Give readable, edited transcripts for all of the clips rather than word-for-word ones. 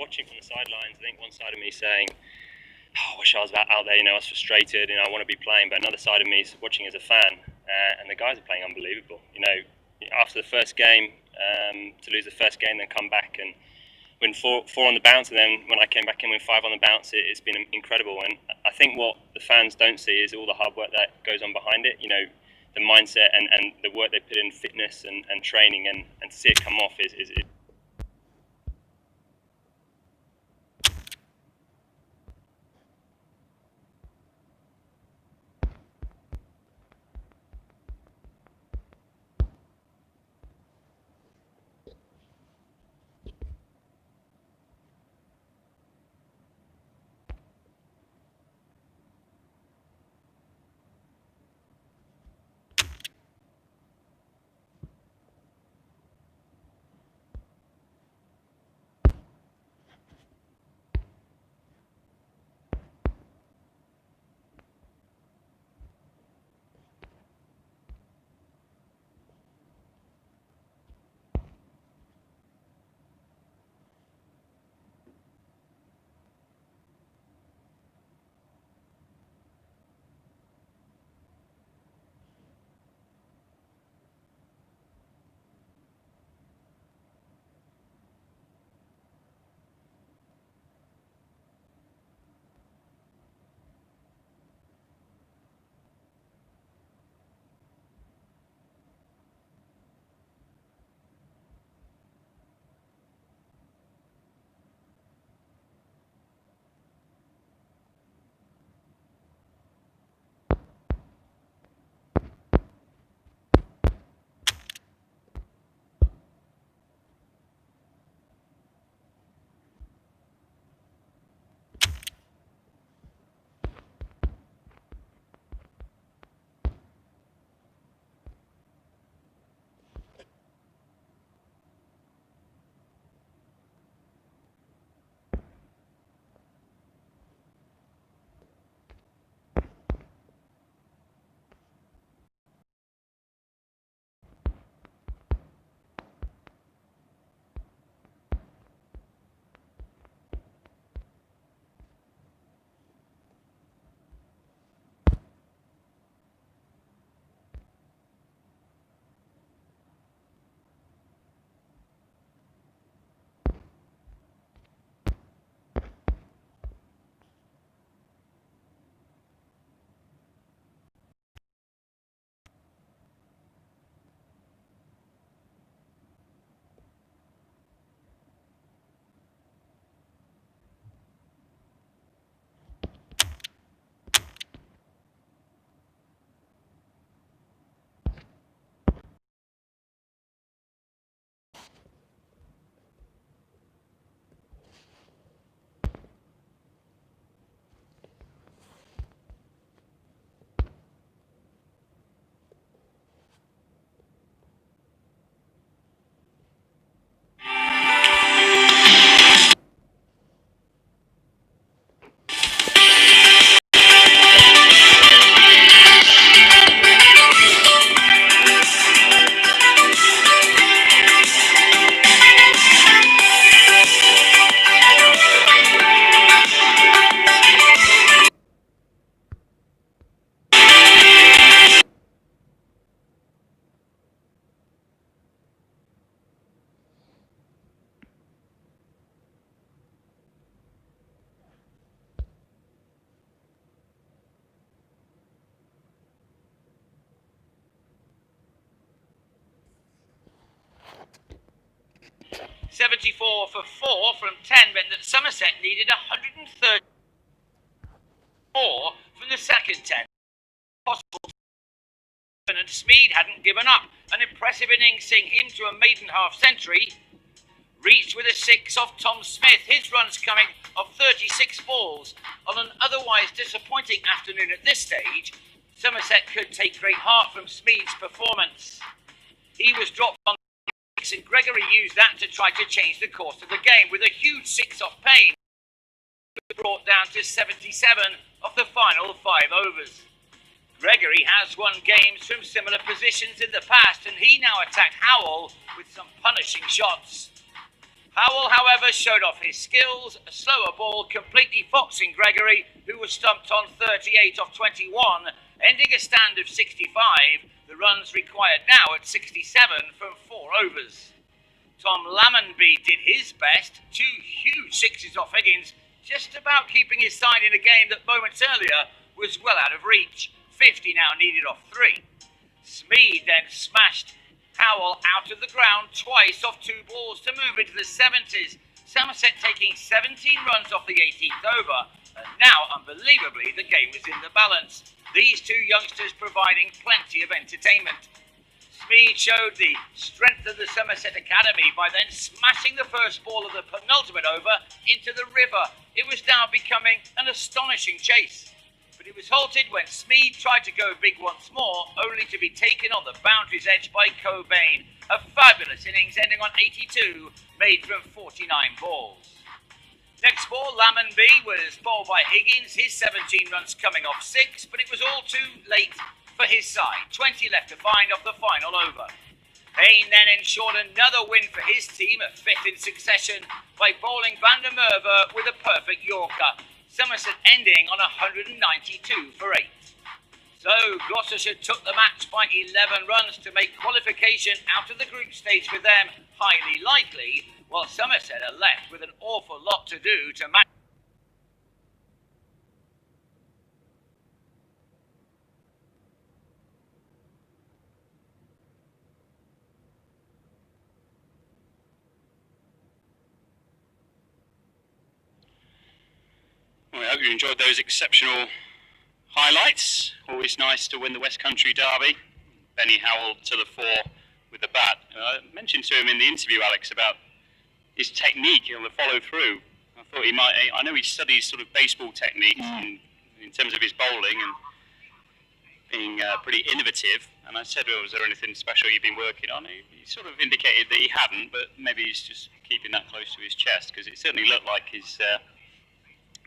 watching from the sidelines, I think one side of me saying, oh, I wish I was out there, I was frustrated, I want to be playing, but another side of me is watching as a fan, and the guys are playing unbelievable. After the first game, to lose the first game, then come back and win four on the bounce, and then when I came back in, win 5 on the bounce, it's been incredible. And I think what the fans don't see is all the hard work that goes on behind it, the mindset and the work they put in fitness and training, and to see it come off is .74 for 4 from 10 meant that Somerset needed 134 from the second 10. Possible, and Smead hadn't given up. An impressive innings seeing him to a maiden half-century. Reached with a 6 off Tom Smith. His runs coming of 36 balls. On an otherwise disappointing afternoon at this stage, Somerset could take great heart from Smead's performance. He was dropped on and Gregory used that to try to change the course of the game with a huge 6 off Payne, brought down to 77 of the final 5 overs. Gregory has won games from similar positions in the past, and he now attacked Howell with some punishing shots. Howell, however, showed off his skills. A slower ball completely foxing Gregory, who was stumped on 38 off 21, ending a stand of 65. The runs required now at 67 from 4 overs. Tom Lammonby did his best, 2 huge sixes off Higgins, just about keeping his side in a game that moments earlier was well out of reach. 50 now needed off 3. Smead then smashed Howell out of the ground twice off 2 balls to move into the 70s. Somerset taking 17 runs off the 18th over, and now, unbelievably, the game was in the balance. These 2 youngsters providing plenty of entertainment. Smead showed the strength of the Somerset Academy by then smashing the first ball of the penultimate over into the river. It was now becoming an astonishing chase. But it was halted when Smead tried to go big once more, only to be taken on the boundary's edge by Cobain. A fabulous innings ending on 82, made from 49 balls. Next ball, Lammonby was bowled by Higgins, his 17 runs coming off 6, but it was all too late for his side. 20 left to find off the final over. Payne then ensured another win for his team, a 5th in succession, by bowling Van der Merwe with a perfect Yorker. Somerset ending on 192 for 8. So Gloucestershire took the match by 11 runs to make qualification out of the group stage for them highly likely, while Somerset are left with an awful lot to do to match. Well, I hope you enjoyed those exceptional highlights. Always nice to win the West Country derby. Benny Howell to the fore with the bat. I mentioned to him in the interview, Alex, about his technique on the follow through. I thought he might. I know he studies sort of baseball techniques in terms of his bowling and being pretty innovative. And I said, well, was there anything special you've been working on? He sort of indicated that he hadn't, but maybe he's just keeping that close to his chest, because it certainly looked like his.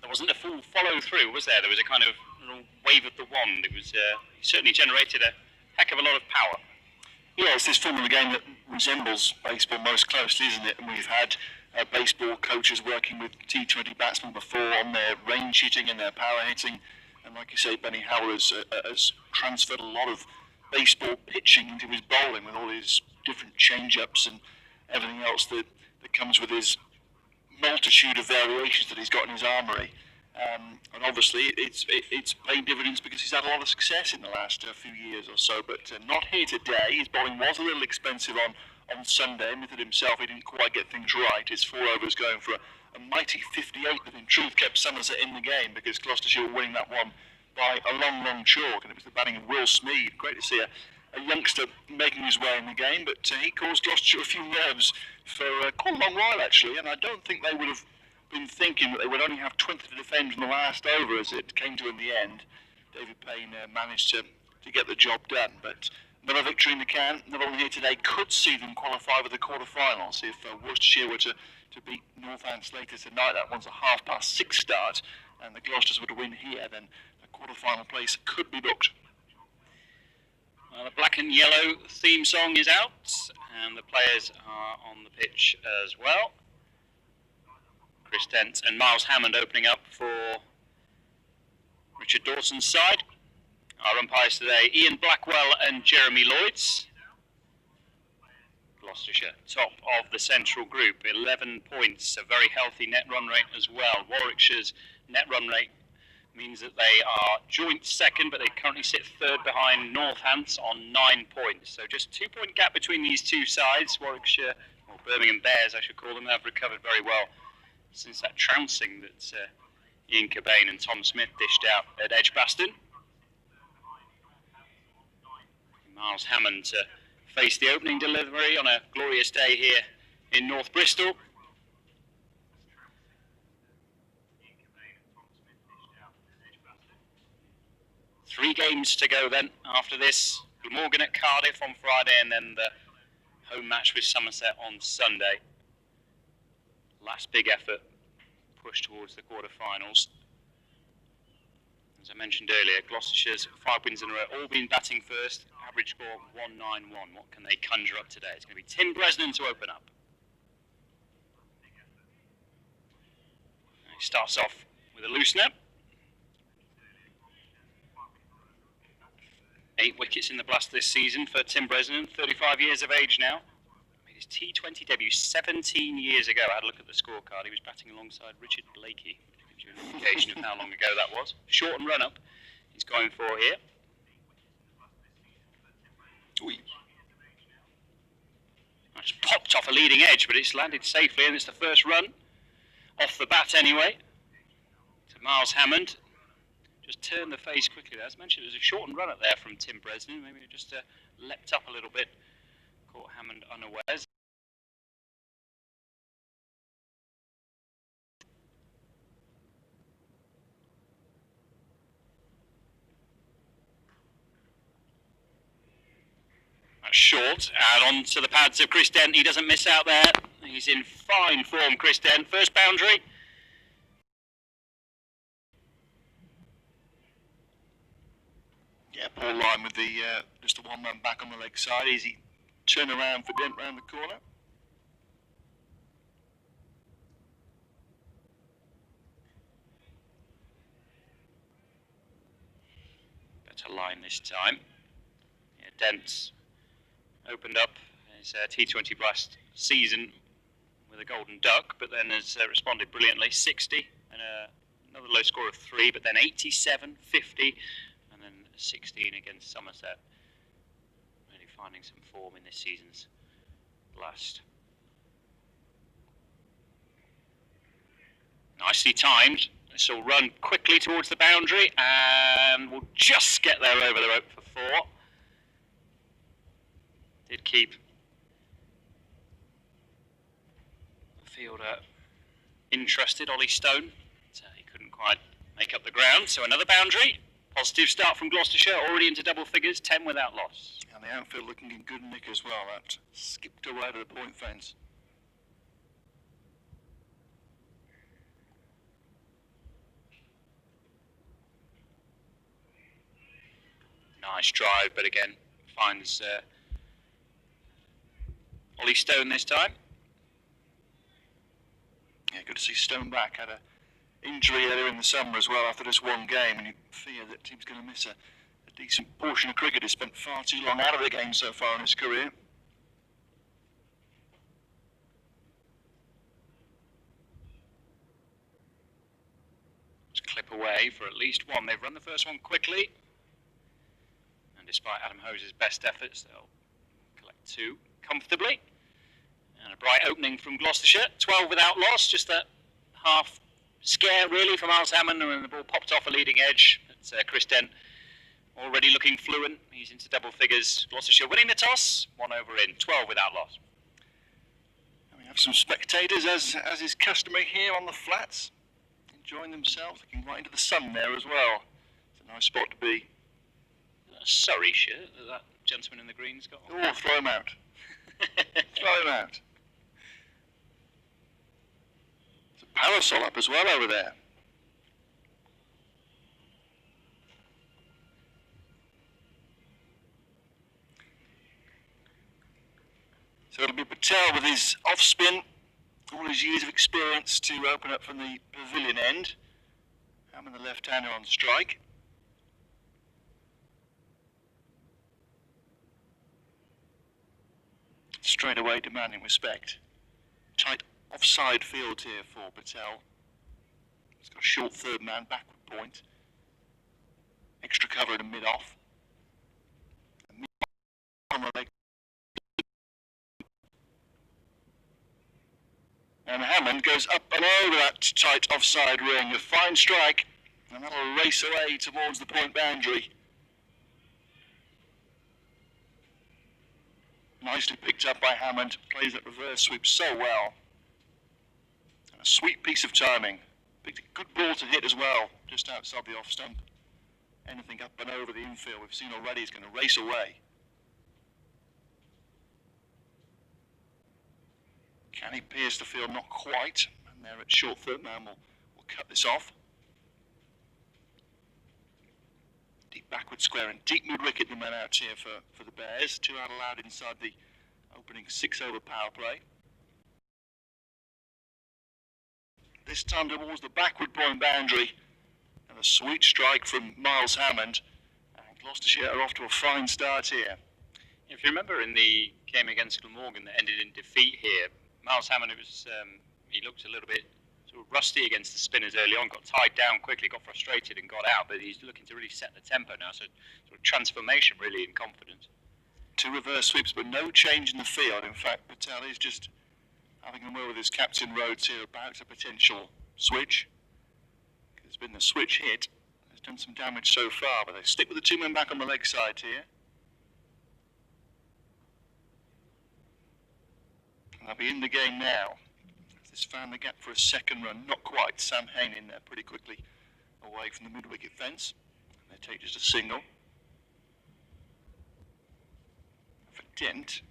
There wasn't a full follow through, was there? There was a kind of little wave of the wand. It was he certainly generated a heck of a lot of power. Yeah, it's this form of the game that resembles baseball most closely, isn't it? And we've had baseball coaches working with T20 batsmen before on their range hitting and their power hitting. And like you say, Benny Howell has transferred a lot of baseball pitching into his bowling with all his different change-ups and everything else that comes with his multitude of variations that he's got in his armoury. And obviously it's paying dividends because he's had a lot of success in the last few years or so, but not here today. His bowling was a little expensive on Sunday. Admitted himself he didn't quite get things right. His 4 overs going for a mighty 58 that in truth kept Somerset in the game, because Gloucestershire were winning that one by a long chalk, and it was the batting of Will Smead. Great to see a youngster making his way in the game, but he caused Gloucestershire a few nerves for quite a long while actually, and I don't think they would have been thinking that they would only have 20 to defend from the last over, as it came to in the end. David Payne managed to get the job done, but another victory in the can, not only here today, could see them qualify for the quarter-finals. If Worcestershire were to beat Northants later tonight, that one's a 6:30 start, and the Gloucesters were to win here, then the quarter-final place could be booked. Well, the black and yellow theme song is out, and the players are on the pitch as well. Chris Dent and Miles Hammond opening up for Richard Dawson's side. Our umpires today, Ian Blackwell and Jeremy Lloyds. Gloucestershire, top of the central group, 11 points, a very healthy net run rate as well. Warwickshire's net run rate means that they are joint second, but they currently sit third behind Northants on 9 points. So just 2-point gap between these two sides. Warwickshire, or Birmingham Bears I should call them, have recovered very well since that trouncing that Ian Cobain and Tom Smith dished out at Edgbaston. Miles Hammond to face the opening delivery on a glorious day here in North Bristol. Three games to go then after this. Glamorgan at Cardiff on Friday, and then the home match with Somerset on Sunday. Last big effort, push towards the quarter-finals. As I mentioned earlier, Gloucestershire's 5 wins in a row, all been batting first. Average score 191. What can they conjure up today? It's going to be Tim Bresnan to open up. He starts off with a loose snap. 8 wickets in the blast this season for Tim Bresnan, 35 years of age now. Made his T20 debut 17 years ago. I had a look at the scorecard. He was batting alongside Richard Blakey, which gives you an indication of how long ago that was. Short and run up he's going for here. Ooh. It's popped off a leading edge, but it's landed safely, and it's the first run off the bat anyway to Miles Hammond. Just turned the face quickly there. As mentioned, there's a shortened run up there from Tim Bresnan. Maybe it just leapt up a little bit, caught Hammond unawares. That's short, and on to the pads of Chris Dent. He doesn't miss out there. He's in fine form, Chris Dent. First boundary. Yeah, poor line with the just the one man back on the leg side. Easy turn around for Dent round the corner. Better line this time. Yeah, Dent's opened up his T20 blast season with a golden duck, but then has responded brilliantly. 60 and another low score of 3, but then 87, 50. And then 16 against Somerset. Really finding some form in this season's blast. Nicely timed. This will run quickly towards the boundary and will just get there over the rope for 4. Did keep the fielder interested, Ollie Stone. So he couldn't quite make up the ground. So another boundary. Positive start from Gloucestershire, already into double figures, 10 without loss. And the outfield looking in good nick as well. That skipped away to the point fence. Nice drive, but again, finds Ollie Stone this time. Yeah, good to see Stone back. Had a injury earlier in the summer as well after this one game, and you fear that team's going to miss a decent portion of cricket. He's spent far too long out of the game so far in his career. Just clip away for at least one. They've run the first one quickly, and despite Adam Hose's best efforts, they'll collect 2 comfortably. And a bright opening from Gloucestershire, 12 without loss, just that half scare really for Miles Hammond, and the ball popped off a leading edge. It's Chris Dent already looking fluent. He's into double figures. Gloucestershire winning the toss, 1 over in, 12 without loss. And we have some spectators, as is customary here on the flats, enjoying themselves, looking right into the sun there as well. It's a nice spot to be. A Surrey shirt that gentleman in the green's got. Oh, throw him out. Throw him out. There's a parasol up as well over there. So it'll be Patel with his off spin, all his years of experience to open up from the pavilion end. Hammond the left-hander on strike. Straight away demanding respect. Tight offside field here for Patel. He's got a short third man backward point. Extra cover at a mid-off. On the leg. And Hammond goes up and over that tight offside ring. A fine strike. And that'll race away towards the point boundary. Nicely picked up by Hammond. Plays that reverse sweep so well. And a sweet piece of timing. Picked a good ball to hit as well, just outside the off stump. Anything up and over the infield we've seen already is going to race away. Can he pierce the field? Not quite. And there at short third man will cut this off. Deep backward square and deep mid wicket the men out here for the Bears. 2 out allowed inside the opening 6 over power play. this time towards the backward point boundary. And a sweet strike from Miles Hammond. And Gloucestershire are off to a fine start here. If you remember in the game against Glamorgan that ended in defeat here, Miles Hammond, he looked a little bit sort of rusty against the spinners early on, got tied down quickly, got frustrated and got out, but he's looking to really set the tempo now, so sort of transformation really in confidence. 2 reverse sweeps, but no change in the field. In fact, Patel is just having a word with his captain Rhodes here about a potential switch. There's been the switch hit, it's done some damage so far, but they stick with the 2 men back on the leg side here. And they'll be in the game now. This found the gap for a second run, not quite. Sam Hain in there pretty quickly away from the mid-wicket fence. They take just a single. For Dent,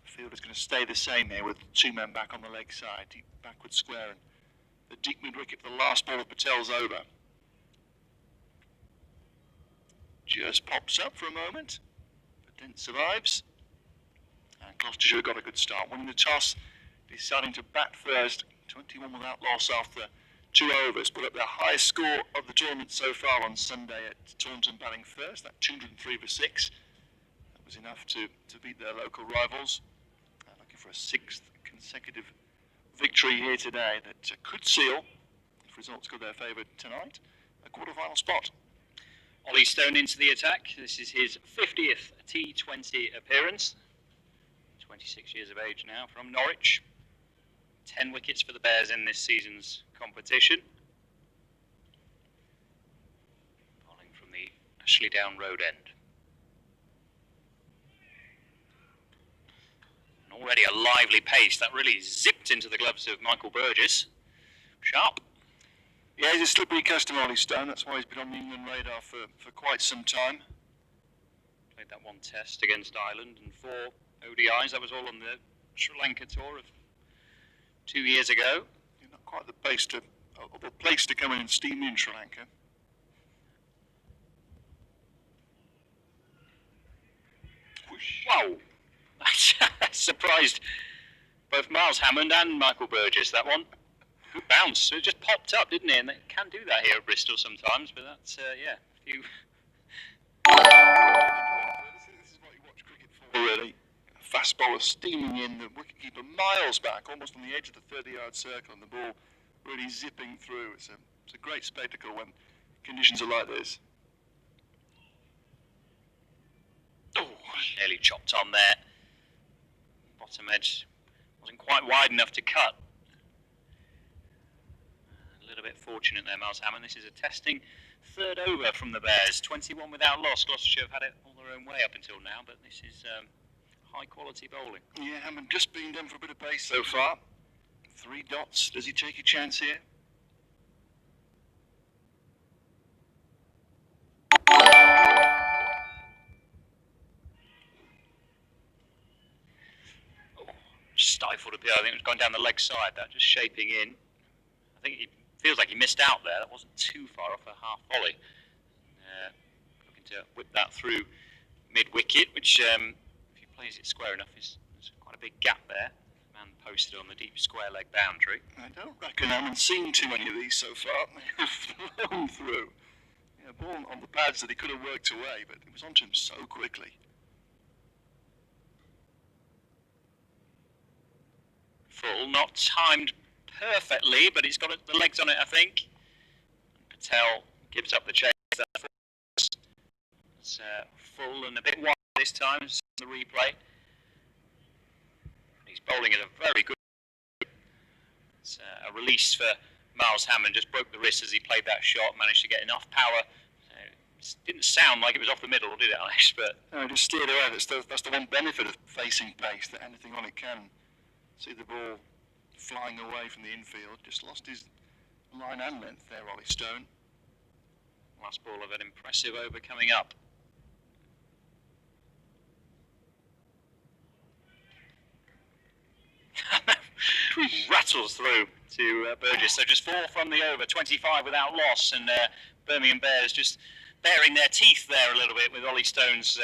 the field is going to stay the same here with 2 men back on the leg side, deep backward square, and the deep mid-wicket for the last ball of Patel's over. Just pops up for a moment, but Dent survives. And Gloucestershire got a good start, winning the toss, deciding to bat first, 21 without loss after 2 overs, put up their highest score of the tournament so far on Sunday at Taunton batting first, that 203 for 6. That was enough to beat their local rivals. Looking for a 6th consecutive victory here today that could seal, if results go their favour tonight, a quarter-final spot. Ollie Stone into the attack. This is his 50th T20 appearance. 26 years of age now, from Norwich. 10 wickets for the Bears in this season's competition. Bowling from the Ashley Down Road end. And already a lively pace that really zipped into the gloves of Michael Burgess. Sharp. Yeah, he's a slippery customer, Ollie Stone. That's why he's been on the England radar for quite some time. Played that 1 test against Ireland and 4 ODIs. That was all on the Sri Lanka tour of 2 years ago. You're not quite the place to come in and steam in Sri Lanka. Whoosh. Wow! That surprised both Miles Hammond and Michael Burgess, that one. Good bounce. It just popped up, didn't it? And they can do that here at Bristol sometimes, but that's, yeah, a few... This is what you watch cricket for, really. Fast bowler steaming in, the wicketkeeper miles back, almost on the edge of the 30-yard circle, and the ball really zipping through. It's a great spectacle when conditions are like this. Oh, nearly chopped on there. Bottom edge wasn't quite wide enough to cut. A little bit fortunate there, Miles Hammond. This is a testing 3rd over from the Bears. 21 without loss. Gloucestershire have had it all their own way up until now, but this is high quality bowling. Yeah, Hammond just being done for a bit of pace so far. 3 dots. Does he take a chance here? Stifled a bit. I think it was going down the leg side, that just shaping in. I think he feels like he missed out there. That wasn't too far off a half volley. Looking to whip that through mid-wicket, which if he plays it square enough, there's quite a big gap there. Man posted on the deep square leg boundary. I don't reckon I haven't seen too many of these so far. They have flown through. Yeah, ball on the pads that he could have worked away, but it was onto him so quickly. Full, not timed perfectly, but he's got the legs on it, I think. Patel gives up the chase. It's full and a bit wide this time, on the replay. He's bowling at a very good... It's a release for Miles Hammond, just broke the wrist as he played that shot, managed to get enough power. It didn't sound like it was off the middle, did it, Alex? But no, just steered away. That's the one benefit of facing pace, that anything on it can. See the ball flying away from the infield. Just lost his line and length there, Ollie Stone. Last ball of an impressive over coming up. Rattles through to Burgess. So just 4 from the over, 25 without loss, and Birmingham Bears just baring their teeth there a little bit with Ollie Stone's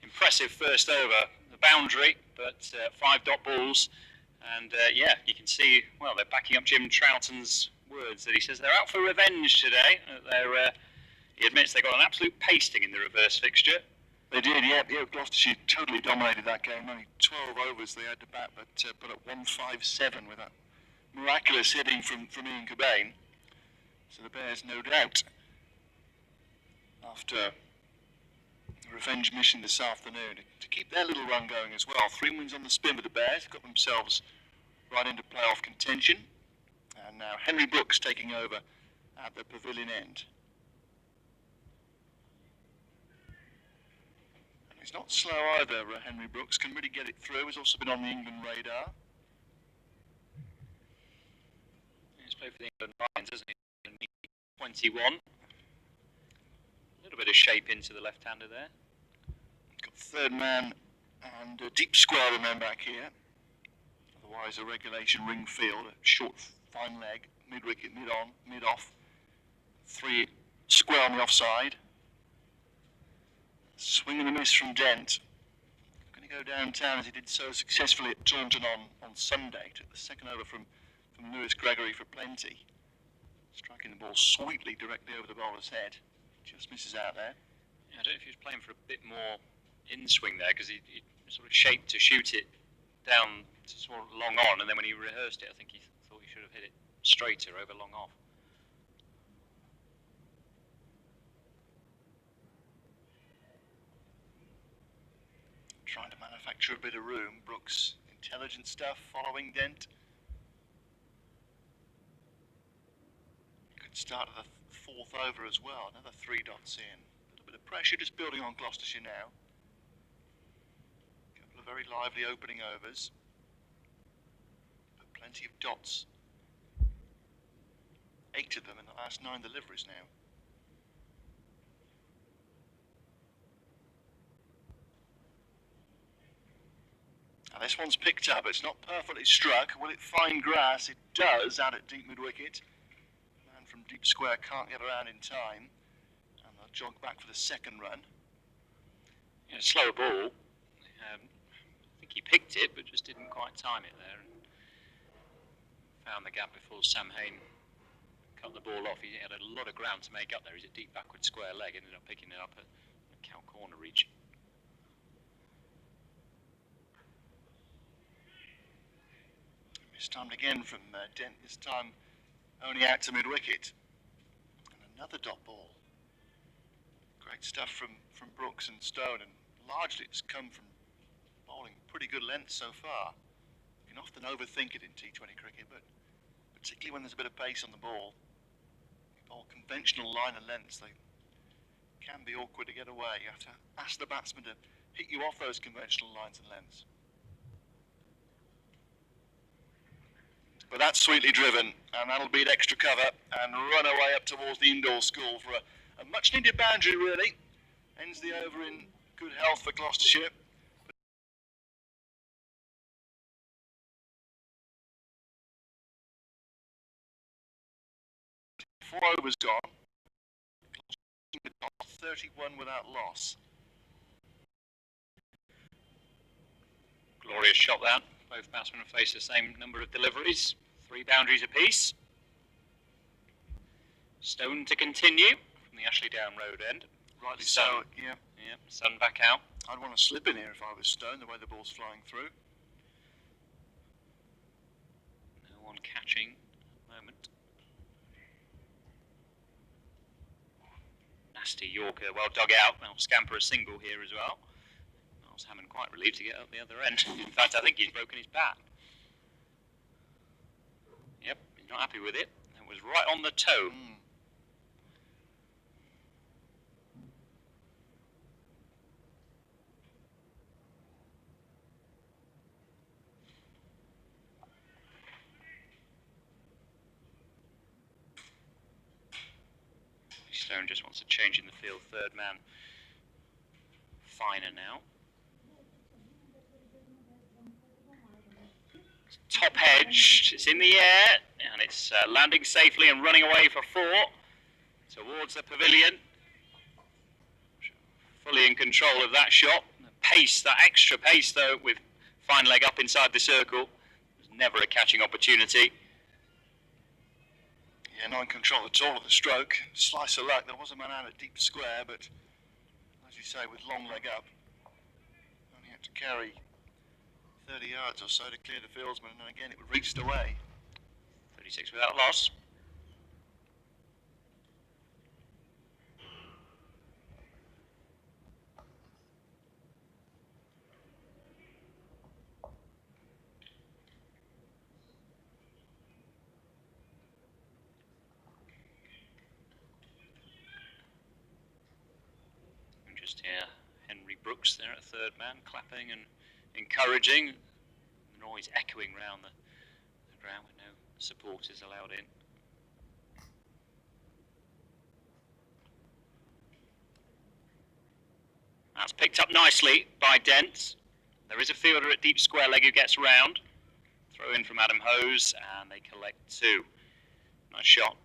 impressive first over. The boundary, but 5 dot balls. And yeah, you can see, well, they're backing up Jim Troughton's words that he says they're out for revenge today. He admits they got an absolute pasting in the reverse fixture. They did, yeah. Gloucestershire totally dominated that game. Only 12 overs they had to bat, but put up 157 with that miraculous hitting from Ian Cobain. So the Bears, no doubt, after a revenge mission this afternoon, to keep their little run going as well. 3 wins on the spin with the Bears, got themselves right into playoff contention. And now Henry Brooks taking over at the pavilion end. He's not slow either, Henry Brooks, can really get it through. He's also been on the England radar. He's played for the England Lions, hasn't he? 21. A little bit of shape into the left-hander there. Got third man and a deep square man back here. Otherwise a regulation ring field, a short fine leg, mid-wicket, mid-on, mid-off. 3 square on the offside. Swing and a miss from Dent. Going to go downtown as he did so successfully at Taunton on Sunday. Took the second over from Lewis Gregory for plenty. Striking the ball sweetly directly over the bowler's head. Just misses out there. Yeah, I don't know if he was playing for a bit more in-swing there, because he sort of shaped to shoot it down to sort of long on, and then when he rehearsed it, I think he thought he should have hit it straighter over long off. Trying to manufacture a bit of room. Brooks, intelligent stuff, following Dent. Good start of the 4th over as well. Another 3 dots in. A little bit of pressure just building on Gloucestershire now. A couple of very lively opening overs. But plenty of dots. 8 of them in the last 9 deliveries now. Now this one's picked up. It's not perfectly struck. Will it find grass? It does out at deep mid-wicket. Man from deep square can't get around in time. And they'll jog back for the second run. Yeah, slow ball. I think he picked it, but just didn't quite time it there. And found the gap before Sam Hain cut the ball off. He had a lot of ground to make up there. He's a deep backward square leg. Ended up picking it up at cow corner reach. Mistimed again from Dent, this time only out to mid-wicket. And another dot ball. Great stuff from Brooks and Stone, and largely it's come from bowling pretty good length so far. You can often overthink it in T20 cricket, but particularly when there's a bit of pace on the ball, you bowl conventional line and lengths, they can be awkward to get away. You have to ask the batsman to hit you off those conventional lines and lengths. But that's sweetly driven, and that'll beat extra cover and run away up towards the indoor school for a much-needed boundary, really. Ends the over in good health for Gloucestershire. 4 overs gone. 31 without loss. Glorious shot that. Both batsmen have faced the same number of deliveries. 3 boundaries apiece. Stone to continue from the Ashley Down Road end. Rightly Sun. so, yeah. Yeah, Sun back out. I'd want to slip in here if I was Stone, the way the ball's flying through. No one catching at the moment. Nasty Yorker, well dug out. Now scamper a single here as well. Miles Hammond quite relieved to get up the other end. In fact, I think he's broken his bat. Yep, he's not happy with it. It was right on the toe. Stone just wants to change in the field. Third man. Finer now. Top edge, it's in the air, and it's landing safely and running away for 4 towards the pavilion. Fully in control of that shot. The pace, that extra pace though, with fine leg up inside the circle. There's never a catching opportunity. Yeah, not in control at all of the stroke. Slice of luck. There was a man out at deep square, but as you say, with long leg up, only had to carry 30 yards or so to clear the fieldsman, and again it reached away. 36 without loss. Just here, Henry Brooks there at third man, clapping and encouraging. The noise echoing round the ground with no supporters allowed in. That's picked up nicely by Dent. There is a fielder at deep square leg who gets round. Throw in from Adam Hose, and they collect 2. Nice shot.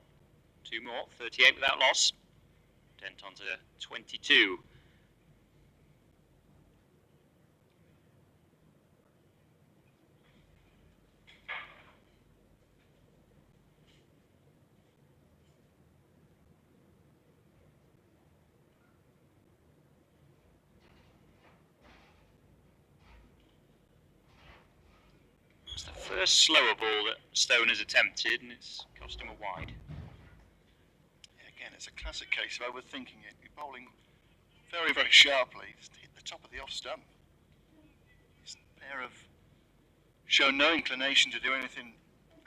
2 more, 38 without loss. Dent onto 22. It's the first slower ball that Stone has attempted, and it's cost him a wide. Yeah, again, it's a classic case of overthinking it. You're bowling very, very sharply. Just hit the top of the off stump. This pair have shown no inclination to do anything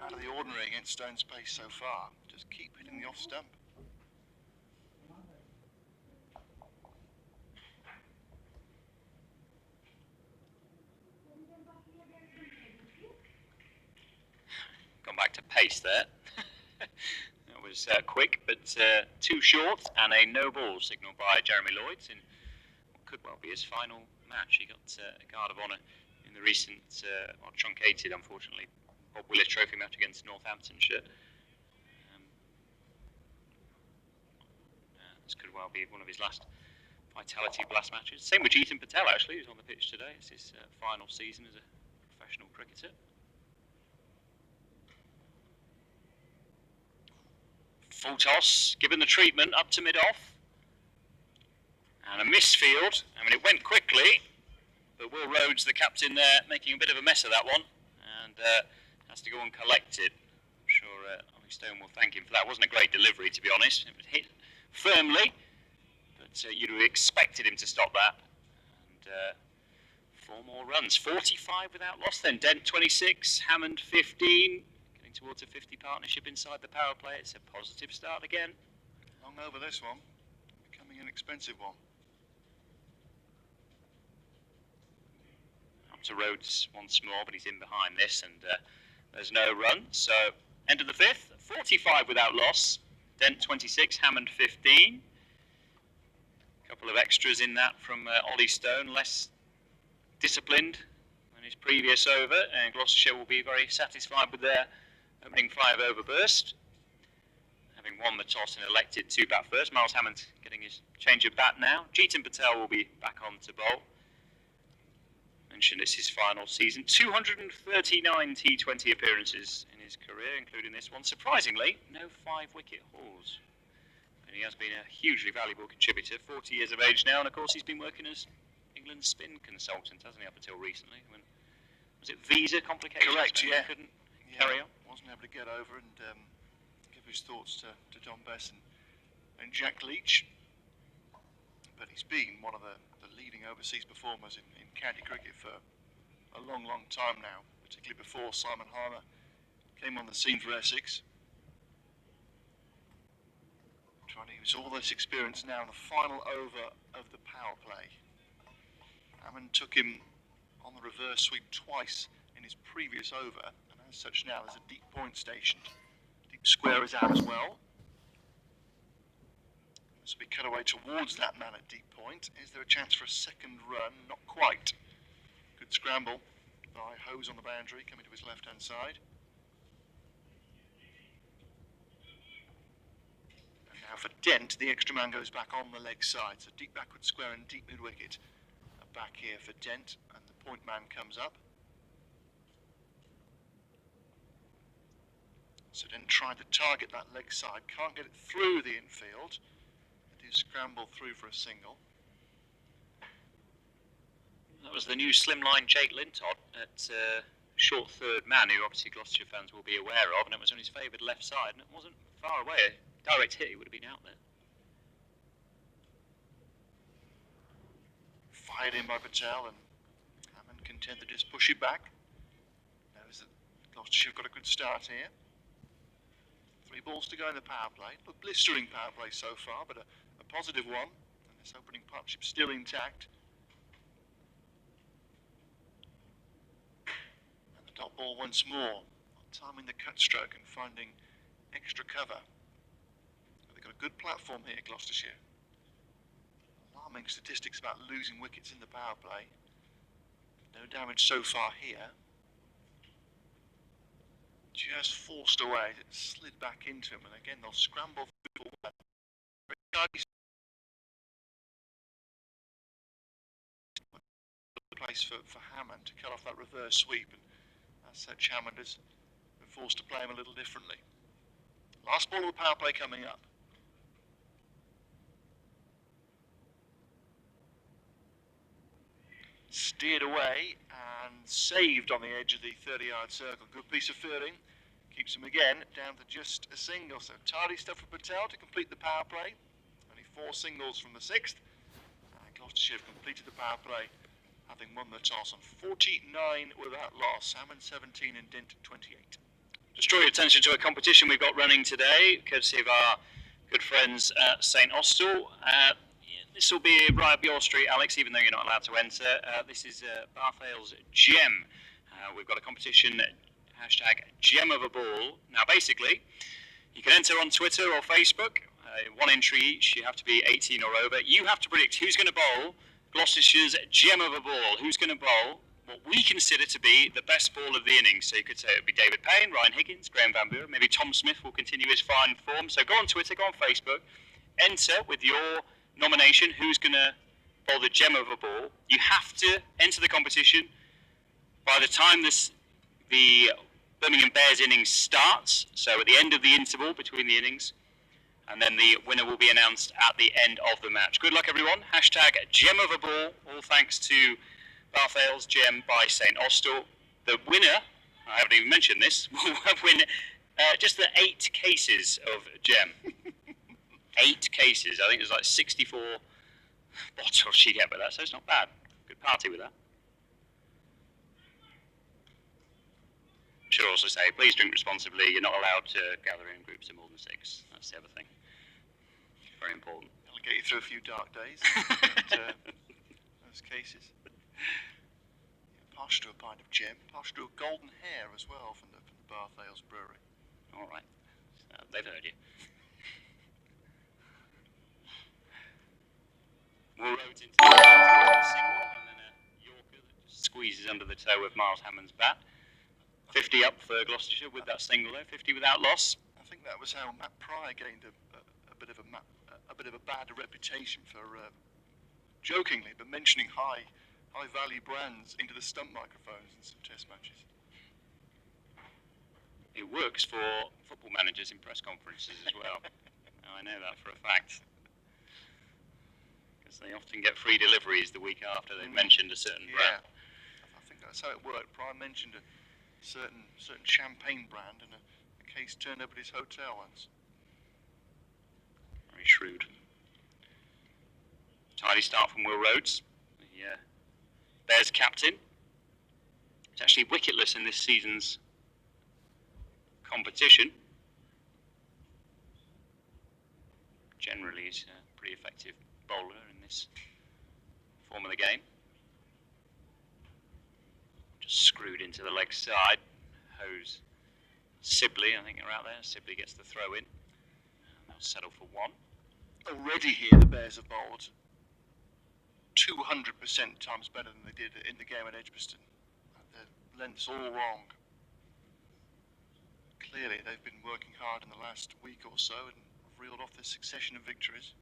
out of the ordinary against Stone's pace so far. Just keep hitting the off stump. Gone back to pace there. That was quick, but too short, and a no ball signal by Jeremy Lloyd in what could well be his final match. He got a guard of honour in the recent, truncated, unfortunately, Bob Willis Trophy match against Northamptonshire. This could well be one of his last Vitality Blast matches. Same with Jeetan Patel, actually, who's on the pitch today. It's his final season as a professional cricketer. Full toss, given the treatment up to mid-off. And a misfield. I mean, it went quickly, but Will Rhodes, the captain there, making a bit of a mess of that one, and has to go and collect it. I'm sure Ollie Stone will thank him for that. It wasn't a great delivery, to be honest. It was hit firmly, but you'd have expected him to stop that. And 4 more runs. 45 without loss then. Dent 26, Hammond 15. Getting towards a 50 partnership inside the power play. It's a positive start again. Long over this one. Becoming an expensive one. Up to Rhodes once more, but he's in behind this, and there's no run. So, end of the 5th. 45 without loss. Dent 26, Hammond 15. A couple of extras in that from Ollie Stone, less disciplined than his previous over, and Gloucestershire will be very satisfied with their opening 5-over burst. Having won the toss and elected to bat first, Miles Hammond getting his change of bat now. Jeetan Patel will be back on to bowl. Mentioned it's his final season. 239 T20 appearances in his career, including this one. Surprisingly, no 5-wicket hauls. And he has been a hugely valuable contributor. 40 years of age now, and of course he's been working as England's spin consultant, hasn't he, up until recently? When, was it visa complications? Correct, yeah. Couldn't carry on. Wasn't able to get over and give his thoughts to Don Bess and Jack Leach. But he's been one of the leading overseas performers in county cricket for a long, long time now, particularly before Simon Harmer came on the scene for Essex. Trying to use all this experience now in the final over of the power play. Hammond took him on the reverse sweep twice in his previous over, and as such now there's a deep point stationed. Deep square is out as well. As we cut away towards that man at deep point, is there a chance for a second run? Not quite. Good scramble by Hose on the boundary, coming to his left-hand side. And now for Dent, the extra man goes back on the leg side. So deep backward square and deep mid-wicket. Back here for Dent, and the point man comes up. So didn't try to target that leg side, can't get it through the infield. They do scramble through for a single. That was the new slimline Jake Lintott at short third man, who obviously Gloucestershire fans will be aware of, and it was on his favoured left side, and it wasn't far away. A direct hit, he would have been out there. Fired in by Patel, and Hammond content to just push it back. Knows that Gloucestershire have got a good start here. 3 balls to go in the power play. A blistering power play so far, but a positive one. And this opening partnership still intact. And the dot ball once more. Timing the cut stroke and finding extra cover. They've got a good platform here, Gloucestershire. Alarming statistics about losing wickets in the power play. No damage so far here. Just forced away, it slid back into him, and again they'll scramble through the place for Hammond to cut off that reverse sweep, and as such Hammond has been forced to play him a little differently. Last ball of the power play coming up. Steered away and saved on the edge of the 30-yard circle. Good piece of fielding. Keeps him again down to just a single. So tardy stuff for Patel to complete the power play. Only 4 singles from the 6th. Gloucestershire have completed the power play, having won the toss on 49 without loss. Hammond 17 and Dint 28. Just draw your attention to a competition we've got running today, courtesy of our good friends at St Austell. This will be right up your street, Alex, even though you're not allowed to enter. This is Bath Ale's Gem. We've got a competition, hashtag Gem of a Ball. Now, basically, you can enter on Twitter or Facebook. 1 entry each. You have to be 18 or over. You have to predict who's going to bowl Gloucestershire's Gem of a Ball. Who's going to bowl what we consider to be the best ball of the innings. So you could say it would be David Payne, Ryan Higgins, Graham Van Buren. Maybe Tom Smith will continue his fine form. So go on Twitter, go on Facebook, enter with your nomination, who's going to bowl the Gem of a Ball. You have to enter the competition by the time the Birmingham Bears innings starts, so at the end of the interval between the innings, and then the winner will be announced at the end of the match. Good luck, everyone. Hashtag Gem of a Ball, all thanks to Bath Ale's Gem by St Austell. The winner, I haven't even mentioned this, will win just the 8 cases of Gem. 8 cases. I think there's like 64 bottles you get with that, so it's not bad. Good party with that. Should also say, please drink responsibly. You're not allowed to gather in groups of more than 6. That's the other thing. Very important. It'll get you through a few dark days. Those cases. Partial to a pint of Gem, partial to a golden hair as well from the Bath Ale's Brewery. All right. They've heard you. Will Rhodes into the single, and then a Yorker that just squeezes under the toe of Miles Hammond's bat. 50 up for Gloucestershire with that single there, 50 without loss. I think that was how Matt Pryor gained a bit of a bad reputation for jokingly, but mentioning high value brands into the stump microphones in some test matches. It works for football managers in press conferences as well. I know that for a fact. Because they often get free deliveries the week after they've mentioned a certain brand. I think that's how it worked. Pryor mentioned a certain champagne brand, and a case turned up at his hotel once. Very shrewd. Tidy start from Will Rhodes, the Bears captain. He's actually wicketless in this season's competition. Generally, he's a pretty effective bowler in this form of the game. Just screwed into the leg side. Hose Sibley, I think, are out there. Sibley gets the throw in. They'll settle for 1. Already here, the Bears have bowled 200% times better than they did in the game at Edgbaston. The length's all wrong. Clearly, they've been working hard in the last week or so and reeled off this succession of victories.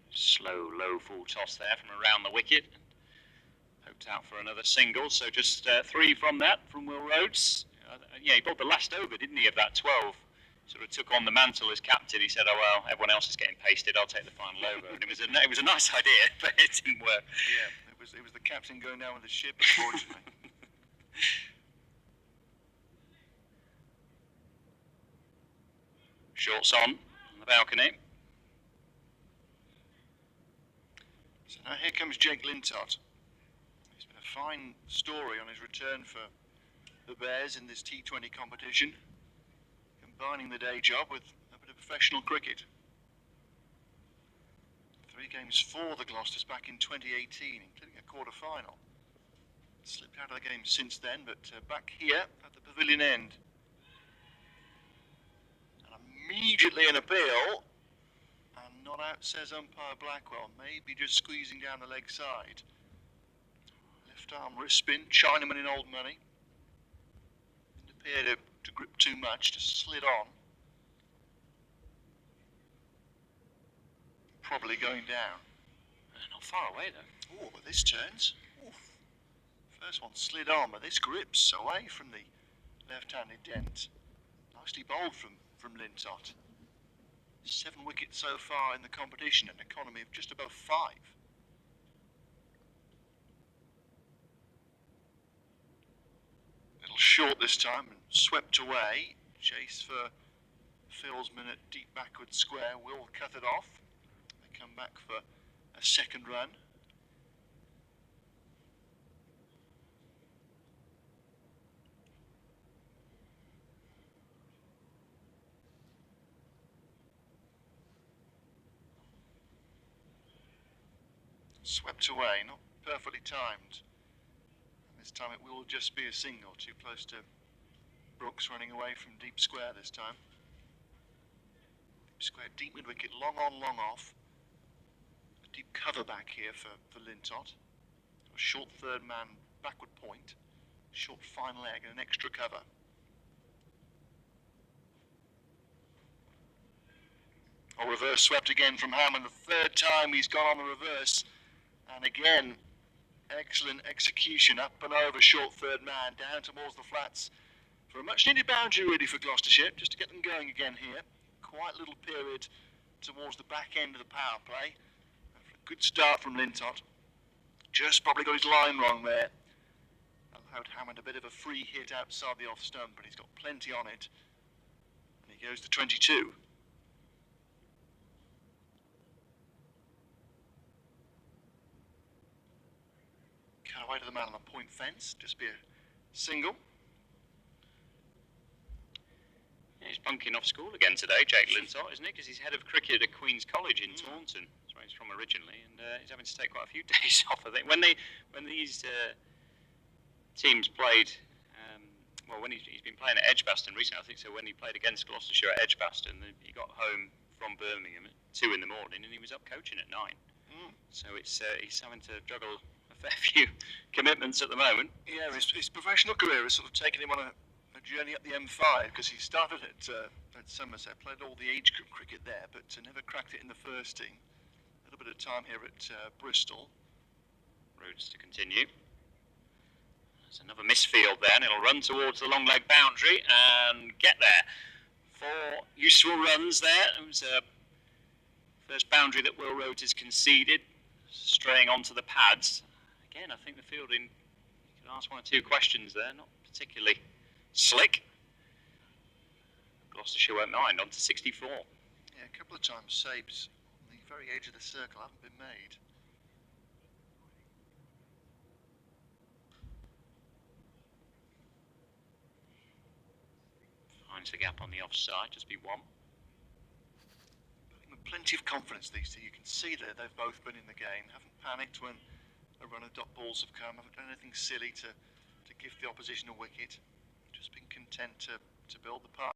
Slow, low full toss there from around the wicket. Hoped out for another single, so just 3 from that, from Will Rhodes. Yeah, he bowled the last over, didn't he, of that 12? Sort of took on the mantle as captain. He said, "Oh well, everyone else is getting pasted. I'll take the final over." And it was a nice idea, but it didn't work. Yeah, it was the captain going down with the ship, unfortunately. Shorts on the balcony. So now here comes Jake Lintott. It's been a fine story on his return for the Bears in this T20 competition, combining the day job with a bit of professional cricket. 3 games for the Gloucesters back in 2018, including a quarter-final. Slipped out of the game since then, but back here at the pavilion end. And immediately an appeal, and not out, says umpire Blackwell, maybe just squeezing down the leg side. Left arm wrist spin, Chinaman in old money. Didn't appear to grip too much, just slid on. Probably going down. Not far away though. Oh, but this turns. Oof. First one slid on, but this grips away from the left-handed dent. Nicely bowled from Lintott. 7 wickets so far in the competition, an economy of just above 5. Little short this time and swept away. Chase for Fieldsman at deep backward square. Will cut it off. They come back for a second run. Swept away, not perfectly timed. This time it will just be a single, too close to Brooks running away from deep square this time. Deep square, deep mid wicket, long on, long off. A deep cover back here for Lintott. A short third man backward point, short fine leg and an extra cover. Oh, reverse swept again from Hammond. The third time he's gone on the reverse. And again, excellent execution, up and over short third man, down towards the flats for a much needed boundary really for Gloucestershire, just to get them going again here. Quite a little period towards the back end of the power play. A good start from Lintott. Just probably got his line wrong there. Allowed Hammond a bit of a free hit outside the off stump, but he's got plenty on it. And he goes to 22. Cut away to the man on the point fence, just be a single. Yeah, he's bunking off school again today, Jake Lintott, isn't he? Because he's head of cricket at Queen's College in Taunton. That's where he's from originally, and he's having to take quite a few days off. I think when these teams played, when he's been playing at Edgbaston recently, I think so. When he played against Gloucestershire at Edgbaston, he got home from Birmingham at 2 in the morning, and he was up coaching at 9. So he's having to juggle a fair few commitments at the moment. Yeah, his professional career has sort of taken him on a journey up the M5, because he started at Somerset, played all the age group cricket there, but never cracked it in the first team. A little bit of time here at Bristol. Roads to continue. There's another misfield there, and it'll run towards the long leg boundary and get there. 4 useful runs there. It was a first boundary that Will Rhodes has conceded, straying onto the pads. Again, I think the fielding, you could ask 1 or 2 questions there, not particularly slick. Gloucestershire won't mind, on to 64. Yeah, a couple of times saves on the very edge of the circle haven't been made. Finds the gap on the offside, just be 1. With plenty of confidence, these two. You can see that they've both been in the game, haven't panicked when a run of dot balls have come, haven't done anything silly to give the opposition a wicket. Just been content to build the park.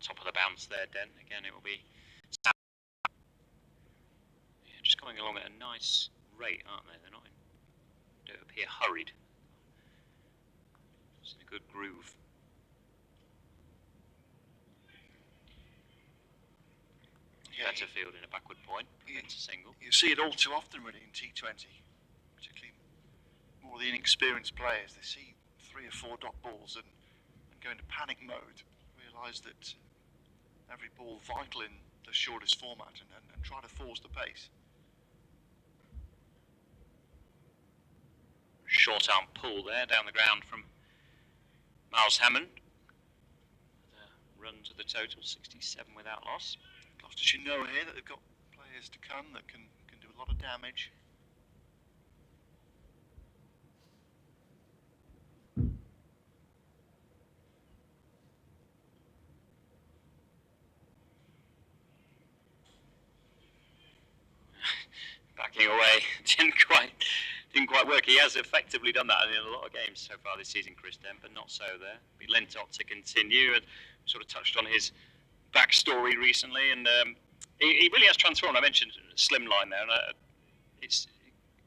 Top of the bounce there, Dent. Again, it will be just going along at a nice rate, aren't they? They're not don't appear hurried. Just in a good groove. better field in a backward point. It's a single. You see it all too often really in T20, particularly more the inexperienced players. They see 3 or 4 dot balls and go into panic mode, realise that every ball vital in the shortest format and try to force the pace. Short arm pull there down the ground from Miles Hammond. Run to the total, 67 without loss. Gloucestershire know here that they've got players to come that can do a lot of damage. Backing away, didn't quite work. He has effectively done that in a lot of games so far this season, Chris Dent, but not so there. He lent up to continue and sort of touched on his backstory recently, and he really has transformed. I mentioned slimline there, and it's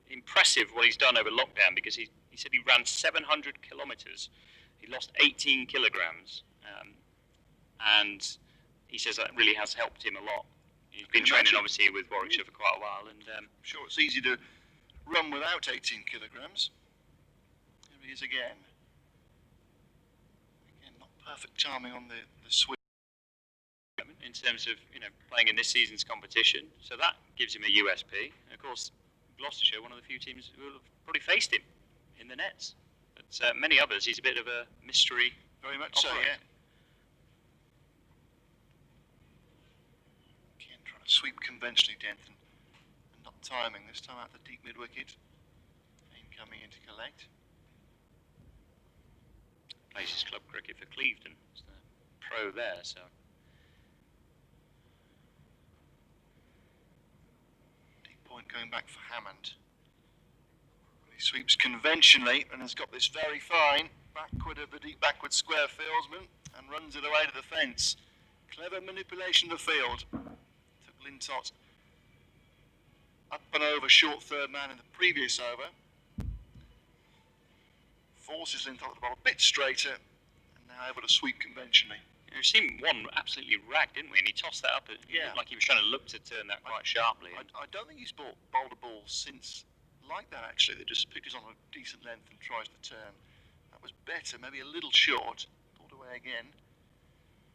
impressive what he's done over lockdown, because he said he ran 700 kilometres. He lost 18 kilograms, and he says that really has helped him a lot. He's been training obviously with Warwickshire for quite a while, and I'm sure it's easy to run without 18 kilograms. Here he is again. Again, not perfect timing on the swing. in terms of playing in this season's competition, so that gives him a USP. And of course, Gloucestershire, one of the few teams who have probably faced him in the nets. But many others, he's a bit of a mystery. Very much so, yeah. Again, trying to sweep conventionally, Denton, and not timing. This time out the deep mid wicket. Kane coming in to collect. Plays his club cricket for Clevedon. He's the pro there, so. Deep point going back for Hammond. He sweeps conventionally and has got this very fine backward of the deep backward square fieldsman and runs it away to the fence. Clever manipulation of the field. Took Lintott up and over short third man in the previous over. Forces Lintott the ball a bit straighter and now able to sweep conventionally. We've seen one absolutely ragged, didn't we? And he tossed that up. It looked like he was trying to look to turn that quite sharply. I don't think he's bowled a ball since like that, actually, that just pitches on a decent length and tries to turn. That was better, maybe a little short. Pulled away again.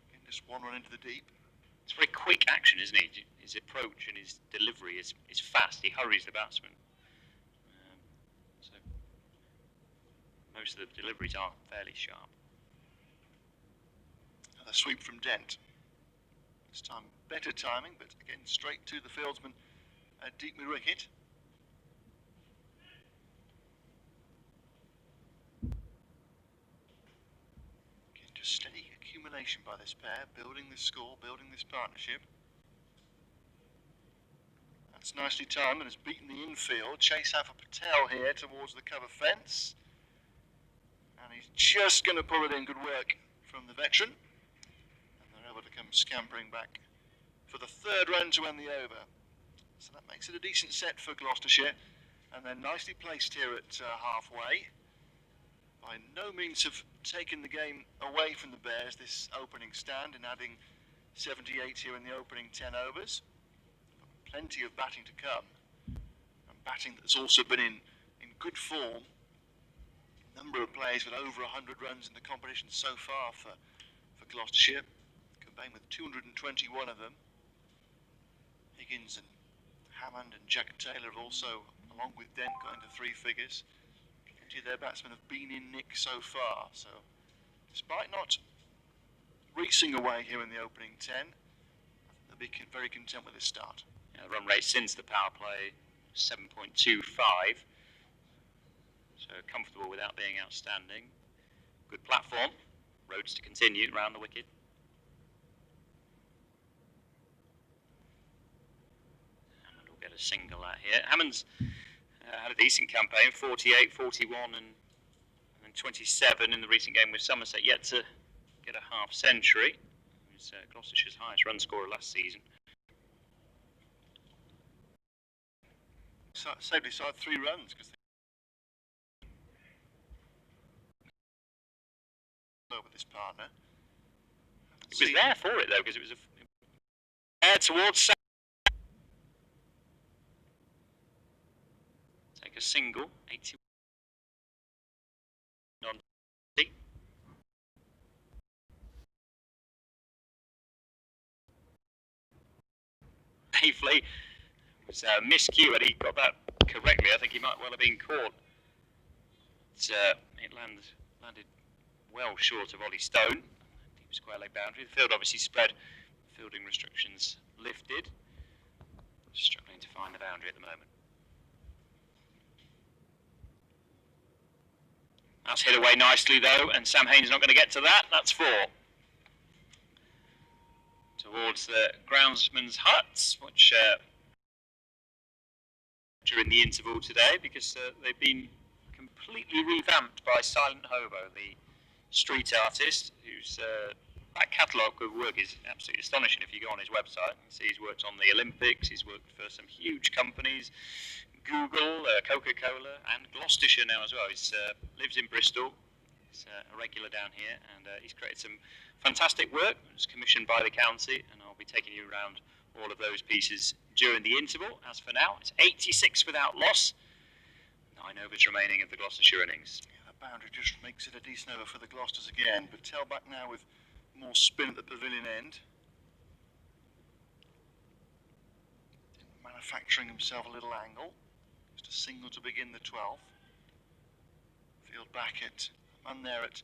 Again, just one run into the deep. It's very quick action, isn't he? His approach and his delivery is fast. He hurries the batsman. So most of the deliveries are fairly sharp. Another sweep from Dent. This time better timing, but again straight to the fieldsman at deep mid wicket. Steady accumulation by this pair, building this score, building this partnership. That's nicely timed and has beaten the infield. Chase Haffer Patel here towards the cover fence. And he's just going to pull it in. Good work from the veteran. And they're able to come scampering back for the third run to end the over. So that makes it a decent set for Gloucestershire. And they're nicely placed here at halfway. By no means have taken the game away from the Bears, this opening stand, in adding 78 here in the opening 10 overs. Plenty of batting to come, and batting that's also been in good form. A number of players with over 100 runs in the competition so far for Gloucestershire, combined with 221 of them. Higgins and Hammond and Jack Taylor have also, along with Dent, got into 3 figures. Their batsmen have been in nick so far, so despite not racing away here in the opening 10, they'll be very content with this start. Yeah, the run rate since the power play 7.25, so comfortable without being outstanding. Good platform, roads to continue around the wicket. Hammond will get a single out here. Hammond's had a decent campaign, 48, 41 and 27 in the recent game with Somerset, yet to get a half century. He was Gloucestershire's highest run scorer last season. So, saved his side 3 runs because they over this partner. He was there for it though, because it was a air towards a single, 81 on T. Safely. It was a miscue, and he got that correctly. I think he might well have been caught. It landed well short of Ollie Stone. Deep square leg boundary. The field obviously spread. Fielding restrictions lifted. Struggling to find the boundary at the moment. That's hit away nicely though, and Sam Haynes not going to get to that. That's 4. Towards the groundsman's huts, which during the interval today, because they've been completely revamped by Silent Hobo, the street artist, whose back catalogue of work is absolutely astonishing. If you go on his website, you can see he's worked on the Olympics, he's worked for some huge companies, Google, Coca-Cola, and Gloucestershire now as well. He lives in Bristol, he's a regular down here, and he's created some fantastic work. It's commissioned by the county, and I'll be taking you around all of those pieces during the interval. As for now, it's 86 without loss, 9 overs remaining of the Gloucestershire innings. Yeah, that boundary just makes it a decent over for the Gloucesters again, but Patel back now with more spin at the pavilion end. Manufacturing himself a little angle. Just a single to begin the 12th. Field back at man there at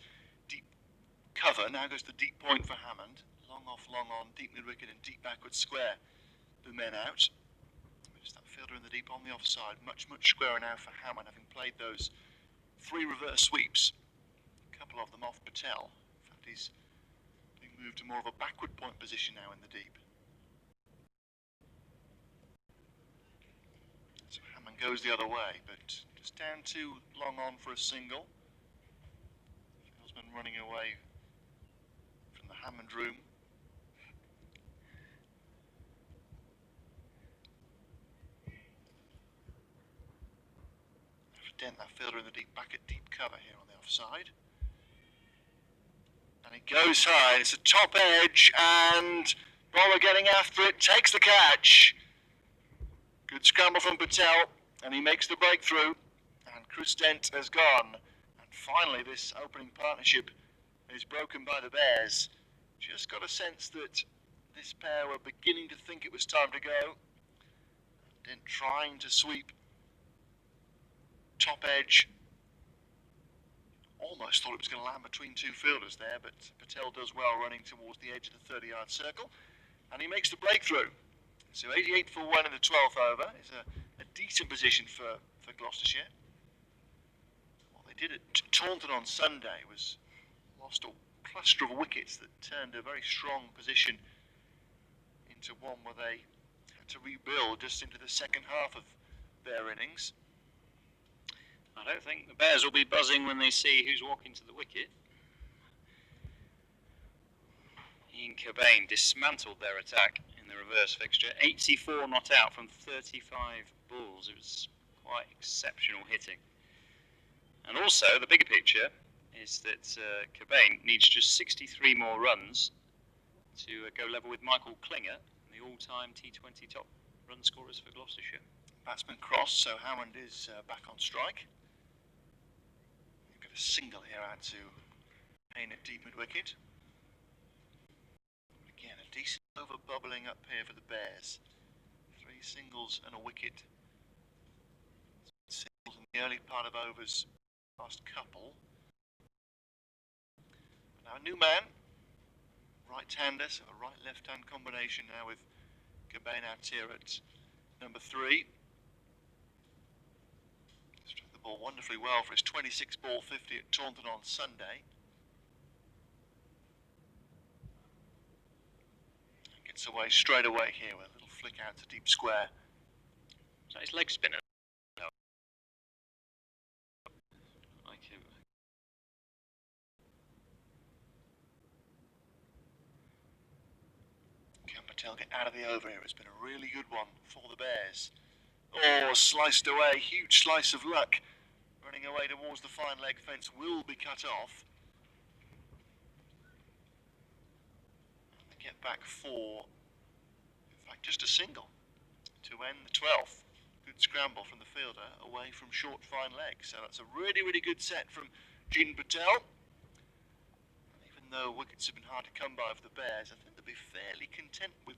deep cover. Now goes to deep point for Hammond. Long off, long on, deep mid wicket and deep backward square. The men out. Just that fielder in the deep on the offside. Much squarer now for Hammond, having played those 3 reverse sweeps. A couple of them off Patel. In fact, he's being moved to more of a backward point position now in the deep. So Hammond goes the other way, but just down 2 long on for a single. Fieldsman running away from the Hammond room. Dent that fielder in the deep, back at deep cover here on the offside. And it goes high, it's a top edge, and bowler getting after it, takes the catch. Good scramble from Patel, and he makes the breakthrough, and Chris Dent has gone. And finally this opening partnership is broken by the Bears. Just got a sense that this pair were beginning to think it was time to go. Dent trying to sweep top edge. Almost thought it was going to land between 2 fielders there, but Patel does well running towards the edge of the 30-yard circle, and he makes the breakthrough. So 88 for 1 in the 12th over is a decent position for Gloucestershire. What they did at Taunton on Sunday was lost a cluster of wickets that turned a very strong position into one where they had to rebuild just into the second half of their innings. I don't think the Bears will be buzzing when they see who's walking to the wicket. Ian Cobain dismantled their attack in the reverse fixture. 84 not out from 35 balls. It was quite exceptional hitting. And also, the bigger picture is that Cobain needs just 63 more runs to go level with Michael Klinger, the all-time T20 top run scorers for Gloucestershire. Batsman crossed, so Hammond is back on strike. You've got a single here out to Payne at deep mid wicket. Again, a decent over bubbling up here for the Bears. 3 singles and a wicket. Singles in the early part of overs, last couple. Now a new man, right-hander, so a right-left-hand combination now with Cobain out here at number 3. Struck the ball wonderfully well for his 26 ball 50 at Taunton on Sunday. Gets away straight away here with a little flick out to deep square. Is that his leg spinner? No. Like him. Can Patel get out of the over here? It's been a really good one for the Bears. Oh, sliced away, huge slice of luck. Running away towards the fine leg fence will be cut off. And they get back 4, in fact just a single, to end the 12th. Good scramble from the fielder away from short fine legs. So that's a really, really good set from Jean Patel. Even though wickets have been hard to come by for the Bears, I think they'll be fairly content with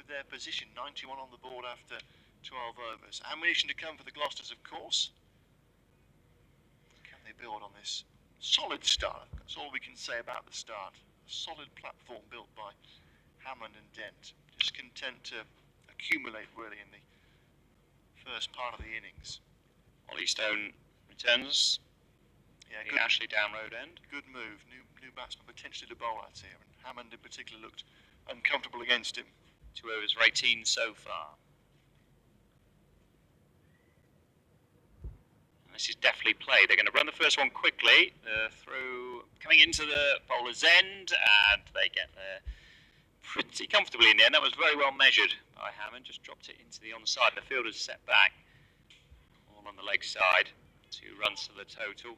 their position. 91 on the board after 12 overs. Ammunition to come for the Gloucesters, of course. Can they build on this solid start? That's all we can say about the start. A solid platform built by Hammond and Dent. Just content to accumulate really in the first part of the innings. Ollie Stone returns. Yeah, The good, Ashley down road end. good move. New batsman potentially to bowl at here, and Hammond in particular looked uncomfortable against him. 2 overs for 18 so far. And this is definitely played. They're going to run the first one quickly. Through coming into the bowler's end, and they get there pretty comfortably in the end. That was very well measured by Hammond. Just dropped it into the onside. The fielder's set back. All on the leg side. 2 runs to the total.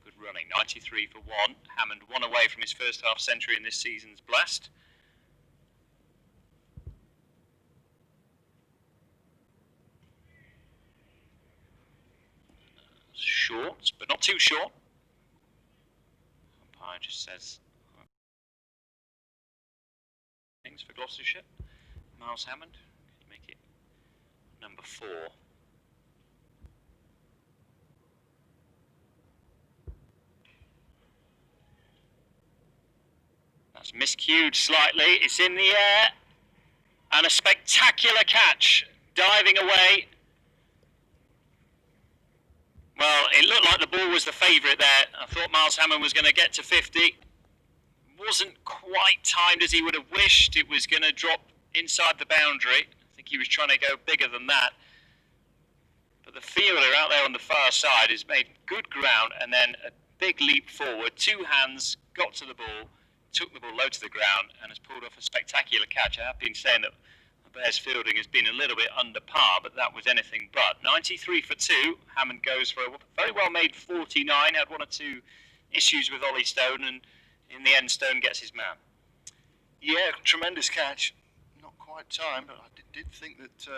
Good running. 93 for 1. Hammond 1 away from his first half century in this season's blast. Short, but not too short. Umpire just says things for Gloucestershire. Miles Hammond, can you make it number 4? That's miscued slightly. It's in the air, and a spectacular catch, diving away. Well, it looked like the ball was the favourite there. I thought Miles Hammond was going to get to 50. Wasn't quite timed as he would have wished. It was going to drop inside the boundary. I think he was trying to go bigger than that. But the fielder out there on the far side has made good ground, and then a big leap forward. 2 hands, got to the ball, took the ball low to the ground, and has pulled off a spectacular catch. I have been saying that Bears fielding has been a little bit under par, but that was anything but. 93 for 2. Hammond goes for a very well made 49. Had 1 or 2 issues with Ollie Stone, and in the end, Stone gets his man. Yeah, tremendous catch. Not quite timed, but I did think that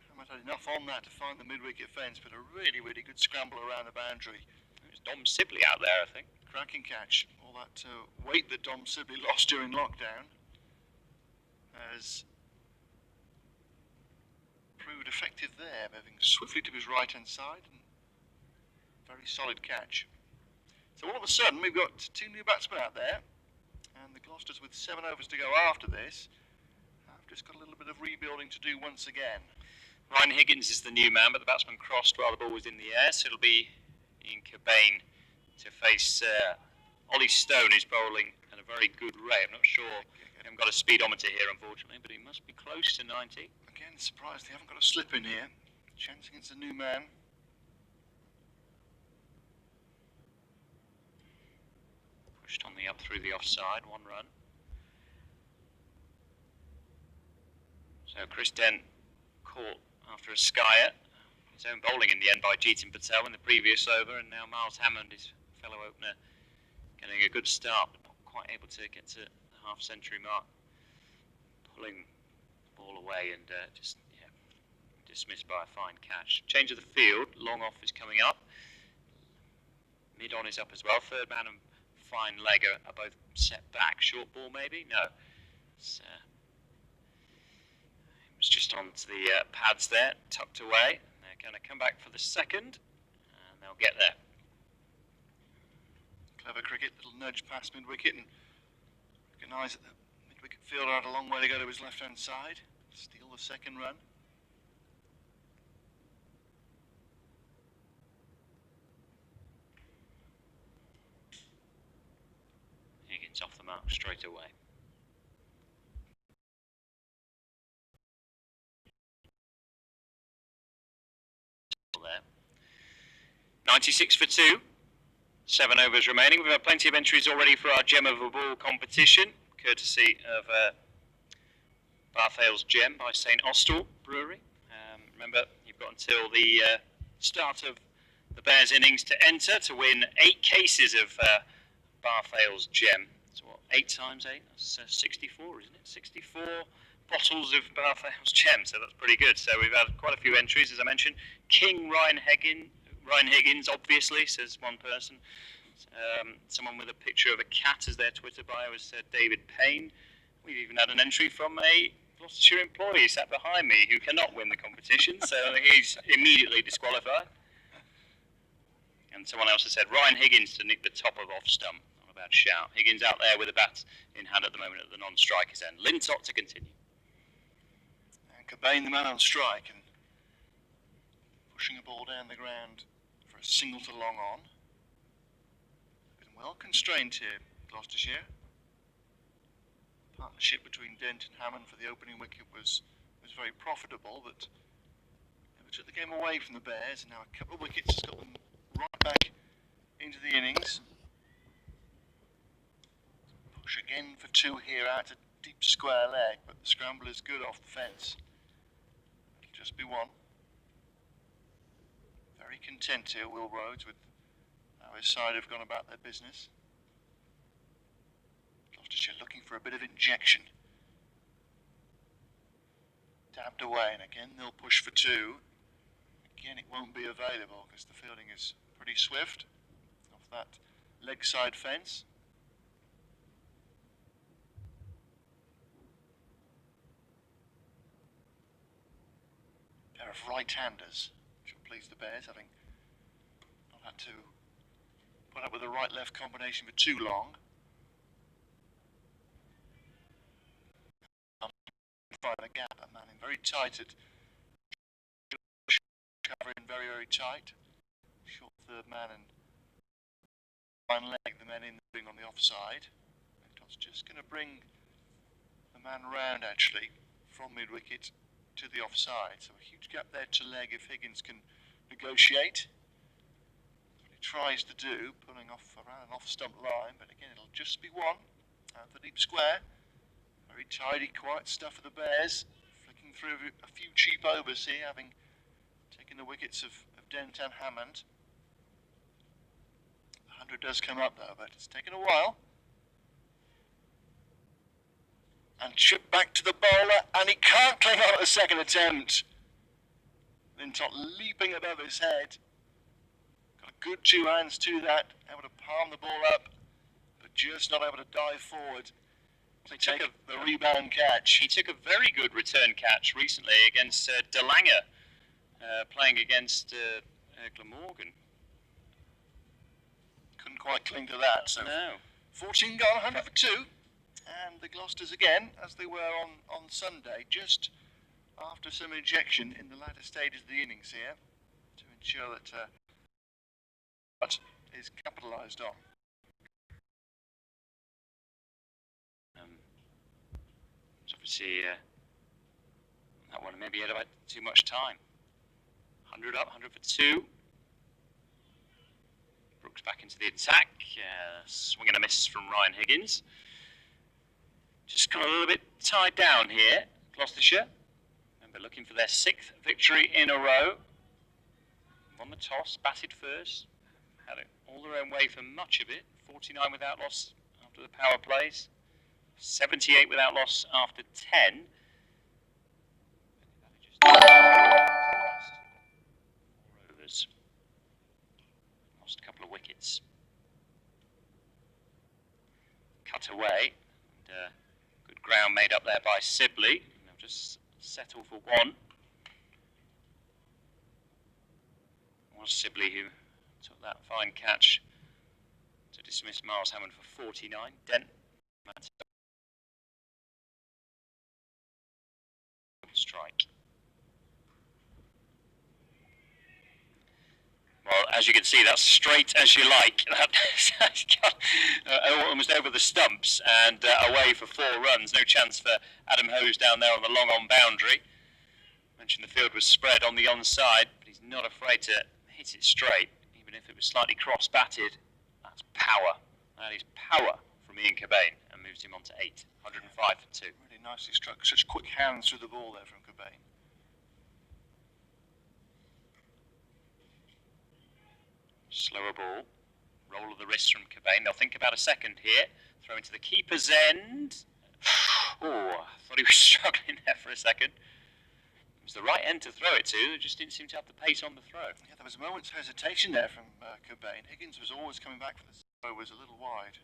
Hammond had enough on that to find the mid-wicket fence, but a really, really good scramble around the boundary. It was Dom Sibley out there, I think. Cracking catch. All that weight that Dom Sibley lost during lockdown has proved effective there, moving swiftly to his right-hand side, and very solid catch. So all of a sudden we've got 2 new batsmen out there, and the Gloucesters with 7 overs to go after this have just got a little bit of rebuilding to do once again. Ryan Higgins is the new man, but the batsman crossed while the ball was in the air, so it'll be Ian Cobain to face Ollie Stone, who's bowling at a very good rate. I'm not sure, I haven't got a speedometer here unfortunately, but he must be close to 90. Again, surprised they haven't got a slip in here. Chance against a new man. Pushed on the up through the offside, 1 run. So Chris Dent caught after a skyer. His own bowling in the end by Jeetan Patel in the previous over, and now Miles Hammond, his fellow opener, getting a good start, but not quite able to get to the half-century mark. Pulling the ball away and just dismissed by a fine catch. Change of the field, long off is coming up. Mid on is up as well. Third man and fine legger are both set back. Short ball maybe? No. It was just onto the pads there, tucked away. They're going to come back for the second, and they'll get there. Clever cricket, little nudge past mid-wicket, and recognise that the mid-wicket fielder had a long way to go to his left-hand side. Steal the second run. Higgins off the mark straight away. There. 96 for 2. 7 overs remaining. We've had plenty of entries already for our Gem of a Ball competition, courtesy of Barthale's Gem by St Austell Brewery. Remember, you've got until the start of the Bears innings to enter to win 8 cases of Barthale's Gem. So what, 8 times 8? That's 64, isn't it? 64 bottles of Barthel's Gem, so that's pretty good. So we've had quite a few entries, as I mentioned. King Ryan Higgins, obviously, says one person. Someone with a picture of a cat as their Twitter bio has said David Payne. We've even had an entry from a Gloucestershire employee sat behind me who cannot win the competition, so he's immediately disqualified. And someone else has said Ryan Higgins to nick the top of off stump. Not a bad shout. Higgins out there with a bat in hand at the moment at the non-striker's end. Lintott to continue. And Cobain, the man on strike, and pushing a ball down the ground for a single to long on. Been well constrained here, Gloucestershire. Partnership between Dent and Hammond for the opening wicket was very profitable, but they took the game away from the Bears, and now a couple of wickets has got them right back into the innings. Push again for two here out a deep square leg, but the scramble is good off the fence. It'll just be one. Very content here, Will Rhodes, with how his side have gone about their business. Gloucestershire looking for a bit of injection. Dabbed away, and again they'll push for two. Again, it won't be available because the fielding is pretty swift off that leg side fence. Pair of right-handers, which will please the Bears, having not had to put up with a right-left combination for too long. Find a gap, a man in very tight at covering very tight. Short third man and fine leg, the men in on the offside. And Todd's just going to bring the man round actually from mid wicket to the offside. So a huge gap there to leg if Higgins can negotiate. What he tries to do, pulling off around an off stump line, but again it'll just be one out the deep square. Very tidy, quiet stuff for the Bears. Flicking through a few cheap overs here, having taken the wickets of Dent and Hammond. 100 does come up though, but it's taken a while. And chip back to the bowler, and he can't cling on at the second attempt. Lintott leaping above his head. Got a good two hands to that, able to palm the ball up, but just not able to dive forward. He took the rebound catch. He took a very good return catch recently against De Lange, playing against Glamorgan. Couldn't quite cling to that. So no. 14 gone, 100 for two. And the Gloucesters again, as they were on Sunday, just after some injection in the latter stages of the innings here, to ensure that what is capitalised on. Obviously, that one maybe had about too much time. 100 up, 100 for two. Brooks back into the attack. Swing and a miss from Ryan Higgins. Just got a little bit tied down here, Gloucestershire. Remember, looking for their 6th victory in a row. Won the toss, batted first. Had it all their own way for much of it. 49 without loss after the power plays. 78 without loss after 10. Overs. Lost a couple of wickets. Cut away. And, good ground made up there by Sibley. They'll just settle for one. It was Sibley who took that fine catch to dismiss Miles Hammond for 49. Dent. Strike. Well, as you can see, that's straight as you like. That's almost over the stumps and away for 4 runs. No chance for Adam Hose down there on the long on boundary. Mentioned the field was spread on the onside, but he's not afraid to hit it straight, even if it was slightly cross-batted. That's power. That is power from Ian Cobain, and moves him on to 8. 105 for 2. Really nicely struck. Such quick hands through the ball there from Cobain. Slower ball. Roll of the wrist from Cobain. They'll think about a second here. Throw into the keeper's end. Oh, I thought he was struggling there for a second. It was the right end to throw it to, it just didn't seem to have the pace on the throw. Yeah, there was a moment's hesitation there from Cobain. Higgins was always coming back for the throw, was a little wide.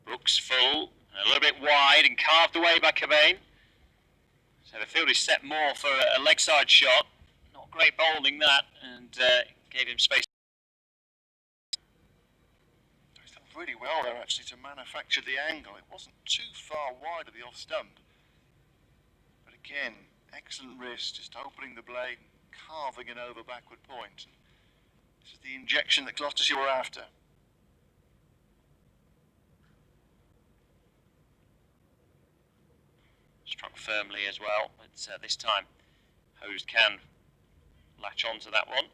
Brooks full, a little bit wide and carved away by Cobain. So the field is set more for a leg side shot. Not great bowling that, and gave him space. He's done really well there actually to manufacture the angle. It wasn't too far wide of the off stump. But again, excellent wrist, just opening the blade, carving an over backward point. This is the injection that Gloucestershire were after. Struck firmly as well, but this time Hosed can latch on to that one.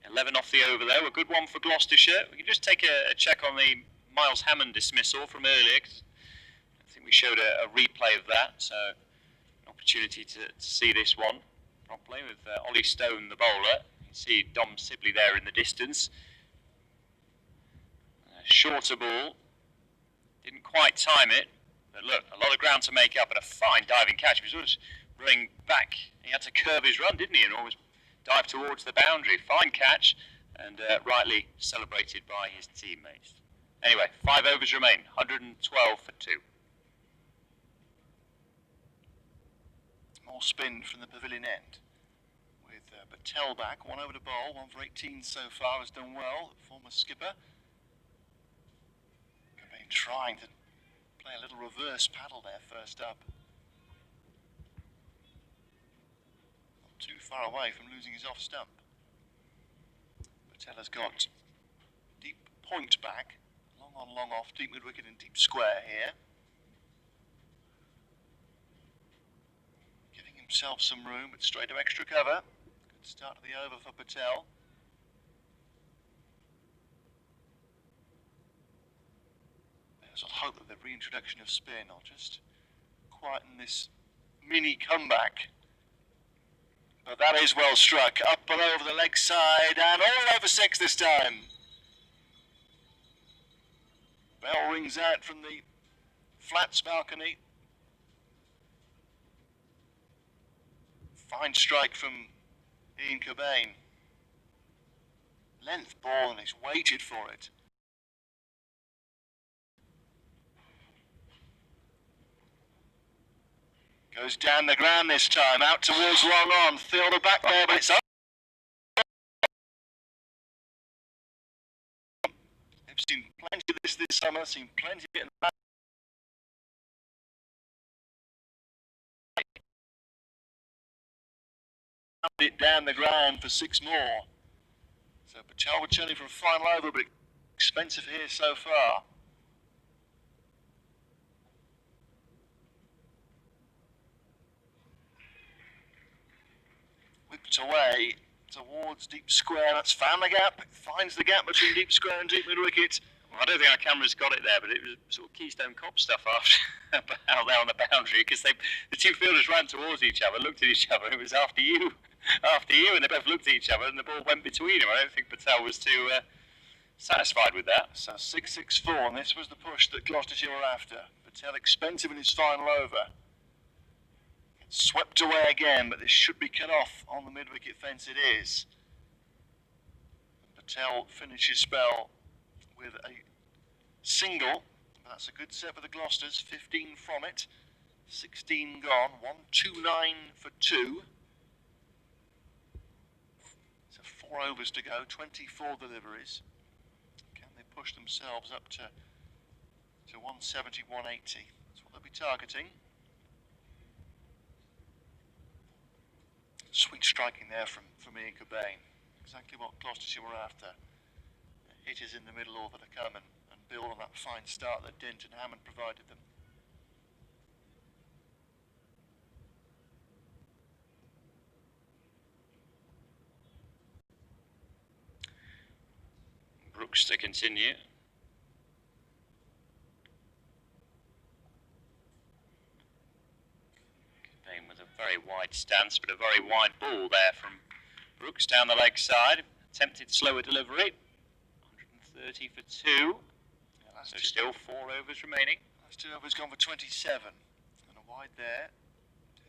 11 off the over there, a good one for Gloucestershire. We can just take a check on the Miles Hammond dismissal from earlier, 'cause I think we showed a replay of that, so an opportunity to see this one properly with Ollie Stone, the bowler. You can see Dom Sibley there in the distance. Shorter ball, didn't quite time it. But look, a lot of ground to make up and a fine diving catch. He was running back. He had to curve his run, didn't he? And always dive towards the boundary. Fine catch and rightly celebrated by his teammates. Anyway, 5 overs remain. 112 for 2. More spin from the pavilion end. With Patel back, 1 over to bowl, 1 for 18 so far, has done well. Former skipper. Been trying to play a little reverse paddle there first up. Not too far away from losing his off stump. Patel has got deep point back, long on, long off, deep mid wicket and deep square here. Giving himself some room, but straight to extra cover. Good start to the over for Patel. I'll hope that the reintroduction of spin will just quieten this mini comeback. But that is well struck, up and over the leg side, and all over 6 this time. Bell rings out from the flats balcony. Fine strike from Ian Cobain. Length ball, and he's waited for it. Goes down the ground this time, out towards long on. Fielder back there, but it's up. They've seen plenty of this summer, seen plenty of it in the back. It down the ground for 6 more. So Patel returning from final over, but expensive here so far. Whipped away towards deep square. That's found the gap. Finds the gap between deep square and deep mid wicket. Well, I don't think our cameras got it there, but it was sort of Keystone Cop stuff after out there on the boundary, because the two fielders ran towards each other, looked at each other, and it was after you, and they both looked at each other, and the ball went between them. I don't think Patel was too satisfied with that. So 6-6-4, and this was the push that Gloucestershire were after. Patel expensive in his final over. Swept away again, but this should be cut off on the mid-wicket fence. It is. Patel finishes spell with a single. That's a good set for the Gloucesters. 15 from it. 16 gone. 129 for 2. So 4 overs to go. 24 deliveries. Can they push themselves up to 170, 180? That's what they'll be targeting. Sweet striking there from Ian Cobain. Exactly what Gloucestershire were after. Hitters in the middle order to come and build on that fine start that Dent and Hammond provided them. Brooks to continue. wide stance, but a very wide ball there from Brooks down the leg side. Attempted slower delivery. 130 for 2. Yeah, so still 4 overs remaining. Last 2 overs gone for 27. And a wide there.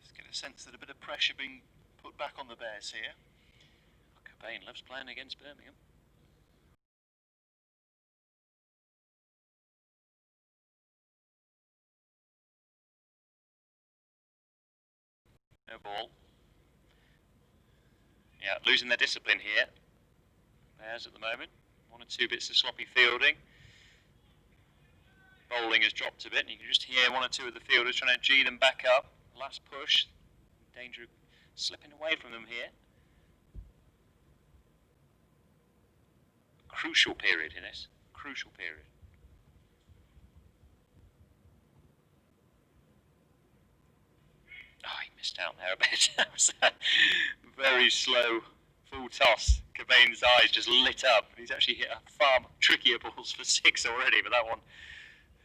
Just get a sense that a bit of pressure being put back on the Bears here. Cobain loves playing against Birmingham. No ball. Yeah, losing their discipline here. Bears at the moment. 1 or 2 bits of sloppy fielding. Bowling has dropped a bit, and you can just hear 1 or 2 of the fielders trying to G them back up. Last push. Danger of slipping away from them here. Crucial period in this. Crucial period. Oh, he missed out there a bit. That was a very slow full toss. Cobain's eyes just lit up. He's actually hit a far trickier balls for 6 already, but that one,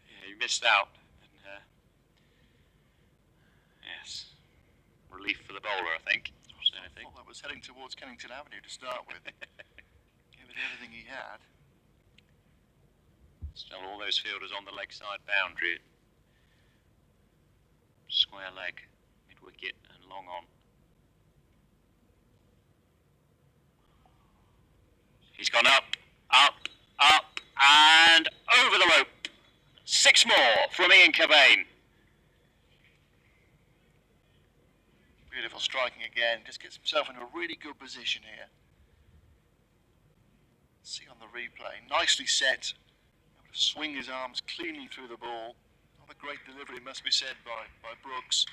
yeah, he missed out. And, yes, relief for the bowler, I think. I thought that was heading towards Kennington Avenue to start with. Gave it everything he had. Still all those fielders on the leg side boundary. Square leg, mid-wicket and long on. He's gone up, and over the rope. 6 more from Ian Cobain. Beautiful striking again. Just gets himself in a really good position here. See on the replay. Nicely set. Able to swing his arms cleanly through the ball. Not a great delivery, must be said, by Brooks.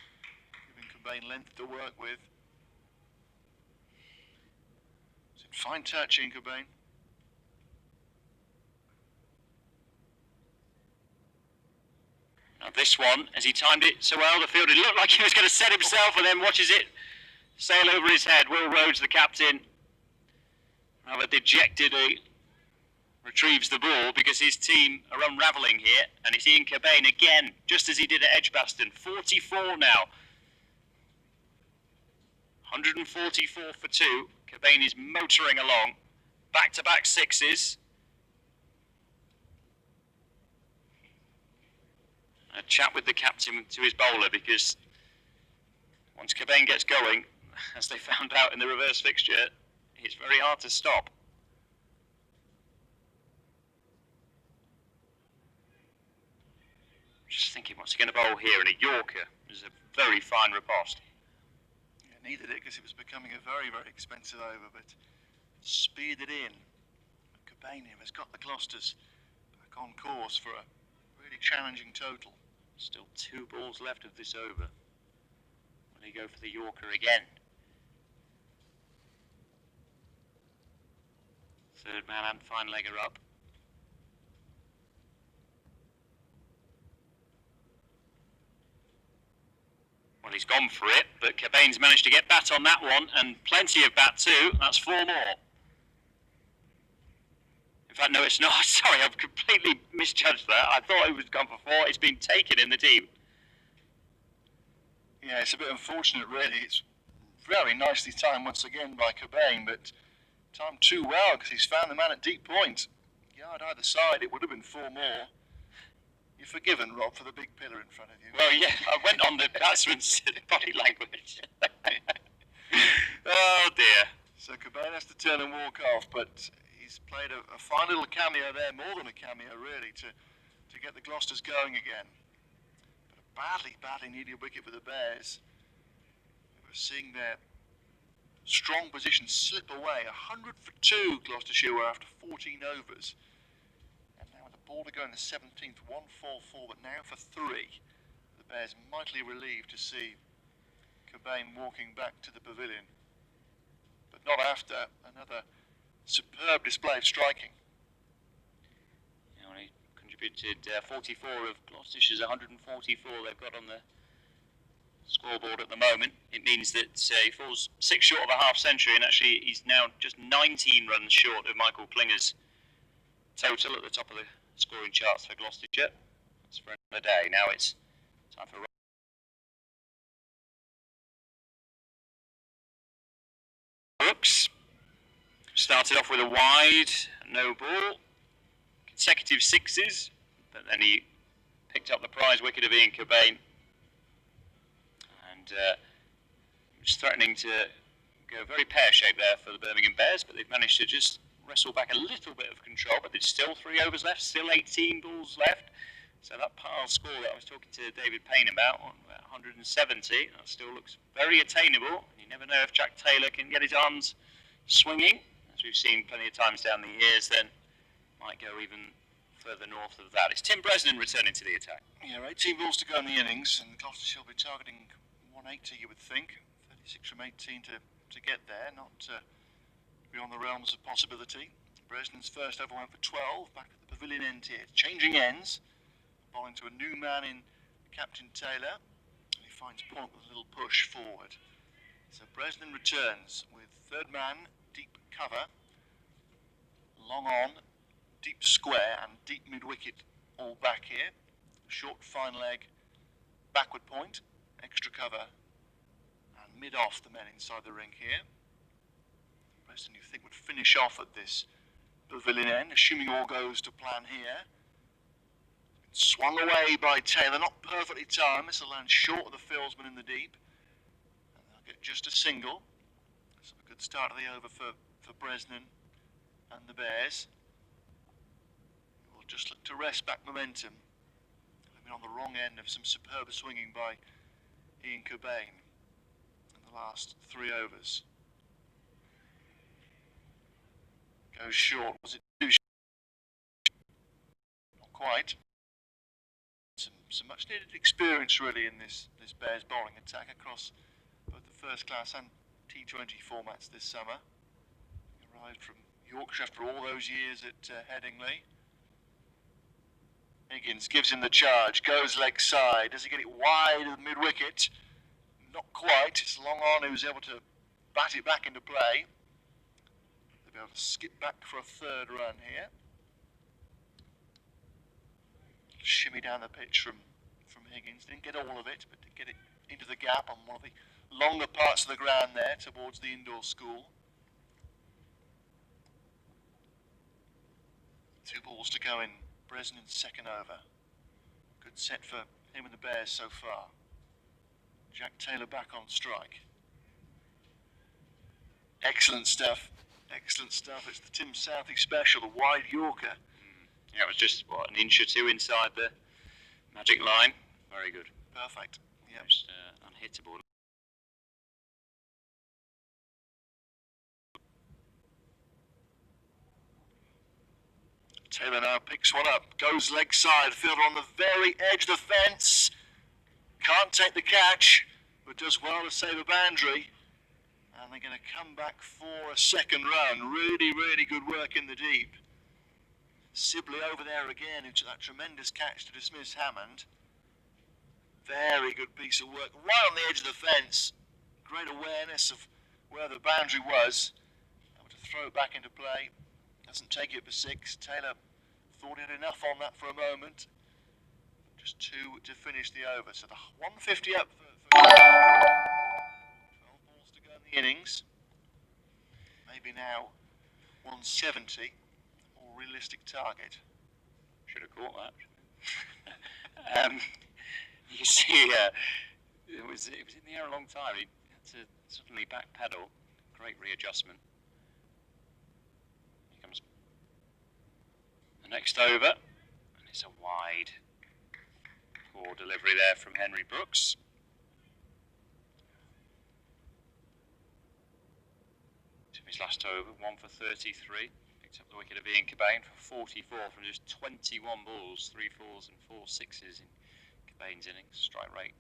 Giving Cobain length to work with. It's in fine touch, Ian Cobain. Now this one, as he timed it so well, the fielder looked like he was going to set himself and then watches it sail over his head. Will Rhodes, the captain, rather dejectedly retrieves the ball because his team are unravelling here, and it's Ian Cobain again, just as he did at Edgbaston. 44 now. 144 for 2. Cobain is motoring along. Back-to-back 6s. A chat with the captain to his bowler, because once Cobain gets going, as they found out in the reverse fixture, it's very hard to stop. Just thinking, what's he going to bowl here? And a Yorker is a very fine riposte. Yeah, needed it because it was becoming a very, very expensive over, but speeded in. Cobain has got the Gloucesters back on course for a really challenging total. Still 2 balls left of this over. Will he go for the Yorker again? Third man and fine legger up. Well, he's gone for it, but Cobain's managed to get bat on that one, and plenty of bat too. That's 4 more. In fact, no, it's not. Sorry, I've completely misjudged that. I thought it was gone for 4. It's been taken in the team. Yeah, it's a bit unfortunate, really. It's very nicely timed once again by Cobain, but timed too well because he's found the man at deep point. Yard either side, it would have been 4 more. You're forgiven, Rob, for the big pillar in front of you. Well, yeah, I went on the batsman's body language. Oh, dear. So Cobain has to turn and walk off, but he's played a fine little cameo there, more than a cameo, really, to get the Gloucesters going again. But a badly needed wicket for the Bears. We're seeing their strong position slip away. 100 for 2 Gloucestershire were after 14 overs. And now with the ball to go in the 17th, 1-4-4, but now for 3. The Bears mightily relieved to see Cobain walking back to the pavilion. But not after another superb display of striking. You know, he contributed 44 of Gloucestershire's 144 they've got on the scoreboard at the moment. It means that he falls 6 short of a half century, and actually he's now just 19 runs short of Michael Klinger's total at the top of the scoring charts for Gloucestershire. That's for another day. Now it's time for Brooks. Started off with a wide, no ball, consecutive sixes, but then he picked up the prize wicket of Ian Cobain, and was threatening to go very pear-shaped there for the Birmingham Bears, but they've managed to just wrestle back a little bit of control, but there's still 3 overs left, still 18 balls left. So that pile score that I was talking to David Payne about 170, that still looks very attainable. You never know if Jack Taylor can get his arms swinging, as we've seen plenty of times down the years, then might go even further north of that. It's Tim Bresnan returning to the attack. Yeah, 18 balls to go in the innings, and Gloucestershire will be targeting 180, you would think. 36 from 18 to get there, not beyond the realms of possibility. Bresnan's first over went for 12, back at the pavilion end here. Changing ends, bowling to a new man in Captain Taylor. He finds point with a little push forward. So Bresnan returns with third man, deep cover, long on, deep square and deep mid-wicket all back here. Short fine leg, backward point, extra cover and mid-off the men inside the ring here. Bresnan, you think, would finish off at this pavilion end, assuming all goes to plan here. Swung away by Taylor, not perfectly timed. This will land short of the fieldsman in the deep, and they'll get just a single. So a good start of the over for Bresnan and the Bears. We'll just look to rest back momentum. They've been on the wrong end of some superb swinging by Ian Cobain in the last 3 overs. Goes short. Was it too short? Not quite. Some much needed experience really in this Bears bowling attack across both the first class and T20 formats this summer. He arrived from Yorkshire after all those years at Headingley. Higgins gives him the charge, goes leg side. Does he get it wide of the mid wicket? Not quite. It's long on who's able to bat it back into play. They'll be able to skip back for a third run here. Shimmy down the pitch from Higgins. Didn't get all of it, but did get it into the gap on one of the longer parts of the ground there towards the indoor school. 2 balls to go in Bresnan's second over. Good set for him and the Bears so far. Jack Taylor back on strike. Excellent stuff. Excellent stuff. It's the Tim Southey special, the wide Yorker. Yeah, it was just, what, an inch or 2 inside the magic line. Very good. Perfect. Yeah. Just unhittable. Taylor now picks one up, goes leg side, fielder on the very edge of the fence. Can't take the catch, but does well to save a boundary. And they're going to come back for a second run. Really, really good work in the deep. Sibley over there again, who took that tremendous catch to dismiss Hammond. Very good piece of work, right on the edge of the fence. Great awareness of where the boundary was. Able to throw it back into play. Doesn't take it for 6. Taylor thought he had enough on that for a moment. Just 2 to finish the over. So the 150 up for 12 balls to go in the innings. Maybe now 170. Realistic target. Should have caught that. You see, it was in the air a long time. He had to suddenly back pedal. Great readjustment. Here comes the next over, and it's a wide, poor delivery there from Henry Brooks. To his last over, 1 for 33. Picked up the wicket of Ian Cobain for 44 from just 21 balls, 3 4s and 4 6s in Cobain's innings. Strike rate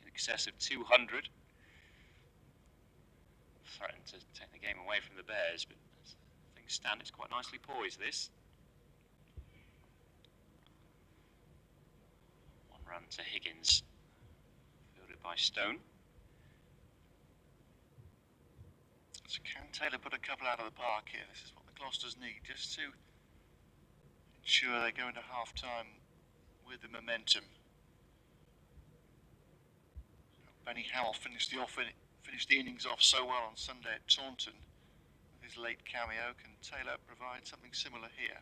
in excess of 200. Threatened to take the game away from the Bears, but as things stand, it's quite nicely poised, this. 1 run to Higgins, fielded by Stone. So can Taylor put a couple out of the park here? This is what the Gloucesters need, just to ensure they go into half-time with the momentum. Benny Howell finished the innings off so well on Sunday at Taunton. his late cameo. Can Taylor provide something similar here?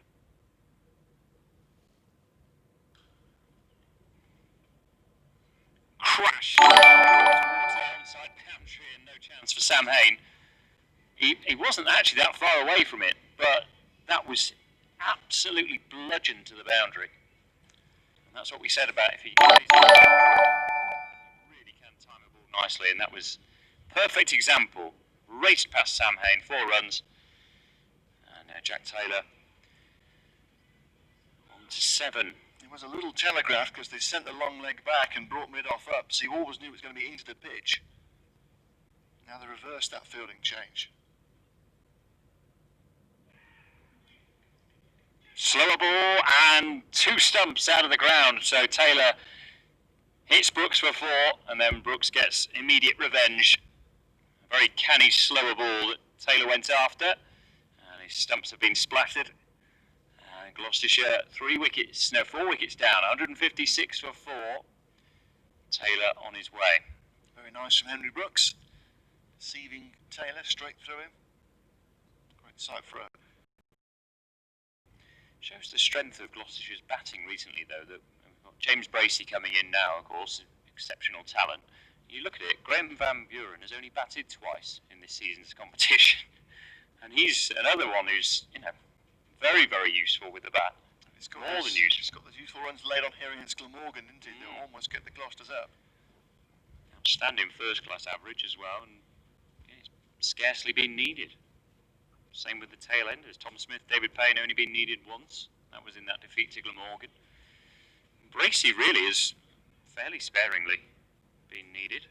Crash towards the onside boundary and no chance for Sam Hain. He wasn't actually that far away from it, but that was absolutely bludgeoned to the boundary. And that's what we said about if he really can time a ball nicely, and that was perfect example. Raced past Sam Hain, 4 runs, and now Jack Taylor on to 7. It was a little telegraphed because they sent the long leg back and brought mid-off up, so you always knew it was going to be into the pitch. Now they reversed that fielding change. Slower ball and 2 stumps out of the ground, so Taylor hits Brooks for 4, and then Brooks gets immediate revenge. A very canny slower ball that Taylor went after, and his stumps have been splattered. And Gloucestershire 4 wickets down, 156 for 4. Taylor on his way. Very nice from Henry Brooks, deceiving Taylor straight through him. Great sight for her. Shows the strength of Gloucestershire's batting recently, though. That we've got James Bracey coming in now, of course, exceptional talent. You look at it, Graham Van Buren has only batted twice in this season's competition, and he's another one who's, very, very useful with the bat. He's got More than useful. He's got those useful runs laid on here against Glamorgan, didn't he? They'll almost get the Gloucesters up. Outstanding first-class average as well, and he's scarcely been needed. Same with the tail enders. Tom Smith, David Payne only been needed once. That was in that defeat to Glamorgan. Bracey really is fairly sparingly been needed.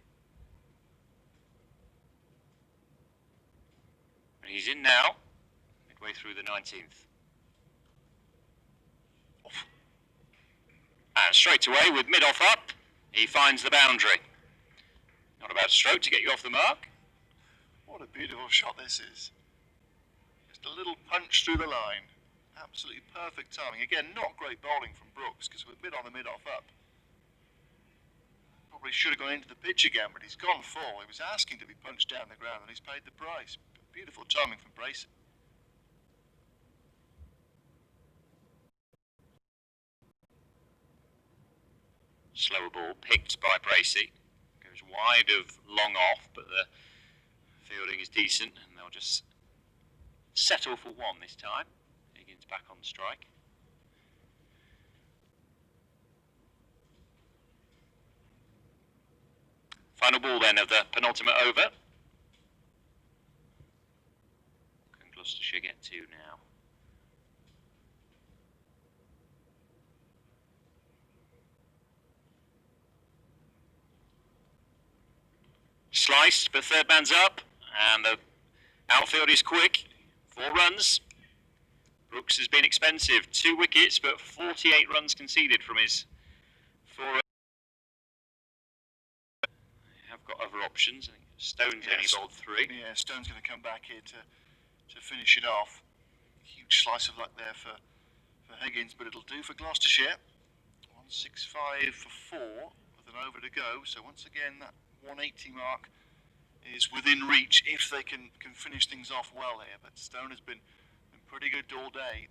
And he's in now, midway through the 19th. And straight away with mid-off up, he finds the boundary. Not a bad stroke to get you off the mark. What a beautiful shot this is. Just a little punch through the line. Absolutely perfect timing. Again, not great bowling from Brooks because we're a bit on the mid-off up. Probably should have gone into the pitch again, but he's gone full. He was asking to be punched down the ground and he's paid the price. Beautiful timing from Bracey. Slower ball picked by Bracey. Goes wide of long off, but the fielding is decent and they'll just settle for 1 this time. Higgins back on strike. Final ball then of the penultimate over. Can Gloucestershire get 2 now? Sliced, but third man's up, and the outfield is quick. 4 runs. Brooks has been expensive. 2 wickets, but 48 runs conceded from his 4. They have got other options. I think Stone's only bowled 3. Yeah, Stone's going to come back here to finish it off. Huge slice of luck there for Higgins, but it'll do for Gloucestershire. 165 for 4 with an over to go. So once again, that 180 mark is within reach if they can finish things off well here. But Stone has been pretty good all day.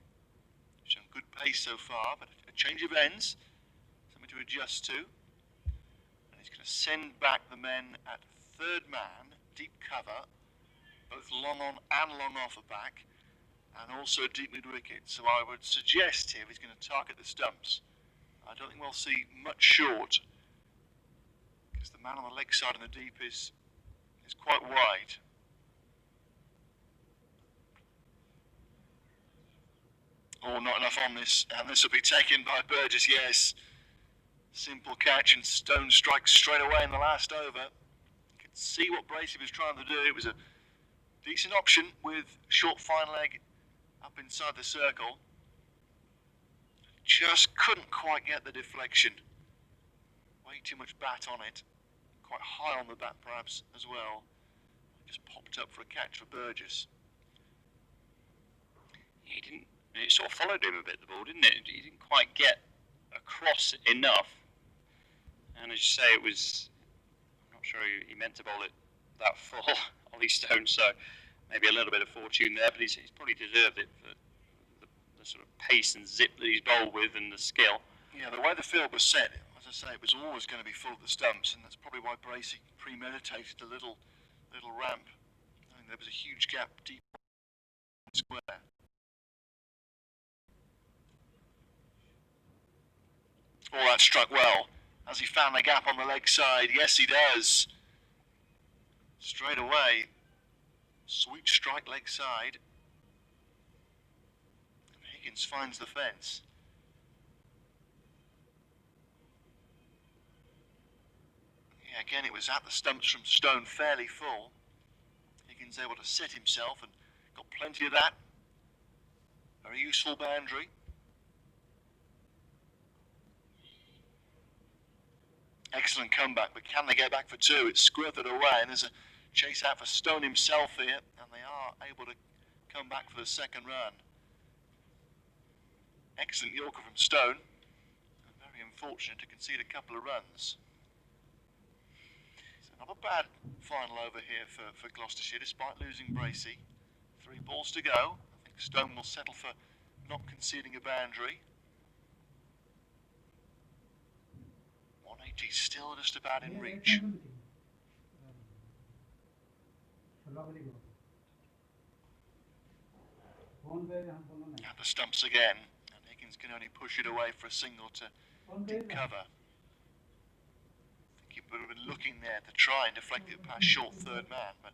Shown good pace so far, but a change of ends, something to adjust to. And he's going to send back the men at third man, deep cover, both long on and long off the back, and also deep mid wicket. So I would suggest here he's going to target the stumps. I don't think we'll see much short, because the man on the leg side in the deep is quite wide. Oh, not enough on this, and this will be taken by Burgess, yes. Simple catch, and Stone strikes straight away in the last over. You could see what Bracey was trying to do. It was a decent option with short fine leg up inside the circle. Just couldn't quite get the deflection. Way too much bat on it. Quite high on the bat perhaps as well. Just popped up for a catch for Burgess. He didn't. It sort of followed him a bit, the ball, didn't it? He didn't quite get across enough. And as you say, it was... I'm not sure he meant to bowl it that full, Ollie Stone, so maybe a little bit of fortune there, but he's probably deserved it for the sort of pace and zip that he's bowled with and the skill. Yeah, the way the field was set, as I say, it was always going to be full of the stumps, and that's probably why Bracey premeditated a little ramp. I mean, there was a huge gap deep in the square. Oh, that struck well. Has he found the gap on the leg side? Yes, he does. Straight away. Sweet strike leg side. And Higgins finds the fence. Yeah, again, it was at the stumps from Stone, fairly full. Higgins able to set himself and got plenty of that. Very useful boundary. Excellent comeback, but can they get back for two? It's squirted away, and there's a chase out for Stone himself here, and they are able to come back for the second run. Excellent Yorker from Stone, and very unfortunate to concede a couple of runs. So not a bad final over here for Gloucestershire, despite losing Bracey. 3 balls to go. I think Stone will settle for not conceding a boundary. 180 still just about in reach. At the stumps again, and Higgins can only push it away for a single to cover. I think he would have been looking there to try and deflect it past short third man, but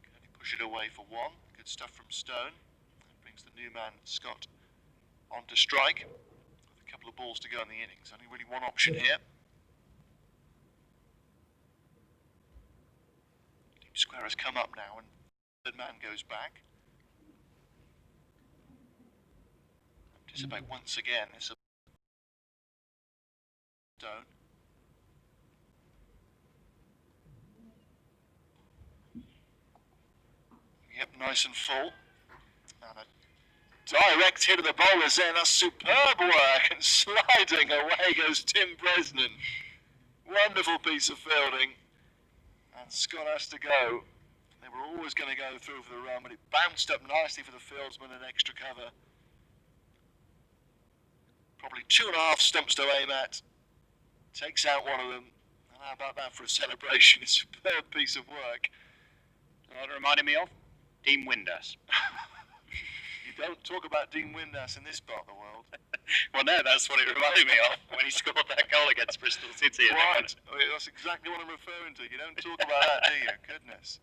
can only push it away for one. Good stuff from Stone. That brings the new man Scott on to strike. With a couple of balls to go in the innings. Only really one option here. Deep square has come up now, and third man goes back. Anticipate once again. It's a Stone. Yep, nice and full. And a direct hit of the bowlers there. That's superb work, and sliding away goes Tim Bresnan. Wonderful piece of fielding. And Scott has to go. They were always going to go through for the run, but it bounced up nicely for the fieldsman and extra cover. Probably 2.5 stumps to aim at. Takes out one of them. And how about that for a celebration? It's a superb piece of work. You know what it reminded me of? Dean Windass. You don't talk about Dean Windass in this part of the world. Well, no, that's what it reminded me of when he scored that goal against Bristol City. Right, that's exactly what I'm referring to. You don't talk about that, do you? Goodness.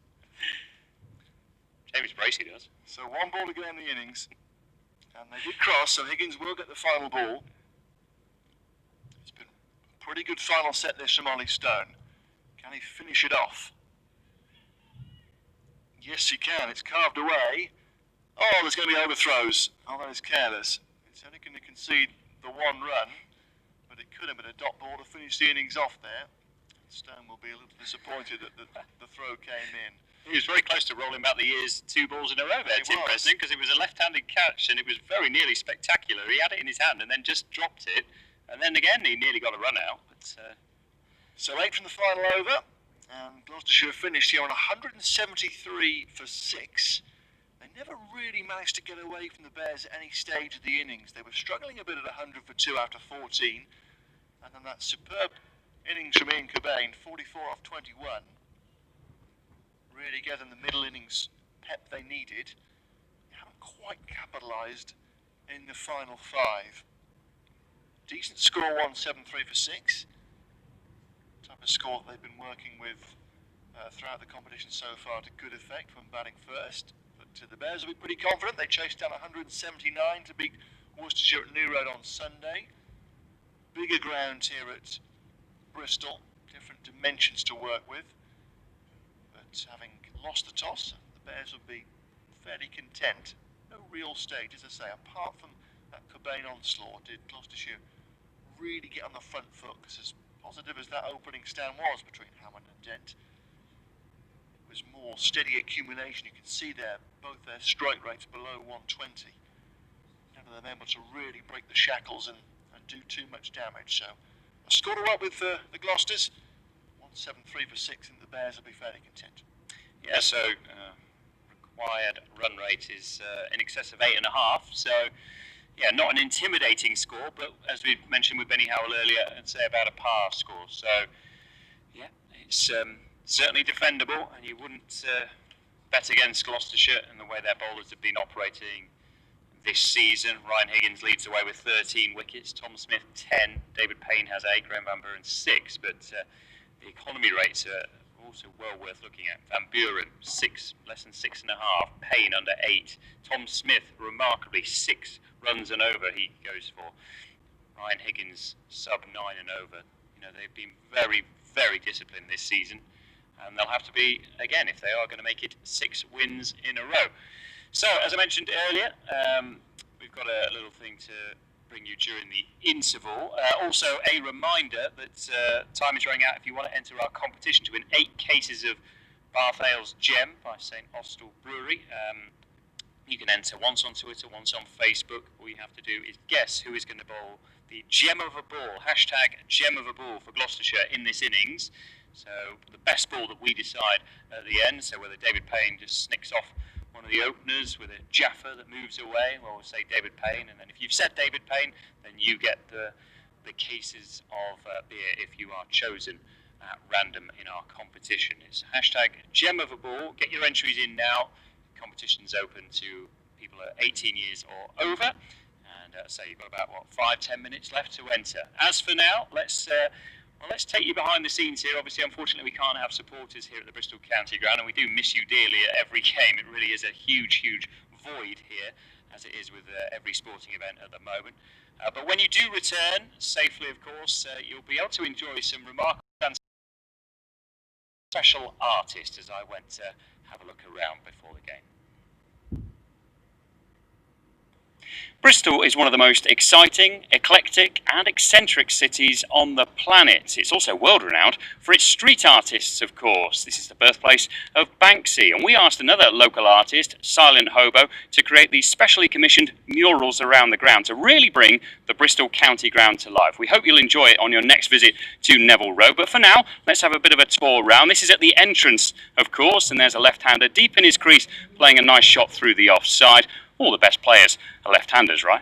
James Bracey does. So 1 ball to go in the innings. And they did cross, so Higgins will get the final ball. It's been a pretty good final set this from Ollie Stone. Can he finish it off? Yes, he can. It's carved away. Oh, there's going to be overthrows. Oh, that is careless. It's only going to concede the 1 run, but it could have been a dot ball to finish the innings off there. Stone will be a little disappointed that the throw came in. He was very close to rolling back the years 2 balls in a row there, Tim Bresnan, because it was a left-handed catch and it was very nearly spectacular. He had it in his hand and then just dropped it, and then again he nearly got a run out. But, So 8 from the final over, and Gloucestershire finished here on 173 for 6. They never really managed to get away from the Bears at any stage of the innings. They were struggling a bit at 100 for 2 after 14, and then that superb innings from Ian Cobain, 44 off 21. Really get in the middle innings pep they needed. They haven't quite capitalised in the final 5. Decent score, 173 for 6. Type of score that they've been working with throughout the competition so far to good effect when batting first. But the Bears will be pretty confident. They chased down 179 to beat Worcestershire at New Road on Sunday. Bigger ground here at Bristol, different dimensions to work with. But having lost the toss, the Bears will be fairly content. No real stage, as I say, apart from that Cobain onslaught, did Gloucestershire really get on the front foot, because as positive as that opening stand was between Hammond and Dent, it was more steady accumulation. You can see there both their strike rates below 120. None of them able to really break the shackles and do too much damage. So a score to up with the Gloucesters, 173 for 6, and the Bears will be fairly content. Yeah, so required run rate is in excess of 8.5. So yeah, not an intimidating score, but as we mentioned with Benny Howell earlier, I'd say about a par score. So yeah, it's certainly defendable, and you wouldn't bet against Gloucestershire and the way their bowlers have been operating this season. Ryan Higgins leads the way with 13 wickets, Tom Smith 10, David Payne has 8, Graham Van Buren 6, but the economy rates are also well worth looking at. Van Buren 6, less than 6.5, Payne under 8, Tom Smith remarkably 6 runs and over he goes for. Ryan Higgins sub 9 and over. You know, they've been very, very disciplined this season, and they'll have to be again if they are going to make it 6 wins in a row. So, as I mentioned earlier, we've got a little thing to bring you during the interval. Also, a reminder that time is running out if you want to enter our competition to win 8 cases of Bath Ales Gem by St Austell Brewery. You can enter once on Twitter, once on Facebook. All you have to do is guess who is going to bowl the gem of a ball, hashtag gem of a ball for Gloucestershire in this innings. So, the best ball that we decide at the end, so whether David Payne just snicks off one of the openers with a Jaffa that moves away, well, we'll say David Payne, and then if you've said David Payne, then you get the cases of beer if you are chosen at random in our competition. It's hashtag gem of a ball. Get your entries in now. Competition's open to people at 18 years or over, and so you've got about 5-10 minutes left to enter. As for now, let's take you behind the scenes here. Obviously, unfortunately, we can't have supporters here at the Bristol County Ground, and we do miss you dearly at every game. It really is a huge, huge void here, as it is with every sporting event at the moment. But when you do return, safely of course, you'll be able to enjoy some remarkable and special artists as I went to have a look around before the game. Bristol is one of the most exciting, eclectic and eccentric cities on the planet. It's also world-renowned for its street artists, of course. This is the birthplace of Banksy, and we asked another local artist, Silent Hobo, to create these specially commissioned murals around the ground to really bring the Bristol County Ground to life. We hope you'll enjoy it on your next visit to Neville Road, but for now, let's have a bit of a tour around. This is at the entrance, of course, and there's a left-hander deep in his crease playing a nice shot through the offside. All the best players are left-handers, right?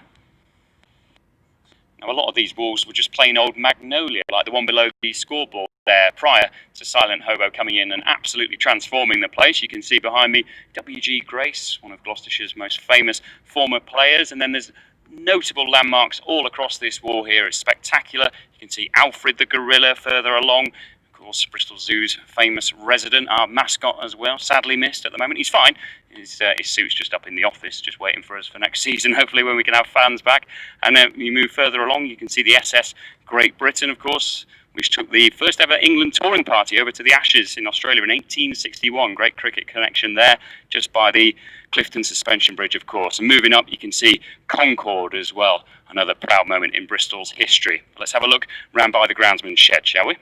Now, a lot of these walls were just plain old magnolia, like the one below the scoreboard there, prior to Silent Hobo coming in and absolutely transforming the place. You can see behind me W.G. Grace, one of Gloucestershire's most famous former players, and then there's notable landmarks all across this wall here. It's spectacular. You can see Alfred the gorilla further along. Of course, Bristol Zoo's famous resident, our mascot as well, sadly missed at the moment. He's fine. His suit's just up in the office, just waiting for us for next season, hopefully when we can have fans back. And then you move further along, you can see the SS Great Britain, of course, which took the first ever England touring party over to the Ashes in Australia in 1861. Great cricket connection there, just by the Clifton Suspension Bridge, of course. And moving up, you can see Concord as well, another proud moment in Bristol's history. Let's have a look round by the groundsman's shed, shall we?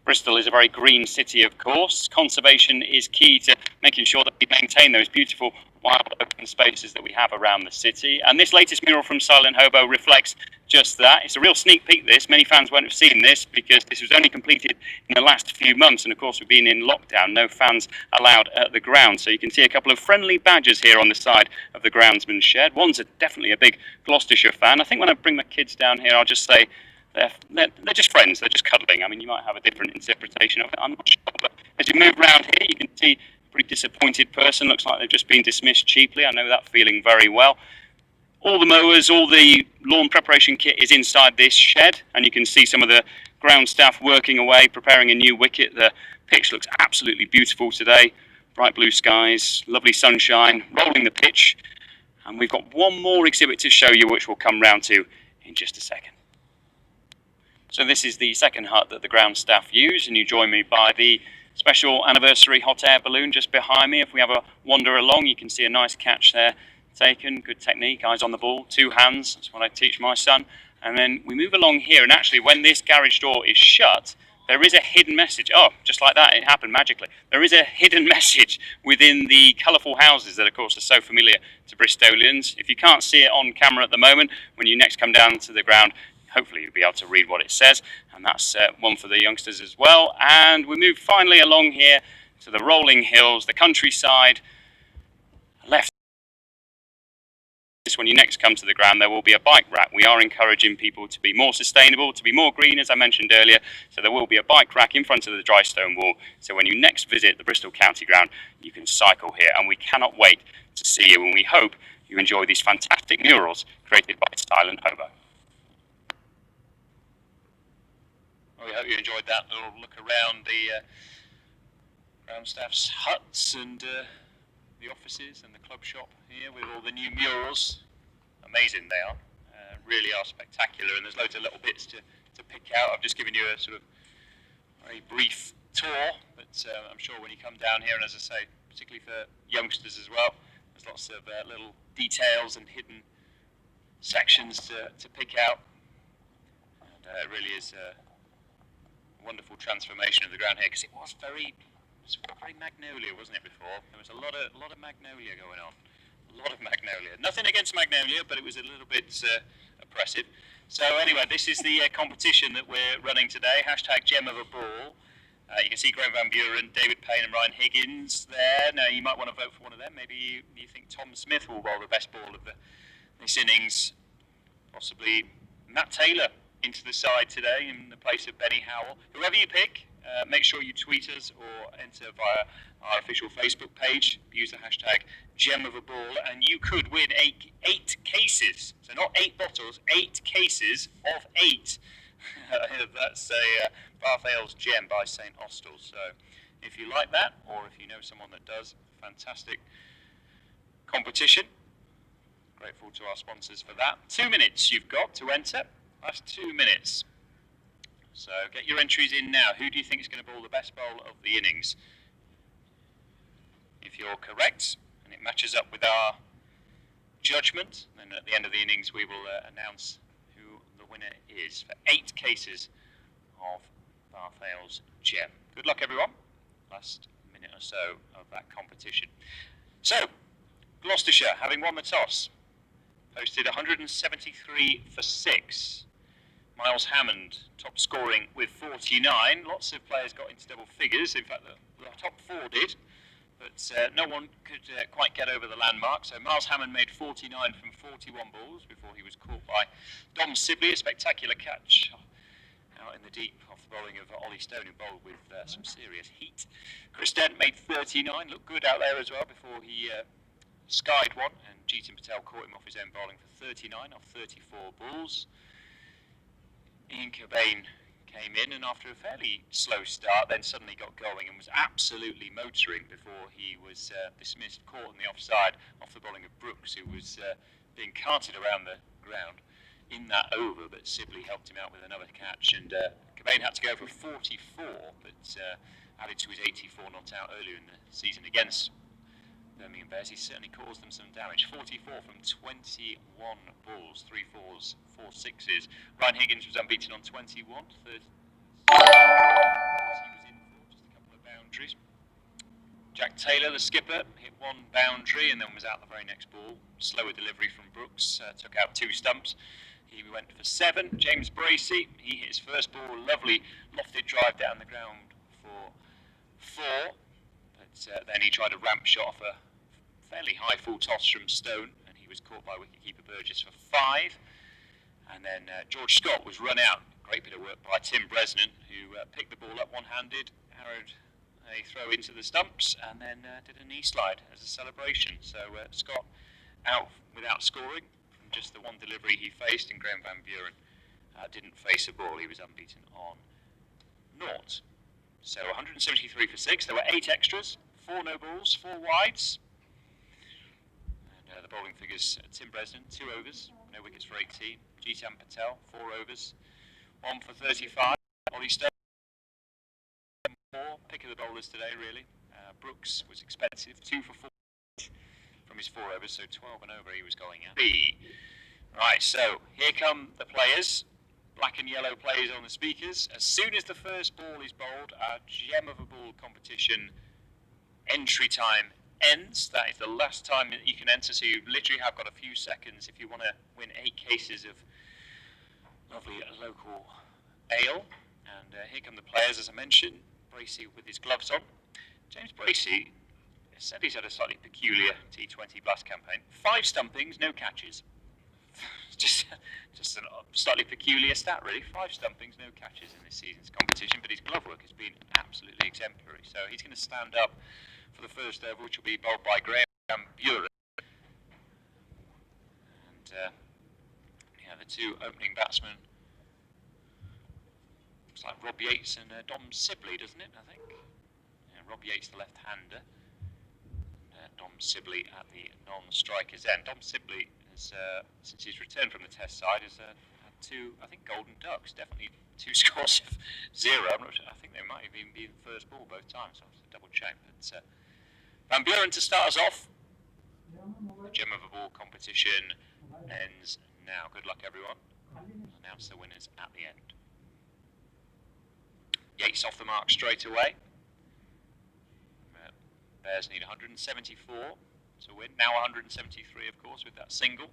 Bristol is a very green city, of course. Conservation is key to making sure that we maintain those beautiful wild open spaces that we have around the city. And this latest mural from Silent Hobo reflects just that. It's a real sneak peek, this. Many fans won't have seen this because this was only completed in the last few months. And of course, we've been in lockdown. No fans allowed at the ground. So you can see a couple of friendly badgers here on the side of the groundsman's shed. One's definitely a big Gloucestershire fan. I think when I bring my kids down here, I'll just say, they're just friends, they're just cuddling. I mean, you might have a different interpretation of it, I'm not sure. But as you move around here, you can see a pretty disappointed person. Looks like they've just been dismissed cheaply. I know that feeling very well. All the mowers, all the lawn preparation kit is inside this shed, and you can see some of the ground staff working away, preparing a new wicket. The pitch looks absolutely beautiful today. Bright blue skies, lovely sunshine, rolling the pitch. And we've got one more exhibit to show you, which we'll come round to in just a second. So this is the second hut that the ground staff use, and you join me by the special anniversary hot air balloon just behind me. If we have a wander along, you can see a nice catch there taken, good technique, eyes on the ball, 2 hands, that's what I teach my son. And then we move along here, and actually when this garage door is shut, there is a hidden message. Oh, just like that, it happened magically. There is a hidden message within the colourful houses that, of course, are so familiar to Bristolians. If you can't see it on camera at the moment, when you next come down to the ground, hopefully you'll be able to read what it says, and that's one for the youngsters as well. And we move finally along here to the rolling hills, the countryside. Left. When you next come to the ground, there will be a bike rack. We are encouraging people to be more sustainable, to be more green, as I mentioned earlier. So there will be a bike rack in front of the dry stone wall. So when you next visit the Bristol County Ground, you can cycle here, and we cannot wait to see you. And we hope you enjoy these fantastic murals created by Silent Hobo. Well, we hope you enjoyed that little look around the ground staff's huts and the offices and the club shop here with all the new murals. Amazing they are, really are spectacular, and there's loads of little bits to pick out. I've just given you a sort of very brief tour, but I'm sure when you come down here, and as I say, particularly for youngsters as well, there's lots of little details and hidden sections to pick out, and it really is a wonderful transformation of the ground here, because it was very magnolia, wasn't it, before? There was a lot of magnolia going on. A lot of magnolia. Nothing against magnolia, but it was a little bit oppressive. So anyway, this is the competition that we're running today. Hashtag Gem of a Ball. You can see Graham Van Buren, David Payne and Ryan Higgins there. Now, you might want to vote for one of them. Maybe you think Tom Smith will bowl the best ball of this innings. Possibly Matt Taylor into the side today in the place of Benny Howell. Whoever you pick, make sure you tweet us or enter via our official Facebook page. Use the hashtag Gem of a Ball, and you could win eight cases. So not 8 bottles, 8 cases of 8. That's a Bath Ales Gem by St Austell. So if you like that, or if you know someone that does, fantastic competition. Grateful to our sponsors for that. 2 minutes you've got to enter. That's 2 minutes. So get your entries in now. Who do you think is going to bowl the best bowl of the innings? If you're correct, and it matches up with our judgment, then at the end of the innings we will announce who the winner is for 8 cases of Bath Ales Gem. Good luck, everyone. Last minute or so of that competition. So, Gloucestershire, having won the toss, posted 173 for 6. Miles Hammond top scoring with 49. Lots of players got into double figures. In fact, the top 4 did, but no one could quite get over the landmark. So Miles Hammond made 49 from 41 balls before he was caught by Dom Sibley. A spectacular catch out in the deep off the bowling of Ollie Stone, who bowled with some serious heat. Chris Dent made 39, looked good out there as well before he skied one, and Jeetan Patel caught him off his own bowling for 39 off 34 balls. Ian Cobain came in, and after a fairly slow start, then suddenly got going and was absolutely motoring before he was dismissed, caught in the offside off the bowling of Brooks, who was being carted around the ground in that over, but Sibley helped him out with another catch, and Cobain had to go for 44, but added to his 84 not out earlier in the season against Birmingham Bears. He certainly caused them some damage. 44 from 21 balls, 3 4s, 4 6s. Ryan Higgins was unbeaten on 21. He was in for just a couple of boundaries. Jack Taylor, the skipper, hit 1 boundary and then was out the very next ball. Slower delivery from Brooks, took out 2 stumps. He went for 7. James Bracey, he hit his first ball, lovely lofted drive down the ground for 4. But then he tried a ramp shot off a fairly high full toss from Stone, and he was caught by wicketkeeper Burgess for 5. And then George Scott was run out. Great bit of work by Tim Bresnan, who picked the ball up one-handed, arrowed a throw into the stumps, and then did a knee slide as a celebration. So Scott out without scoring from just the one delivery he faced, and Graham Van Buren didn't face a ball. He was unbeaten on 0. So 173 for 6. There were 8 extras, 4 no balls, 4 wides. And the bowling figures: Tim Bresnan, 2 overs, no wickets for 18. Jeetan Patel, 4 overs, 1 for 35. Ollie Stone, 4. Pick of the bowlers today, really. Brooks was expensive, 2 for 4 from his 4 overs, so 12 and over he was going at. Right, so here come the players. Black and yellow players on the speakers. As soon as the first ball is bowled, our Gem of a Ball competition entry time ends. That is the last time that you can enter, so you literally have got a few seconds if you want to win 8 cases of lovely local ale. And here come the players, as I mentioned. Bracey with his gloves on. James Bracey said he's had a slightly peculiar T20 Blast campaign. 5 stumpings, no catches. just a slightly peculiar stat, really. 5 stumpings, no catches in this season's competition, but his glove work has been absolutely exemplary. So he's going to stand up for the first over, which will be bowled by Graham Buren. And the 2 opening batsmen. Looks like Rob Yates and Dom Sibley, doesn't it? I think. Yeah, Rob Yates, the left-hander. Dom Sibley at the non-striker's end. Dom Sibley has, since he's returned from the Test side, has had 2, I think, golden ducks. Definitely 2 scores of 0. I'm not sure, I think they might have even been first ball both times. So I'll have to double check. But Van Buren to start us off. The Gem of a Ball competition ends now. Good luck, everyone. I'll announce the winners at the end. Yates off the mark straight away. Bears need 174 to win. Now 173, of course, with that single.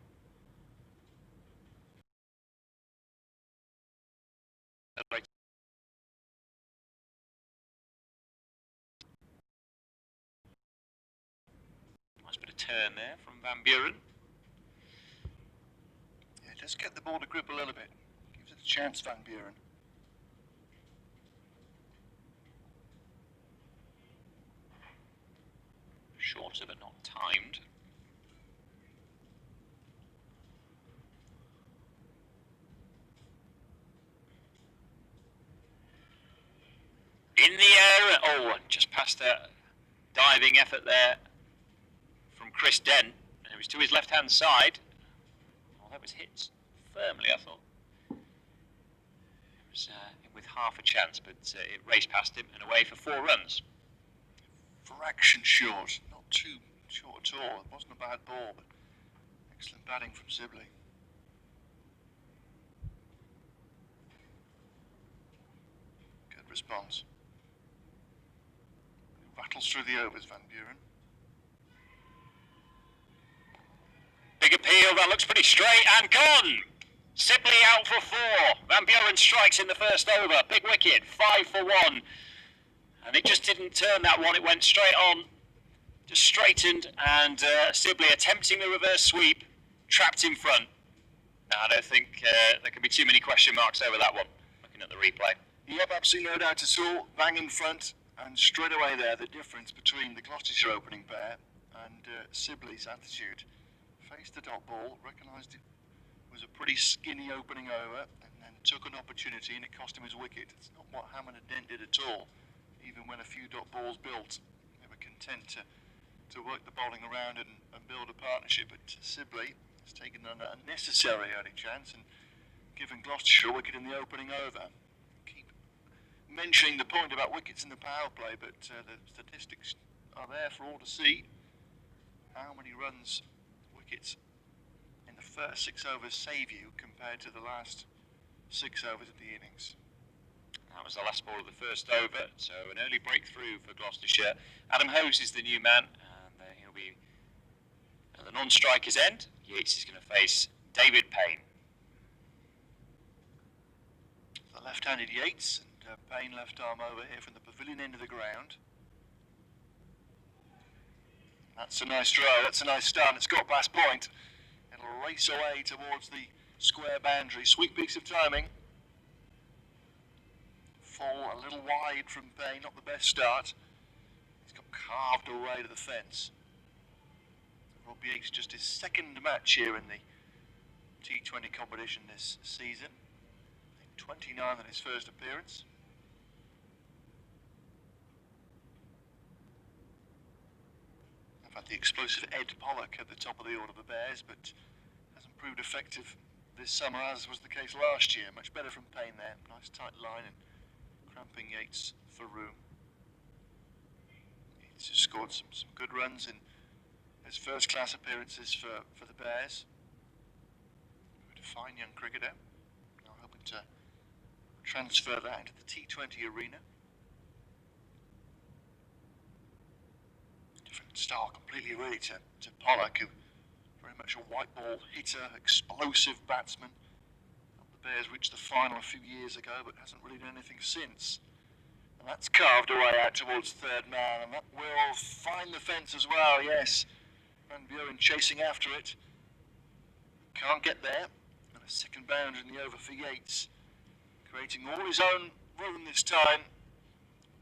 Nice bit of turn there from Van Buren. Yeah, just get the ball to grip a little bit. Gives it a chance, Van Buren. Shorter but not timed. In the air, oh, just past a diving effort there from Chris Dent, and it was to his left-hand side. Oh, that was hit firmly, I thought. It was with half a chance, but it raced past him and away for 4 runs. Fraction short, not too short at all. It wasn't a bad ball, but excellent batting from Sibley. Good response. Rattles through the overs, Van Buren. Big appeal, that looks pretty straight and gone. Sibley out for 4. Van Buren strikes in the first over. Big wicket, 5 for 1. And it just didn't turn that one, it went straight on, just straightened, and Sibley attempting the reverse sweep, trapped in front. Now, I don't think there can be too many question marks over that one, looking at the replay. Yep, absolutely no doubt at all. Bang in front, and straight away there, the difference between the Gloucestershire opening pair and Sibley's attitude. Faced the dot ball, recognised it was a pretty skinny opening over, and then took an opportunity, and it cost him his wicket. It's not what Hammond and Dent did at all. Even when a few dot balls built, they were content to work the bowling around and build a partnership. But Sibley has taken an unnecessary early chance and given Gloucestershire a wicket in the opening over. Keep mentioning the point about wickets in the power play, but the statistics are there for all to see. How many runs wickets in the first 6 overs save you compared to the last 6 overs of the innings? That was the last ball of the first over, so an early breakthrough for Gloucestershire. Adam Hose is the new man, and he'll be at the non-striker's end. Yates is going to face David Payne. The left-handed Yates, and Payne left arm over here from the pavilion end of the ground. That's a nice throw, that's a nice start. It's got past point. It'll race away towards the square boundary. Sweet piece of timing. Fall a little wide from Payne, not the best start. He's got carved away to the fence. Rob Yates just his 2nd match here in the T20 competition this season. 29 on his first appearance. I've had the explosive Ed Pollock at the top of the order for Bears, but hasn't proved effective this summer, as was the case last year. Much better from Payne there. Nice tight line and cramping Yates for room. Yates has scored some good runs in his first class appearances for the Bears. A fine young cricketer. Now hoping to transfer that into the T20 arena. Different style completely really to Pollock, who very much a white ball hitter, explosive batsman. The Bears reached the final a few years ago, but hasn't really done anything since. And that's carved away out towards third man, and that will find the fence as well, yes. Van Buren chasing after it. Can't get there. And a second boundary in the over for Yates. Creating all his own room this time.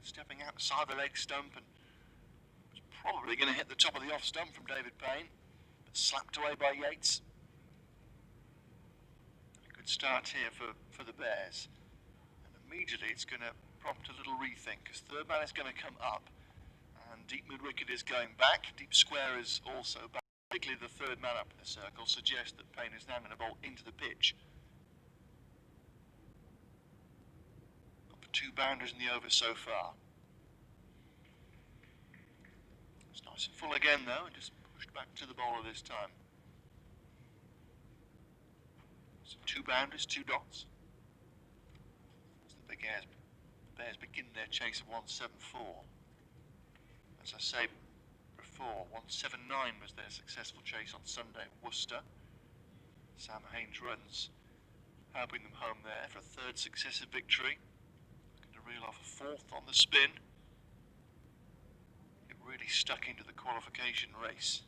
Stepping outside the leg stump and was probably going to hit the top of the off stump from David Payne. But slapped away by Yates. A good start here for the Bears. And immediately it's going to prompt a little rethink, because third man is going to come up and deep mid wicket is going back. Deep square is also back. Particularly the third man up in the circle suggests that Payne is now going to bowl into the pitch. Got the 2 boundaries in the over so far. It's nice and full again though, and just pushed back to the bowler this time. So 2 boundaries, 2 dots. As the Bears begin their chase of 174. As I say before, 179 was their successful chase on Sunday at Worcester. Sam Haynes runs, helping them home there for a 3rd successive victory. Going to reel off a 4th on the spin. It really stuck into the qualification race.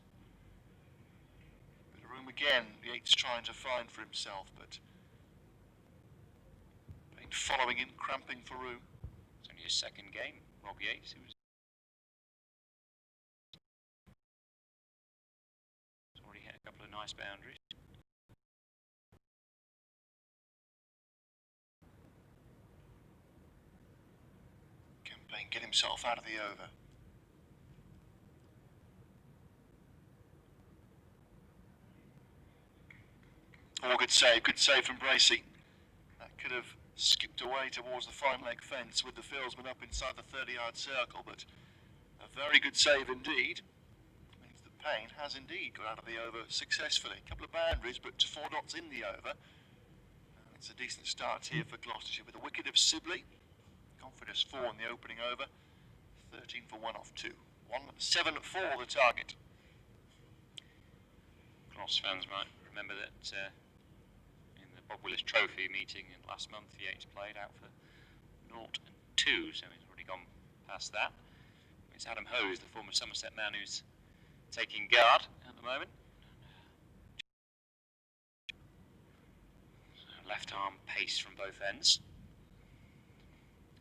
Bit of room again, Yates trying to find for himself, but Payne following in, cramping for room. It's only his 2nd game, Rob Yates. He's already hit a couple of nice boundaries. Campaign get himself out of the over. Oh, good save from Bracey. That could have skipped away towards the fine leg fence with the fieldsman up inside the 30-yard circle, but a very good save indeed. Means that Payne has indeed got out of the over successfully. A couple of boundaries, but 4 dots in the over. And it's a decent start here for Gloucestershire with a wicket of Sibley. Confidence 4 in the opening over. 13 for 1 off 2. 1-7 for the target. Gloucester fans might remember that in the Bob Willis Trophy meeting last month, Yates played out for 0 and 2, so he's already gone past that. It's Adam Hose, the former Somerset man, who's taking guard at the moment. So left arm pace from both ends.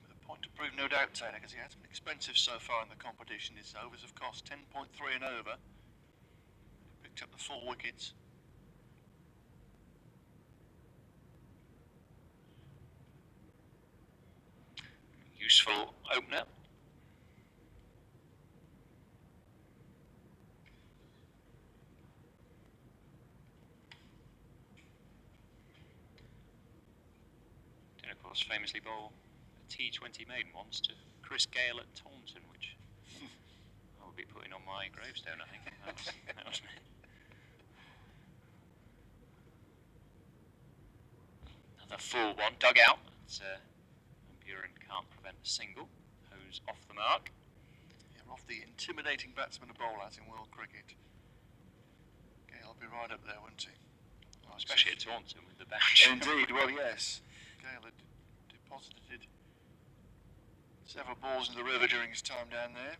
With a point to prove, no doubt, Taylor, because he has been expensive so far in the competition. His overs have cost 10.3 and over. He picked up the 4 wickets. Useful opener. Did of course famously bowl a T20 maiden once to Chris Gale at Taunton, which I will be putting on my gravestone, I think. That was me. Another full one, dug out. Buren can't prevent a single. Hose off the mark. Yeah, off the intimidating batsman to bowl at in world cricket. Gale will be right up there, wouldn't he? Well, especially at Taunton with the badge. Indeed, well, yes. Gale had deposited several balls in the river during his time down there.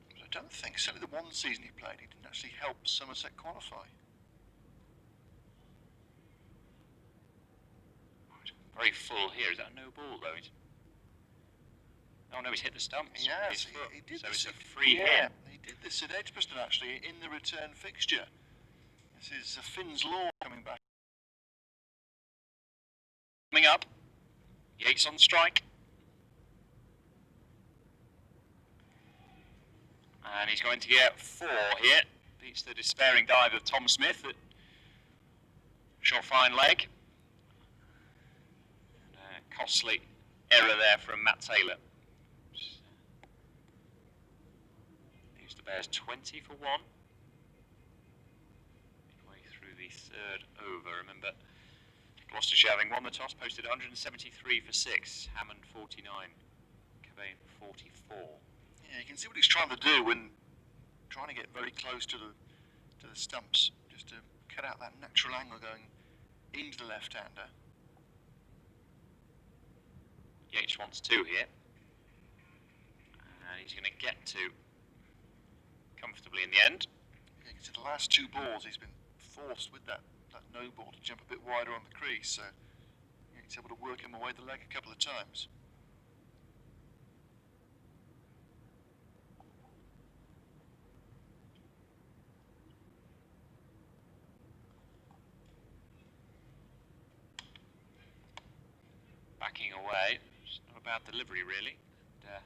But I don't think, certainly the one season he played, he didn't actually help Somerset qualify. Very full here. Is that a no ball though? Oh no, he's hit the stumps. Yes, he did so this. It's a free hit. He did this at Edgbaston actually in the return fixture. This is Finn's Law coming back. Coming up, Yates on strike. And he's going to get 4 here. Beats the despairing dive of Tom Smith at short fine leg. Costly error there from Matt Taylor. Leaves the Bears 20 for 1. Midway through the 3rd over. Remember, Gloucestershire having won the toss, posted 173 for 6. Hammond 49. Cabane 44. Yeah, you can see what he's trying to do when trying to get very close to the stumps, just to cut out that natural angle going into the left-hander. Yates wants 2 here. And he's going to get to comfortably in the end. Yeah, 'cause the last 2 balls he's been forced with that no ball to jump a bit wider on the crease, so yeah, he's able to work him away the leg a couple of times. Backing away. It's not a bad delivery, really. And,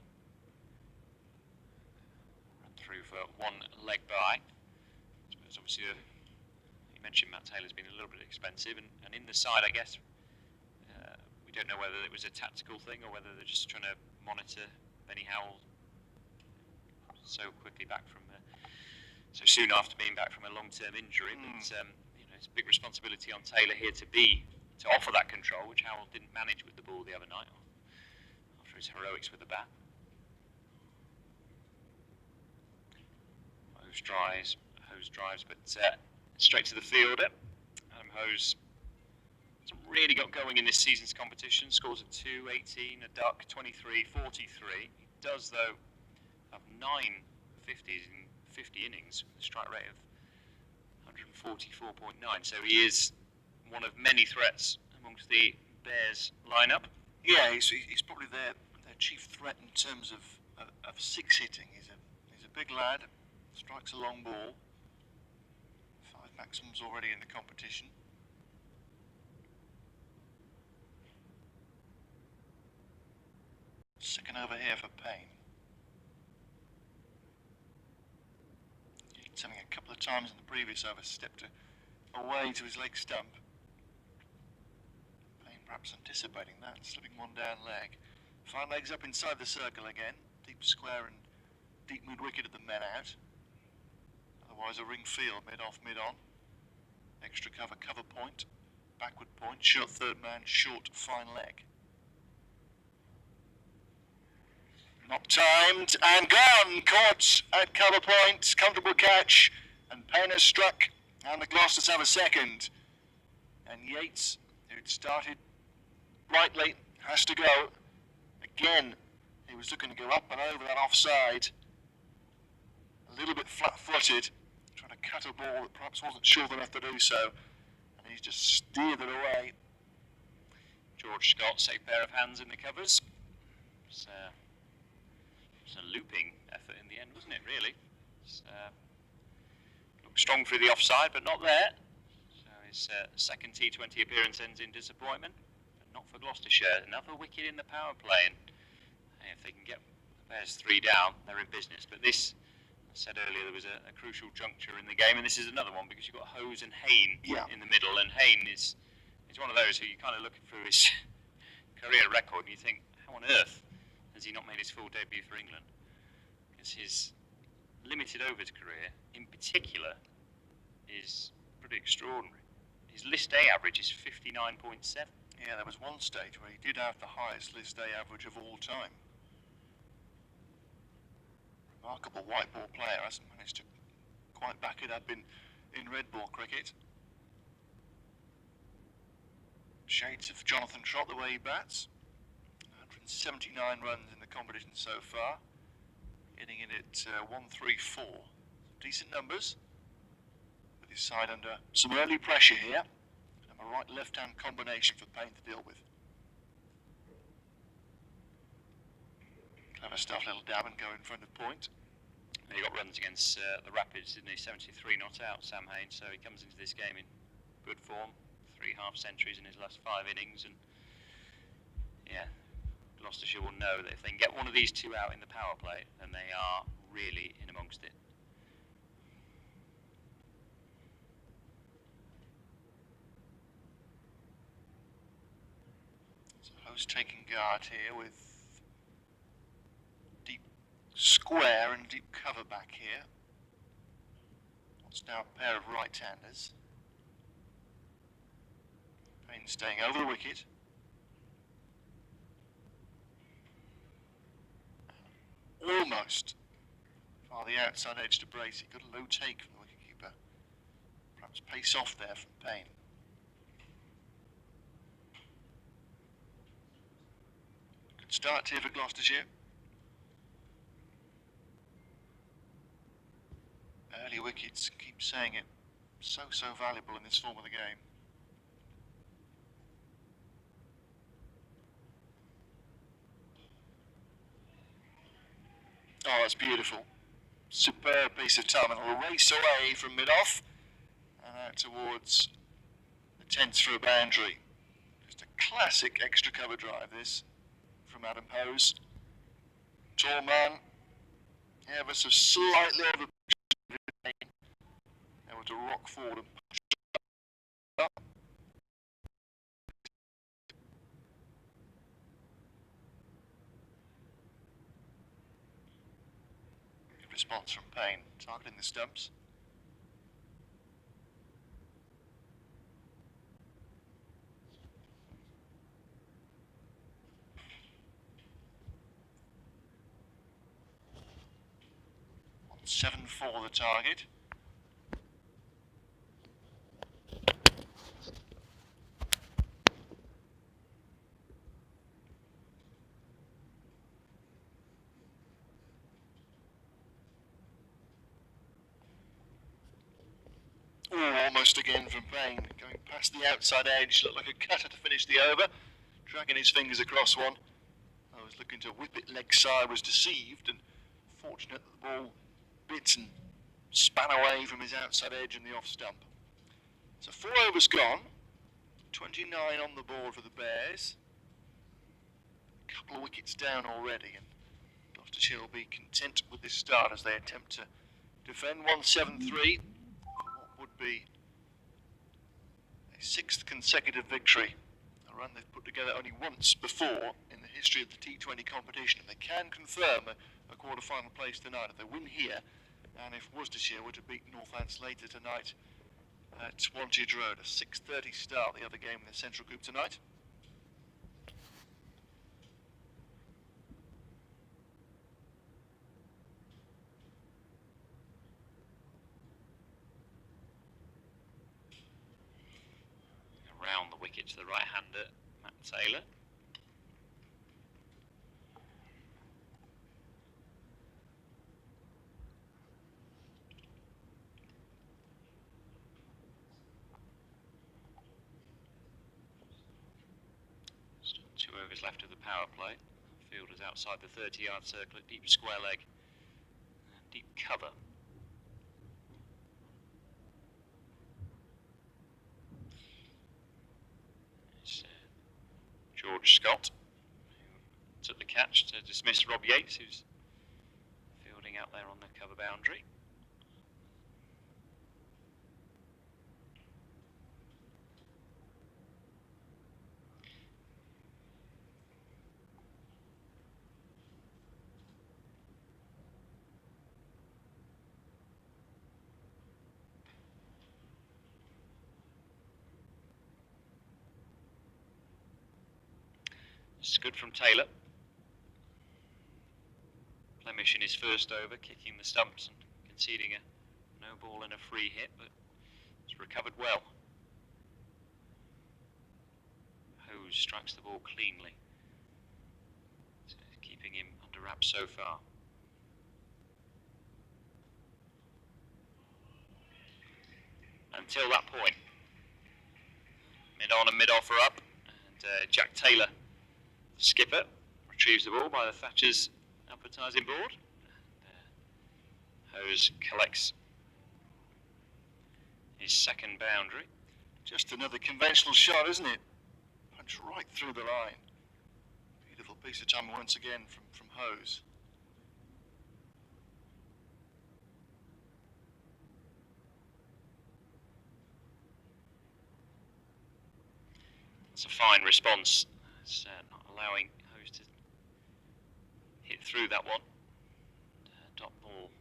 run through for 1 leg by. I suppose obviously you mentioned Matt Taylor's been a little bit expensive, and in the side, I guess, we don't know whether it was a tactical thing or whether they're just trying to monitor Benny Howell so quickly back from, so soon after being back from a long-term injury. But you know, it's a big responsibility on Taylor here to offer that control, which Howell didn't manage with the ball the other night after his heroics with the bat. Hose drives, but straight to the fielder. Adam Hose hasn't really got going in this season's competition. Scores a 2, 18, a duck, 23, 43. He does, though, have 9 50s in 50 innings with a strike rate of 144.9. So he is one of many threats amongst the Bears lineup. Yeah, he's probably their chief threat in terms of 6 hitting. He's a big lad, strikes a long ball. 5 maximums already in the competition. Second over here for Payne. Hit something a couple of times in the previous over, stepped away to his leg stump. Payne perhaps anticipating that, slipping 1 down leg. 5 legs up inside the circle again. Deep square and deep mid-wicket at the men out. Otherwise a ring field, mid-off, mid-on. Extra cover, cover point. Backward point, short third man, short fine leg. Not timed and gone. Caught at cover point, comfortable catch, and Payne has struck, and the Gloucesters have a second. And Yates, who'd started rightly, has to go. Again, he was looking to go up and over that offside. A little bit flat-footed, trying to cut a ball that perhaps wasn't sure enough to do so. And he's just steered it away. George Scott, safe pair of hands in the covers. It's a looping effort in the end, wasn't it, really? Looked strong through the offside, but not there. So his second T20 appearance ends in disappointment, but not for Gloucestershire. Another wicket in the power play, and if they can get the Bears 3 down, they're in business. But this, I said earlier, there was a crucial juncture in the game, and this is another one because you've got Hose and Hayne in the middle, and Hayne is one of those who you kind of look through his career record and you think, how on earth has he not made his full debut for England? Because his limited overs career, in particular, is pretty extraordinary. His List A average is 59.7. Yeah, there was one stage where he did have the highest List A average of all time. Remarkable white ball player, hasn't managed to quite back it up in red ball cricket. Shades of Jonathan Trott the way he bats. 179 runs in the competition so far. Hitting in at 134. Decent numbers. With his side under some early pressure here. And a right left-hand combination for Payne to deal with. Clever stuff, little dab and go in front of point. He got runs against the Rapids, didn't he? 73 not out, Sam Hayne. So he comes into this game in good form. 3 half-centuries in his last 5 innings, and yeah, Gloucestershire will know that if they can get one of these 2 out in the power play, then they are really in amongst it. So Hose taking guard here with deep square and deep cover back here. What's now a pair of right-handers. Payne staying over the wicket. Almost far the outside edge to brace. He got a low take from the wicketkeeper. Perhaps pace off there from Payne. Good start here for Gloucestershire. Early wickets, keep saying it, so valuable in this form of the game. Oh, that's beautiful. Superb piece of time, and it'll race away from mid-off and out towards the 10th for a boundary. Just a classic extra cover drive, this, from Adam Pose. Tall man, ever so slightly over, able to rock forward and push up. Good response from Payne, targeting the stumps. On 7-4 the target. Almost again from Payne, going past the outside edge, looked like a cutter to finish the over, dragging his fingers across one. I was looking to whip it leg side, was deceived, and fortunate that the ball bit and span away from his outside edge and the off stump. So 4 overs gone, 29 on the board for the Bears. A couple of wickets down already, and Gloucestershire will be content with this start as they attempt to defend 173. What would be a 6th consecutive victory, a run they've put together only once before in the history of the T20 competition, and they can confirm a quarter-final place tonight if they win here, and if Worcestershire were to beat Northants later tonight at Wantage Road. A 6:30 start, the other game in the Central Group tonight. Around the wicket to the right-hander, Matt Taylor. Still 2 overs left of the power play. Fielders outside the 30-yard circle at deep square leg. Deep cover. George Scott, who took the catch to dismiss Rob Yates, who's fielding out there on the cover boundary. It's good from Taylor. Flemish in his first over, kicking the stumps and conceding a no ball and a free hit, but it's recovered well. Hose strikes the ball cleanly, so keeping him under wraps so far. Until that point, mid-on and mid-off are up, and Jack Taylor, skipper, retrieves the ball by the Thatcher's advertising board. Hose collects his second boundary. Just another conventional shot, isn't it? Punch right through the line. Beautiful piece of timing once again from Hose. It's a fine response. It's not allowing Hose to hit through that one. Dot ball.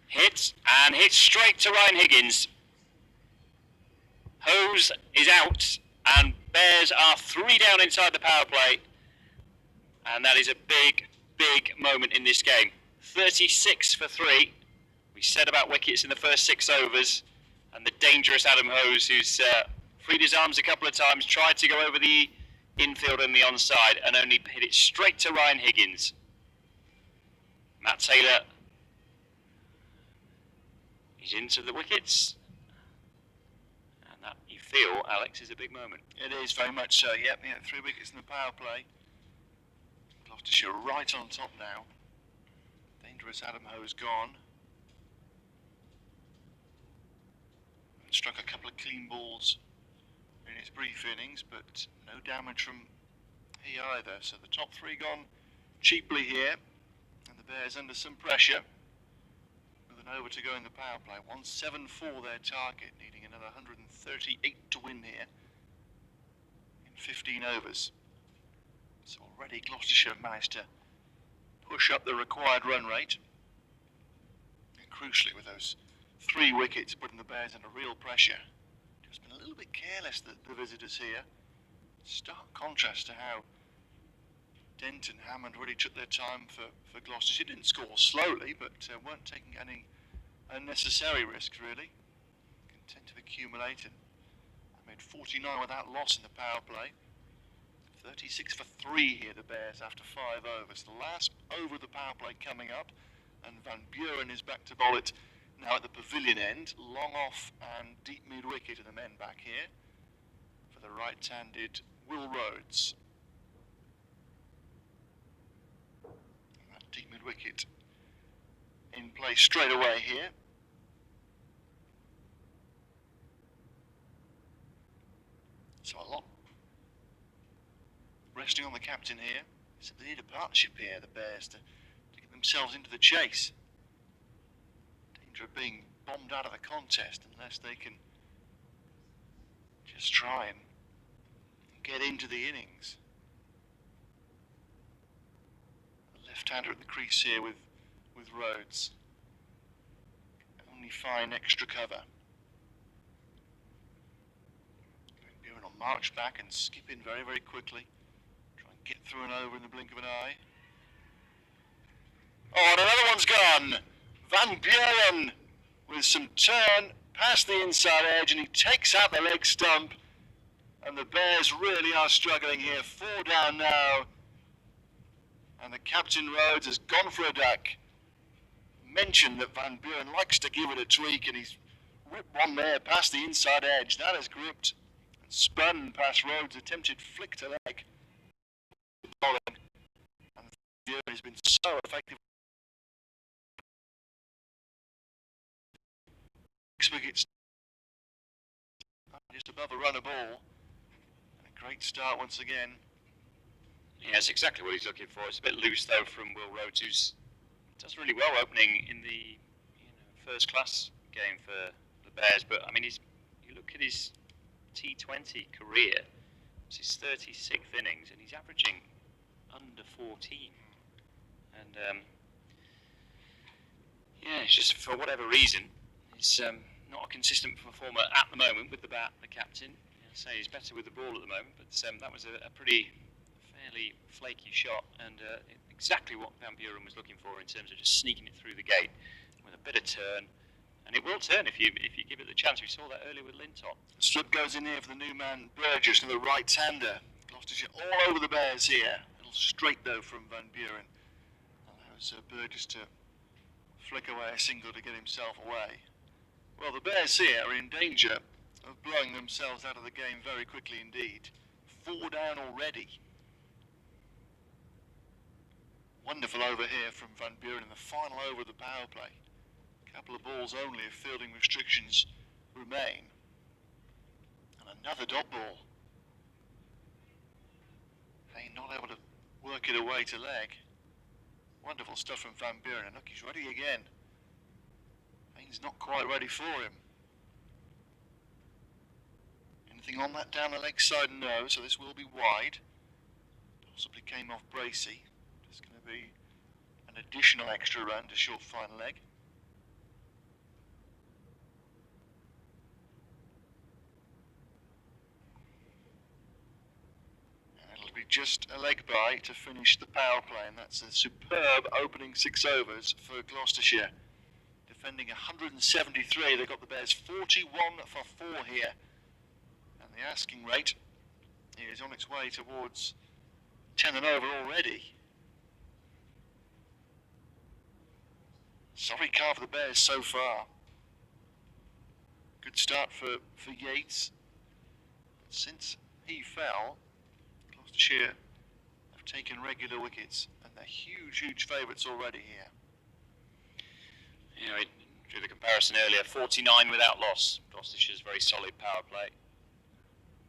Hits, and hits straight to Ryan Higgins. Hose is out, and Bears are 3 down inside the power play. And that is a big, big moment in this game. 36 for 3. We said about wickets in the first 6 overs, and the dangerous Adam Hose, who's freed his arms a couple of times, tried to go over the infield and the onside, and only hit it straight to Ryan Higgins. Matt Taylor is into the wickets, and that, you feel, Alex, is a big moment. It is very much so. Yep, 3 wickets in the power play. Gloucestershire right on top now. Dangerous Adam Hose gone. And struck a couple of clean balls in his brief innings, but no damage from he either. So the top 3 gone cheaply here, and the Bears under some pressure with an over to go in the power play. 174 their target, needing another 138 to win here in 15 overs. So already Gloucestershire managed to push up the required run rate. And crucially, with those 3 wickets putting the Bears under real pressure. Just been a little bit careless, the visitors here. Stark contrast to how Dent and Hammond really took their time for Gloucestershire. Didn't score slowly, but weren't taking any unnecessary risks, really. Content to accumulate, and made 49 without loss in the power play. 36 for 3 here, the Bears, after 5 overs. The last over of the power play coming up, and Van Buren is back to bowl it now at the pavilion end. Long off and deep mid-wicket of the men back here for the right-handed Will Rhodes. And that deep mid-wicket in play straight away here. So a lot resting on the captain here. So they need a partnership here, the Bears, to get themselves into the chase. Danger of being bombed out of the contest unless they can just try and get into the innings. The left-hander at the crease here with Rhodes. Only fine extra cover. Buren will march back and skip in very, very quickly. Get through and over in the blink of an eye. Oh, and another one's gone. Van Buren with some turn past the inside edge, and he takes out the leg stump. And the Bears really are struggling here. 4 down now. And the captain Rhodes has gone for a duck. Mentioned that Van Buren likes to give it a tweak, and he's ripped one there past the inside edge. That has gripped and spun past Rhodes' attempted flick to leg. Bowling, and Buren has been so effective. 6 wickets, just above a run a ball, and a great start once again. Yeah, that's exactly what he's looking for. It's a bit loose though from Will Rhodes, who does really well opening in the first class game for the Bears. But I mean, you look at his T20 career. It's his 36th innings, and he's averaging under 14. And yeah, it's just for whatever reason, he's not a consistent performer at the moment with the bat, the captain. I'd say he's better with the ball at the moment, but that was a fairly flaky shot, and exactly what Van Buren was looking for in terms of just sneaking it through the gate with a bit of turn. And it will turn if you give it the chance. We saw that earlier with Lintott. Slip goes in here for the new man Burgess, and the right-hander. Gloucestershire all over the Bears here. A little straight though from Van Buren. Allows Burgess to flick away a single to get himself away. Well, the Bears here are in danger of blowing themselves out of the game very quickly indeed. 4 down already. Wonderful over here from Van Buren in the final over of the power play. Couple of balls only if fielding restrictions remain. And another dot ball. Hey, not able to work it away to leg. Wonderful stuff from Van Buren, and look, he's ready again. Haynes not quite ready for him. Anything on that down the leg side? No, so this will be wide. Possibly came off Bracey. Just going to be an additional extra run to short fine leg. just a leg by to finish the power play, and that's a superb opening 6 overs for Gloucestershire. Defending 173, they got the Bears 41 for 4 here, and the asking rate is on its way towards 10 and over already. Sorry car for the Bears so far. Good start for Yates. But since he fell, Gloucestershire have taken regular wickets, and they're huge favourites already here. You know, drew the comparison earlier, 49 without loss. Gloucestershire's very solid power play.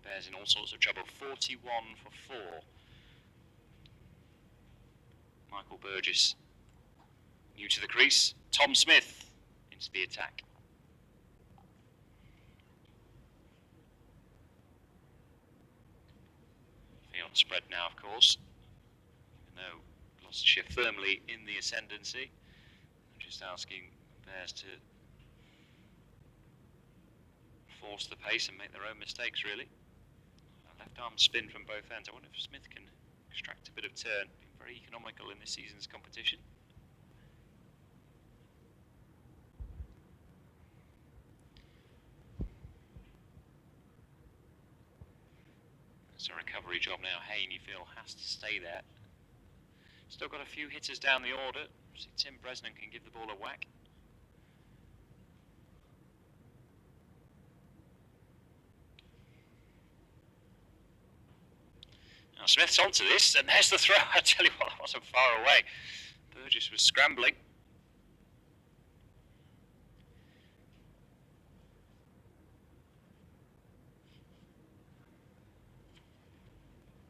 Bears in all sorts of trouble, 41 for 4. Michael Burgess new to the crease. Tom Smith into the attack. Field spread now, of course. Even though Gloucestershire firmly in the ascendancy. I'm just asking Bears to force the pace and make their own mistakes, really. A left arm spin from both ends. I wonder if Smith can extract a bit of turn. Been very economical in this season's competition. It's a recovery job now. Hayne, you feel, has to stay there. Still got a few hitters down the order. See, Tim Bresnan can give the ball a whack. Now Smith's onto this, and there's the throw. I tell you what, I wasn't far away. Burgess was scrambling.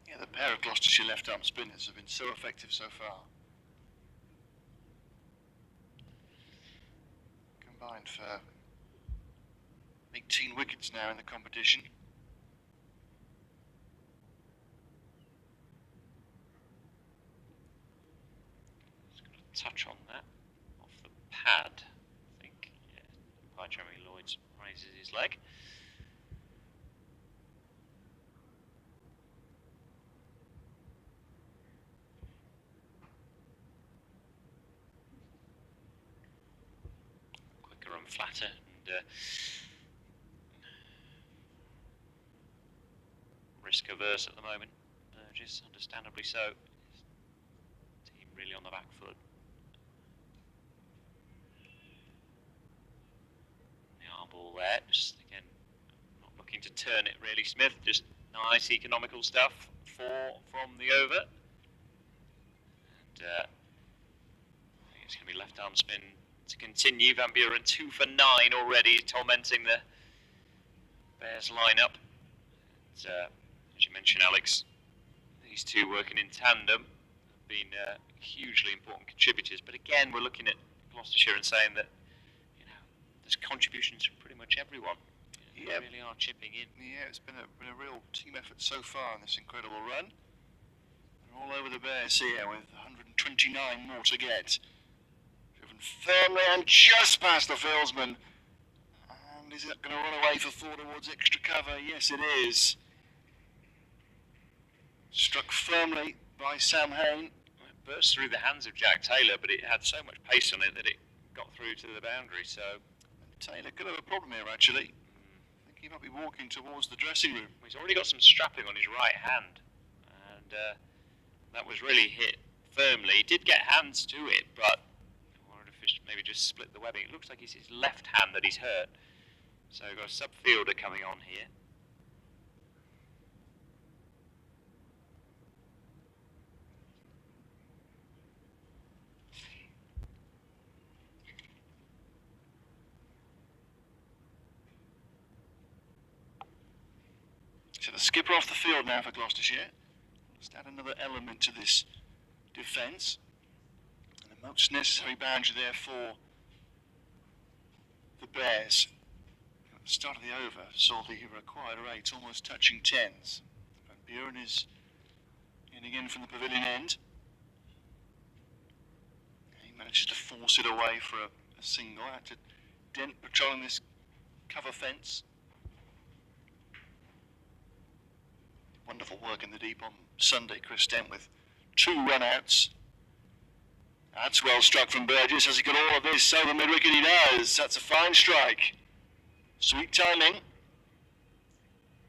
Yeah, the pair of Gloucestershire left-arm spinners have been so effective so far. Combined for 18 wickets now in the competition. Touch on that off the pad, I think. Yeah, by Jeremy Lloyd raises his leg. Quicker and flatter, and risk averse at the moment. Burgess, understandably so. Team really on the back foot. Ball there, just again not looking to turn it really. Smith, just nice economical stuff. 4 from the over, and I think it's going to be left arm spin to continue. Van Buren 2 for 9 already, tormenting the Bears lineup. And, as you mentioned, Alex, these two working in tandem have been hugely important contributors. But again, we're looking at Gloucestershire and saying that contributions from pretty much everyone. They really are chipping in. Yeah, it's been a real team effort so far in this incredible run. They're all over the Bears here with 129 more to get. Driven firmly and just past the fieldsman. And is it going to run away for 4 towards extra cover? Yes, it is. Struck firmly by Sam Hayne. It burst through the hands of Jack Taylor, but it had so much pace on it that it got through to the boundary. So Taylor could have a problem here, actually. I think he might be walking towards the dressing room. He's already got some strapping on his right hand, and that was really hit firmly. He did get hands to it, but I wondered if maybe just split the webbing. It looks like it's his left hand that he's hurt. So we've got a sub-fielder coming on here. So the skipper off the field now for Gloucestershire. Let's add another element to this defence. And the most necessary boundary there for the Bears. At the start of the over, saw the required rates almost touching 10s. Van Buren is in again from the pavilion end. He manages to force it away for a single. Had to dent patrolling this cover fence. Wonderful work in the deep on Sunday, Chris Dent with 2 run-outs. That's well struck from Burgess. Has he got all of this over mid-wicket? He does. That's a fine strike. Sweet timing.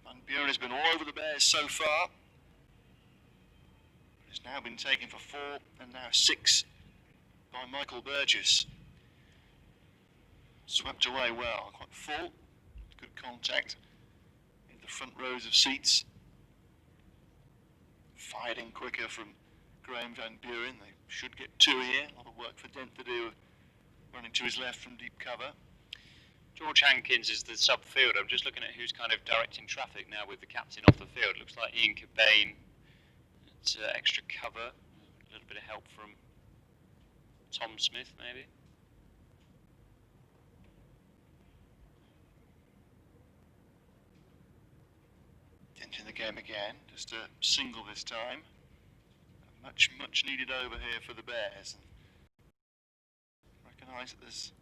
Van Buren has been all over the Bears so far. He's now been taken for 4 and now 6 by Michael Burgess. Swept away well, quite full. Good contact in the front rows of seats. Fired in quicker from Graham Van Buren. They should get 2 here. A lot of work for Dent to do, running to his left from deep cover. George Hankins is the sub-fielder. I'm just looking at who's kind of directing traffic now with the captain off the field. Looks like Ian Cobain. It's extra cover. A little bit of help from Tom Smith, maybe. Dent in the game again. Just a single this time. Much needed over here for the Bears. And recognise that there's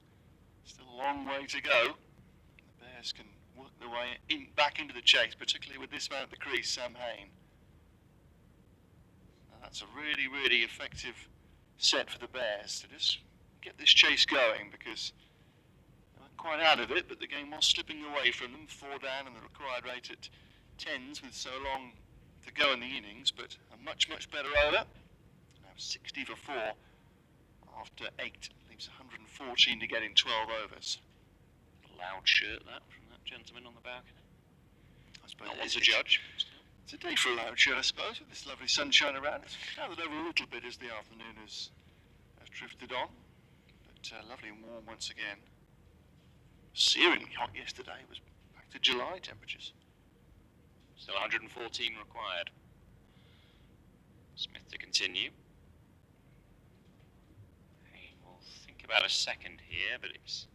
still a long way to go. The Bears can work their way back into the chase, particularly with this man at the crease, Sam Hain. Now that's a really effective set for the Bears to just get this chase going, because they weren't quite out of it, but the game was slipping away from them. 4 down and the required rate at 10s with so long to go in the innings, but a much better over. Now 60 for 4 after 8. Leaves 114 to get in 12 overs. Loud shirt that from that gentleman on the balcony. I suppose Not one to judge. It's a day for a loud shirt, I suppose, with this lovely sunshine around. It's clouded over a little bit as the afternoon has drifted on, but lovely and warm once again. Searingly hot yesterday. It was back to July temperatures. Still 114 required. Smith to continue. We'll think about a second here, but it's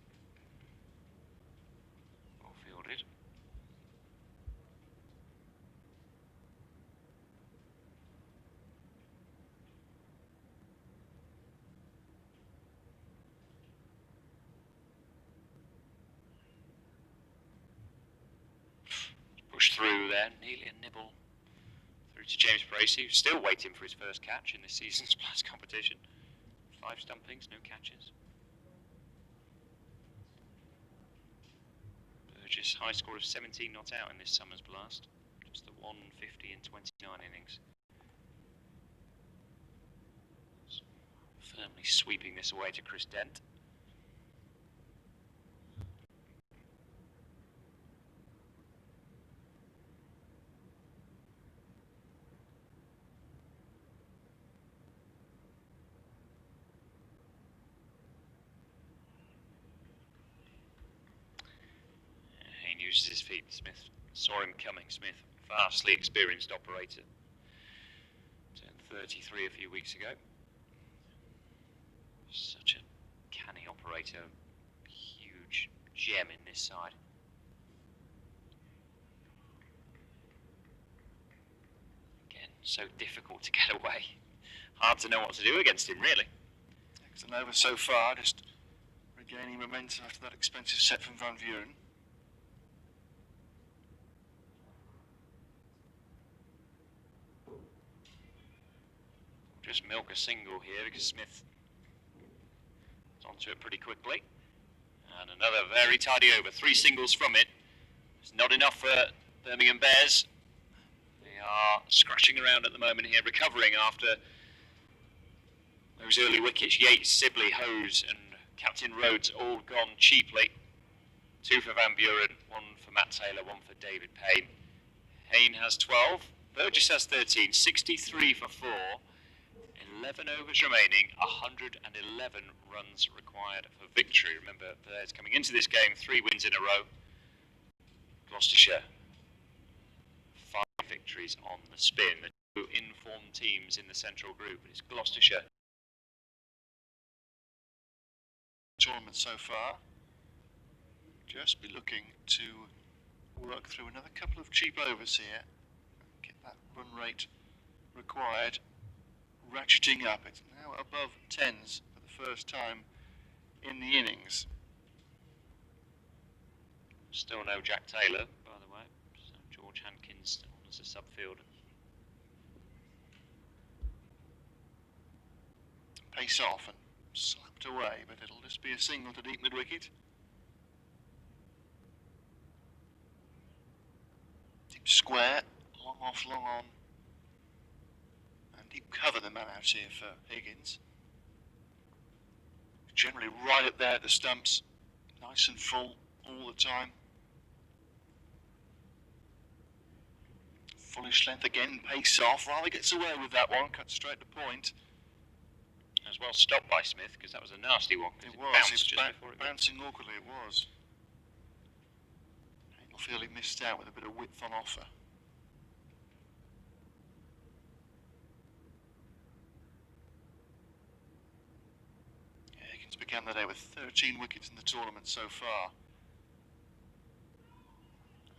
well fielded. Push through there, nearly a nibble through to James Bracey, who's still waiting for his first catch in this season's Blast competition. 5 stumpings, no catches. Burgess, high score of 17 not out in this summer's Blast. Just the 150 in 29 innings. Firmly sweeping this away to Chris Dent. Uses his feet. Smith saw him coming. Smith, vastly experienced operator. Turned 33 a few weeks ago. Such a canny operator. Huge gem in this side. Again, so difficult to get away. Hard to know what to do against him, really. Excellent over so far. Just regaining momentum after that expensive set from Van Buren. Just milk a single here because Smith is onto it pretty quickly. And another very tidy over. 3 singles from it. It's not enough for Birmingham Bears. They are scratching around at the moment here, recovering after those early wickets. Yates, Sibley, Hose and Captain Rhodes all gone cheaply. 2 for Van Buren, 1 for Matt Taylor, 1 for David Payne. Hain has 12. Burgess has 13. 63 for 4. 11 overs remaining, 111 runs required for victory. Remember, Bears coming into this game, 3 wins in a row. Gloucestershire, 5 victories on the spin. The 2 informed teams in the central group. It's Gloucestershire. Tournament so far. Just be looking to work through another couple of cheap overs here. Get that run rate required ratcheting up. It's now above 10s for the first time in the innings. Still no Jack Taylor, by the way. So George Hankins on the That's a subfield. Pace off and slapped away, but it'll just be a single to deep mid-wicket. Deep square, long off, long on. And deep cover the man out here for Higgins. Generally right up there at the stumps, nice and full all the time. Fullish length again, pace off, rather gets away with that one, cut straight to point. As well stopped by Smith, because that was a nasty one. It was, bouncing awkwardly, it was. I feel he missed out with a bit of width on offer. Yeah, Higgins began the day with 13 wickets in the tournament so far.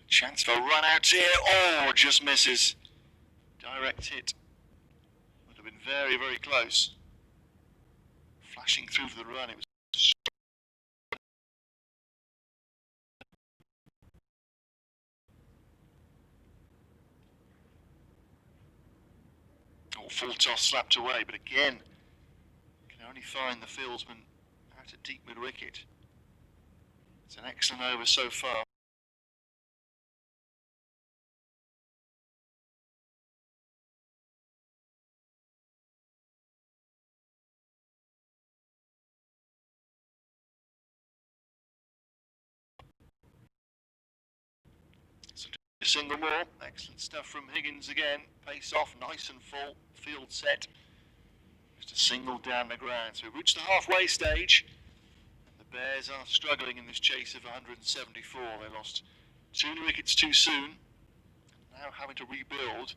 Chance for a run out here, oh, just misses. Direct hit. Would have been very, very close. Flashing through for the run, it was. Oh, full toss slapped away, but again, can only find the fieldsman out at deep mid-wicket. It's an excellent over so far. A single more, excellent stuff from Higgins again, pace off, nice and full, field set, just a single down the ground. So we've reached the halfway stage, and the Bears are struggling in this chase of 174. They lost 2 wickets too soon, now having to rebuild,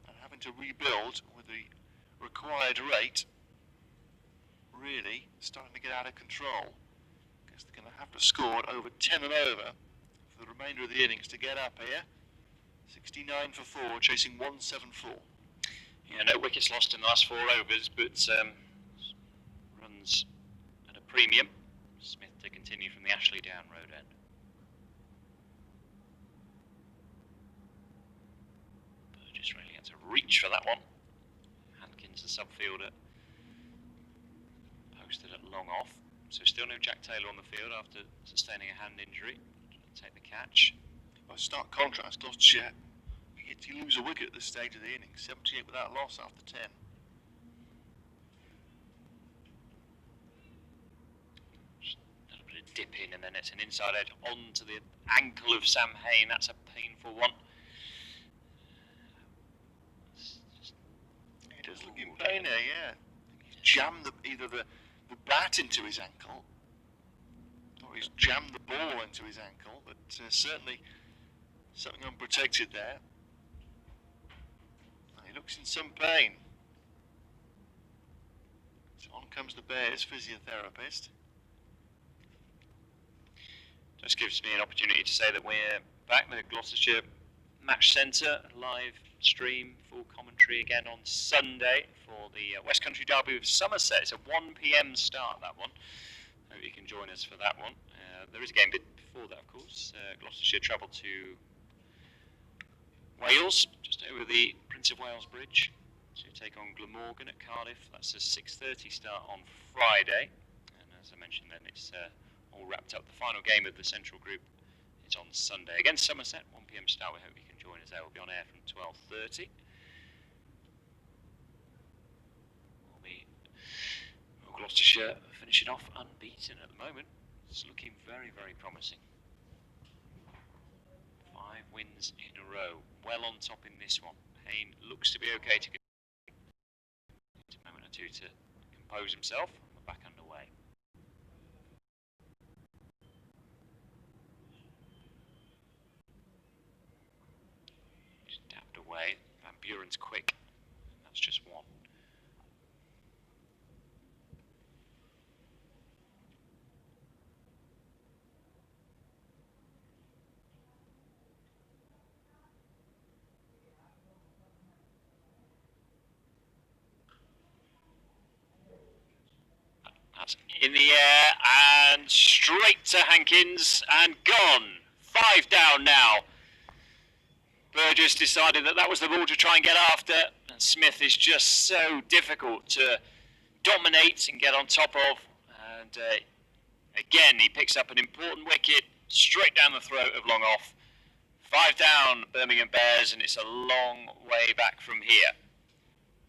and having to rebuild with the required rate, really starting to get out of control. I guess they're going to have to score over 10 and over for the remainder of the innings to get up here. 69 for 4, chasing 174. Yeah, no wickets lost in the last 4 overs, but runs at a premium. Smith to continue from the Ashley Down road end. Burgess really had to reach for that one. Hankins, the subfielder, posted at long off. So still no Jack Taylor on the field after sustaining a hand injury. Take the catch. By stark contrast, Gloucestershire, you lose a wicket at this stage of the innings, 78 without loss after 10. Just a little bit of dip in, and then it's an inside edge onto the ankle of Sam Hain. That's a painful one. He does look in pain here, yeah. He's jammed either the bat into his ankle, or he's jammed the ball into his ankle, but certainly something unprotected there. And he looks in some pain. So on comes the Bears physiotherapist. Just gives me an opportunity to say that we're back at the Gloucestershire Match Centre, live stream, full commentary again on Sunday for the West Country Derby with Somerset. It's a 1 PM start, that one. Hope you can join us for that one. There is a game before that, of course. Gloucestershire travel to Wales, just over the Prince of Wales Bridge, to take on Glamorgan at Cardiff. That's a 6:30 start on Friday. And as I mentioned then, it's all wrapped up. The final game of the Central Group is on Sunday against Somerset, 1 PM start. We hope you can join us there. We'll be on air from 12:30. Gloucestershire finishing off unbeaten at the moment. It's looking very, very promising. 5 wins in a row. Well on top in this one. Hain looks to be okay to go. Needs a moment or two to compose himself. We're back underway. Just dabbed away. Van Buren's quick. That's just one. In the air and straight to Hankins and gone. 5 down now. Burgess decided that was the ball to try and get after, and Smith is just so difficult to dominate and get on top of. And again, he picks up an important wicket straight down the throat of long off. 5 down, Birmingham Bears, and it's a long way back from here.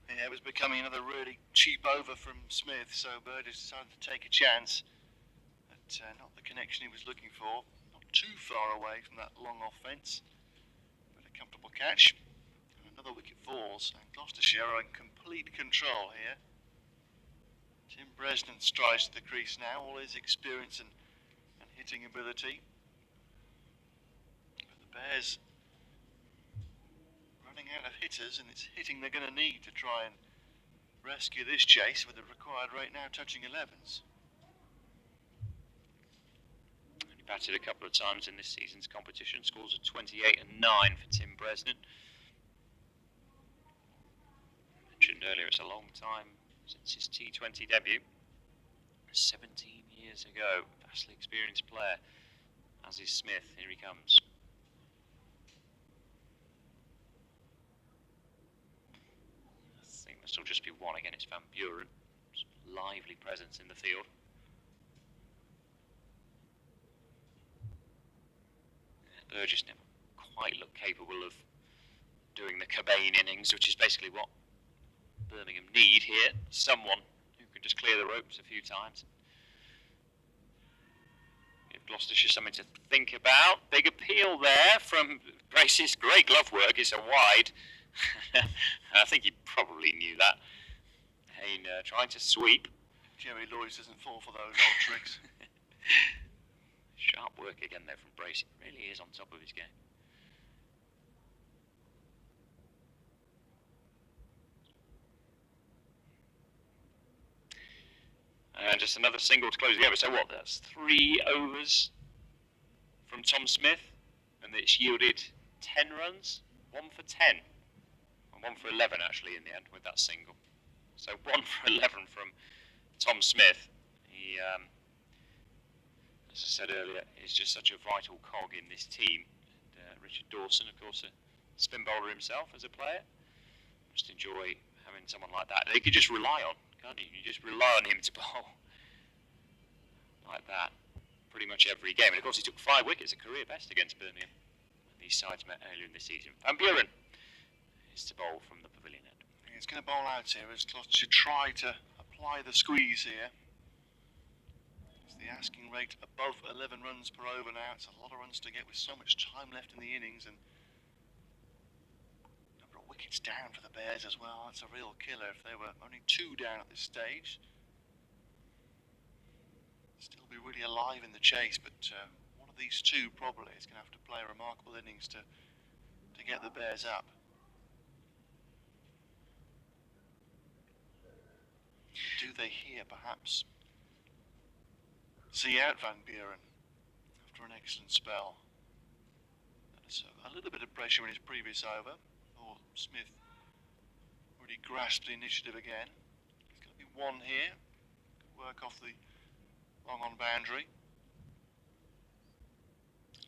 Yeah, it was becoming another really cheap over from Smith, so Burgess decided to take a chance. But not the connection he was looking for. Not too far away from that long off fence. But a comfortable catch. And another wicket falls, and Gloucestershire are in complete control here. Tim Bresnan strides to the crease now, all his experience and hitting ability. But the Bears running out of hitters, and it's hitting they're going to need to try and rescue this chase with the required rate now touching 11s. Only batted a couple of times in this season's competition. Scores of 28 and 9 for Tim Bresnan. Mentioned earlier, it's a long time since his T20 debut. 17 years ago. Vastly experienced player, as is Smith. Here he comes. I think there'll still just be one. Again, it's Van Buren. Lively presence in the field. Burgess never quite looked capable of doing the Cobain innings, which is basically what Birmingham need here. Someone who can just clear the ropes a few times. Give Gloucestershire something to think about. Big appeal there from Brace's. Great glove work. It's a wide. I think he probably knew that. Hayne trying to sweep. Jerry Lewis doesn't fall for those old tricks. Sharp work again there from Brace. He really is on top of his game. And just another single to close the over. So what, that's 3 overs from Tom Smith, and it's yielded 10 runs, 1 for 10. And 1 for 11 actually in the end with that single. So 1 for 11 from Tom Smith. He, as I said earlier, is just such a vital cog in this team. And, Richard Dawson, of course, a spin bowler himself as a player. Just enjoy having someone like that. They could just rely on. Can't you? You just rely on him to bowl like that pretty much every game. And of course he took 5 wickets, a career best against Birmingham. These sides met earlier in the season. Van Buren is to bowl from the pavilion end. He's going to bowl out here as Gloucestershire try to apply the squeeze here. It's the asking rate above 11 runs per over now. It's a lot of runs to get with so much time left in the innings, and wickets down for the Bears as well. That's a real killer if they were only 2 down at this stage. Still be really alive in the chase, but one of these 2 probably is going to have to play remarkable innings to get the Bears up. Do they here perhaps see out Van Buren after an excellent spell? That's a little bit of pressure in his previous over. Smith already grasped the initiative again. It's going to be 1 here. Work off the long on boundary.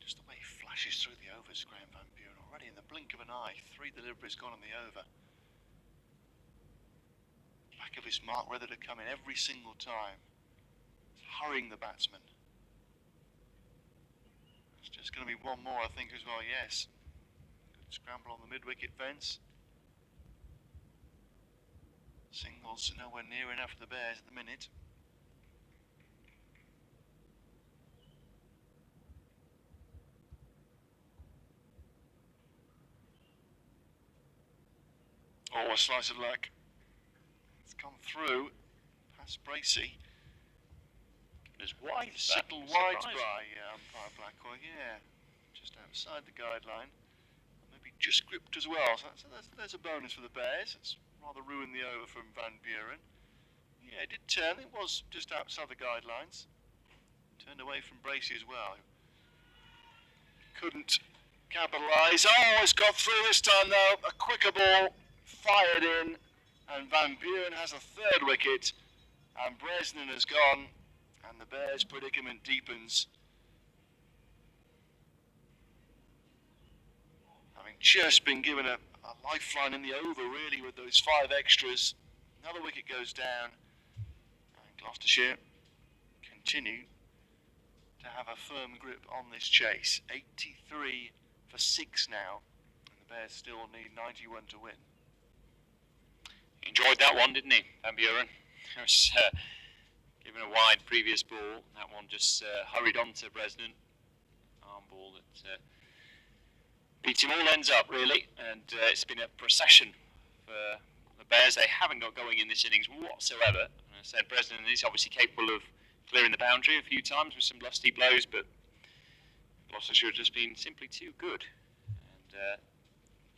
Just the way he flashes through the overs, Graham Van Buren, already in the blink of an eye. 3 deliveries gone on the over. Back of his mark, ready to come in every single time. It's hurrying the batsman. It's just going to be 1 more, I think, as well, yes. Scramble on the mid-wicket fence. Singles nowhere near enough for the Bears at the minute. Oh, a slice of luck. It's come through past Bracey. There's wide. Subtle wide by umpire Blackwell, yeah. Just outside the guideline. Just gripped as well, so there's a bonus for the Bears. It's rather ruined the over from Van Buren. Yeah, it did turn. It was just outside the guidelines. Turned away from Bracey as well. Couldn't capitalise. Oh, it's got through this time though. A quicker ball fired in, and Van Buren has a 3rd wicket, and Bresnan has gone, and the Bears' predicament deepens. just been given a lifeline in the over, really, with those 5 extras. Another wicket goes down, and Gloucestershire continue to have a firm grip on this chase. 83 for 6 now, and the Bears still need 91 to win. He enjoyed that one, didn't he, Van Buren? It was given a wide previous ball. That one just hurried on to Bresnan. Arm ball that beats him all ends up, really, and it's been a procession for the Bears. They haven't got going in this innings whatsoever. And I said Bresnan is obviously capable of clearing the boundary a few times with some lusty blows, but Gloucestershire have just been simply too good. And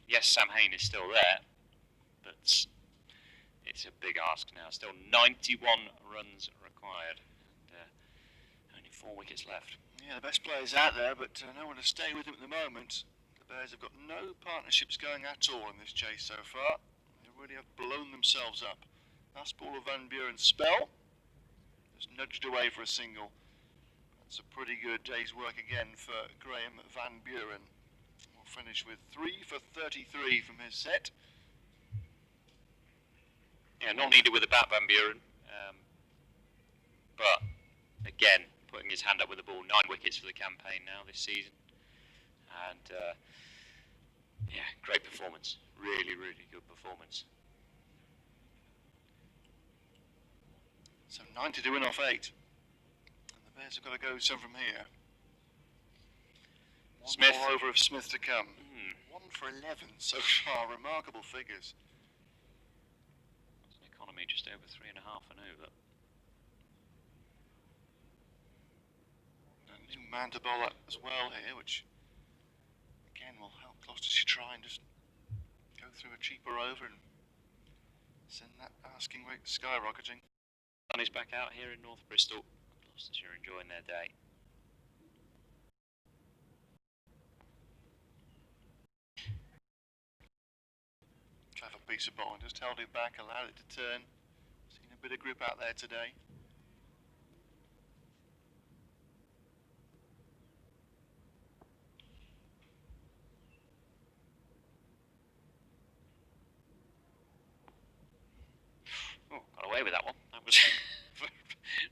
yes, Sam Hain is still there, but it's a big ask now. Still 91 runs required, and only 4 wickets left. Yeah, the best players out there, but no one to stay with him at the moment. The Bears have got no partnerships going at all in this chase so far. They really have blown themselves up. Last ball of Van Buren's spell, just nudged away for a single. That's a pretty good day's work again for Graham Van Buren. We'll finish with 3 for 33 from his set. Yeah, not needed with a bat, Van Buren. But again, putting his hand up with the ball. 9 wickets for the campaign now this season. And yeah, great performance. Really, really good performance. So 90 to win off 8. And the Bears have got to go some from here. Smith. One more over of Smith to come. 1 for 11 so far. Remarkable figures. It's an economy just over 3.5 and over. And new man to bowl as well here, which again will help Gloucestershire try and just go through a cheaper over and send that asking rate skyrocketing. Sun is back out here in North Bristol. Gloucestershire enjoying their day. Clever piece of bowling, just held it back, allowed it to turn. Seen a bit of grip out there today. Oh, got away with that one. That was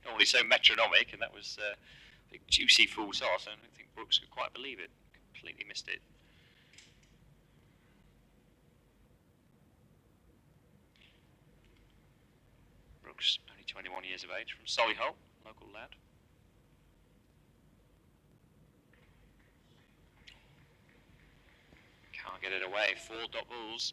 normally so metronomic, and that was a big juicy full toss. I don't think Brooks could quite believe it. Completely missed it. Brooks, only 21 years of age, from Solihull, local lad. Can't get it away. 4 dot balls.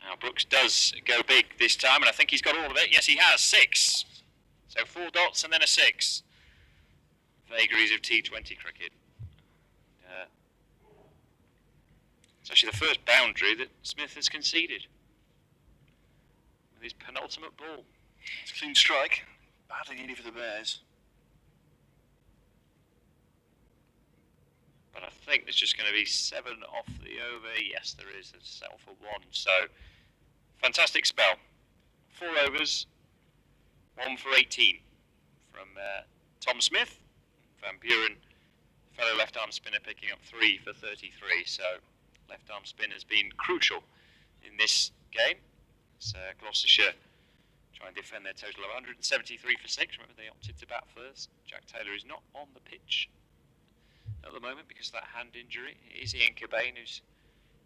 Now Brooks does go big this time, and I think he's got all of it. Yes, he has. 6. So 4 dots and then a 6. Vagaries of T20 cricket. It's actually the first boundary that Smith has conceded with his penultimate ball. It's a clean strike. Badly needed for the Bears. But I think there's just going to be 7 off the over. Yes, there is. There's a settle for 1. So, fantastic spell. 4 overs, 1 for 18 from Tom Smith. Van Buren, fellow left-arm spinner, picking up 3 for 33. So, left-arm spin has been crucial in this game. So, Gloucestershire try and defend their total of 173 for 6. Remember, they opted to bat first. Jack Taylor is not on the pitch at the moment because of that hand injury. It is Ian Cobain who's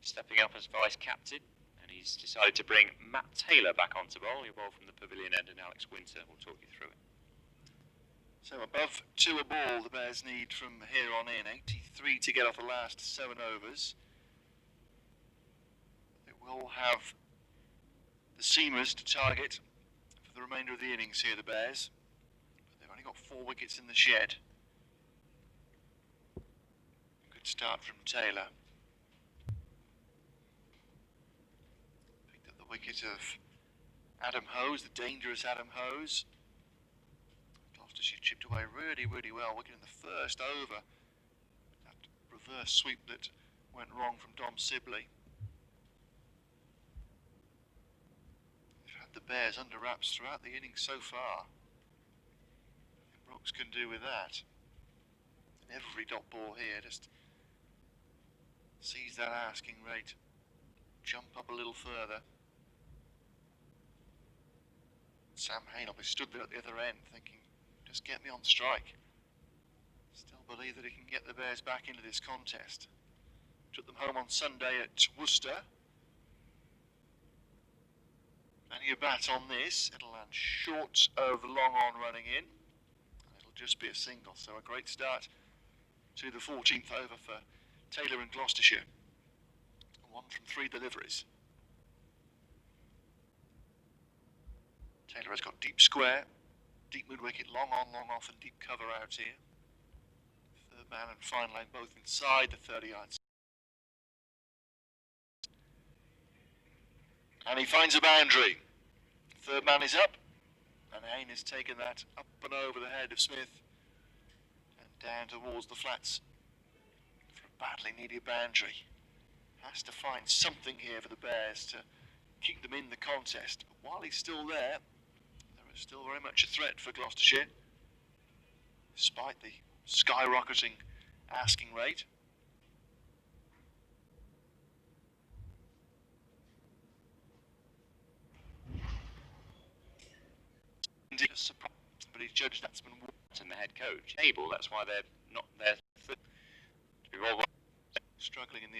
stepping up as vice-captain, and he's decided to bring Matt Taylor back onto bowl. He'll bowl from the pavilion end, and Alex Winter will talk you through it. So above 2 a ball the Bears need from here on in. 83 to get off the last 7 overs. They will have the seamers to target for the remainder of the innings here, the Bears. But they've only got 4 wickets in the shed. Good start from Taylor. Picked up the wicket of Adam Hose, the dangerous Adam Hose. She chipped away really, really well, wicket in the first over. That reverse sweep that went wrong from Dom Sibley. the Bears under wraps throughout the innings so far. Nothing Brooks can do with that. And every dot ball here just sees that asking rate jump up a little further. Sam Hain will be stood there at the other end thinking, just get me on strike. Still believe that he can get the Bears back into this contest. Took them home on Sunday at Worcester. Plenty of bat on this. It'll land short of the long on running in. And it'll just be a single. So a great start to the 14th over for Taylor in Gloucestershire. 1 from 3 deliveries. Taylor has got deep square, deep mid wicket, long on, long off, and deep cover out here. Third man and fine line both inside the 30 yards. And he finds a boundary. Third man is up, and Hain has taken that up and over the head of Smith and down towards the flats for a badly needed boundary. Has to find something here for the Bears to keep them in the contest. But while he's still there, there is still very much a threat for Gloucestershire, despite the skyrocketing asking rate. But he's judged batsman And the head coach able. That's why they're not there. struggling in the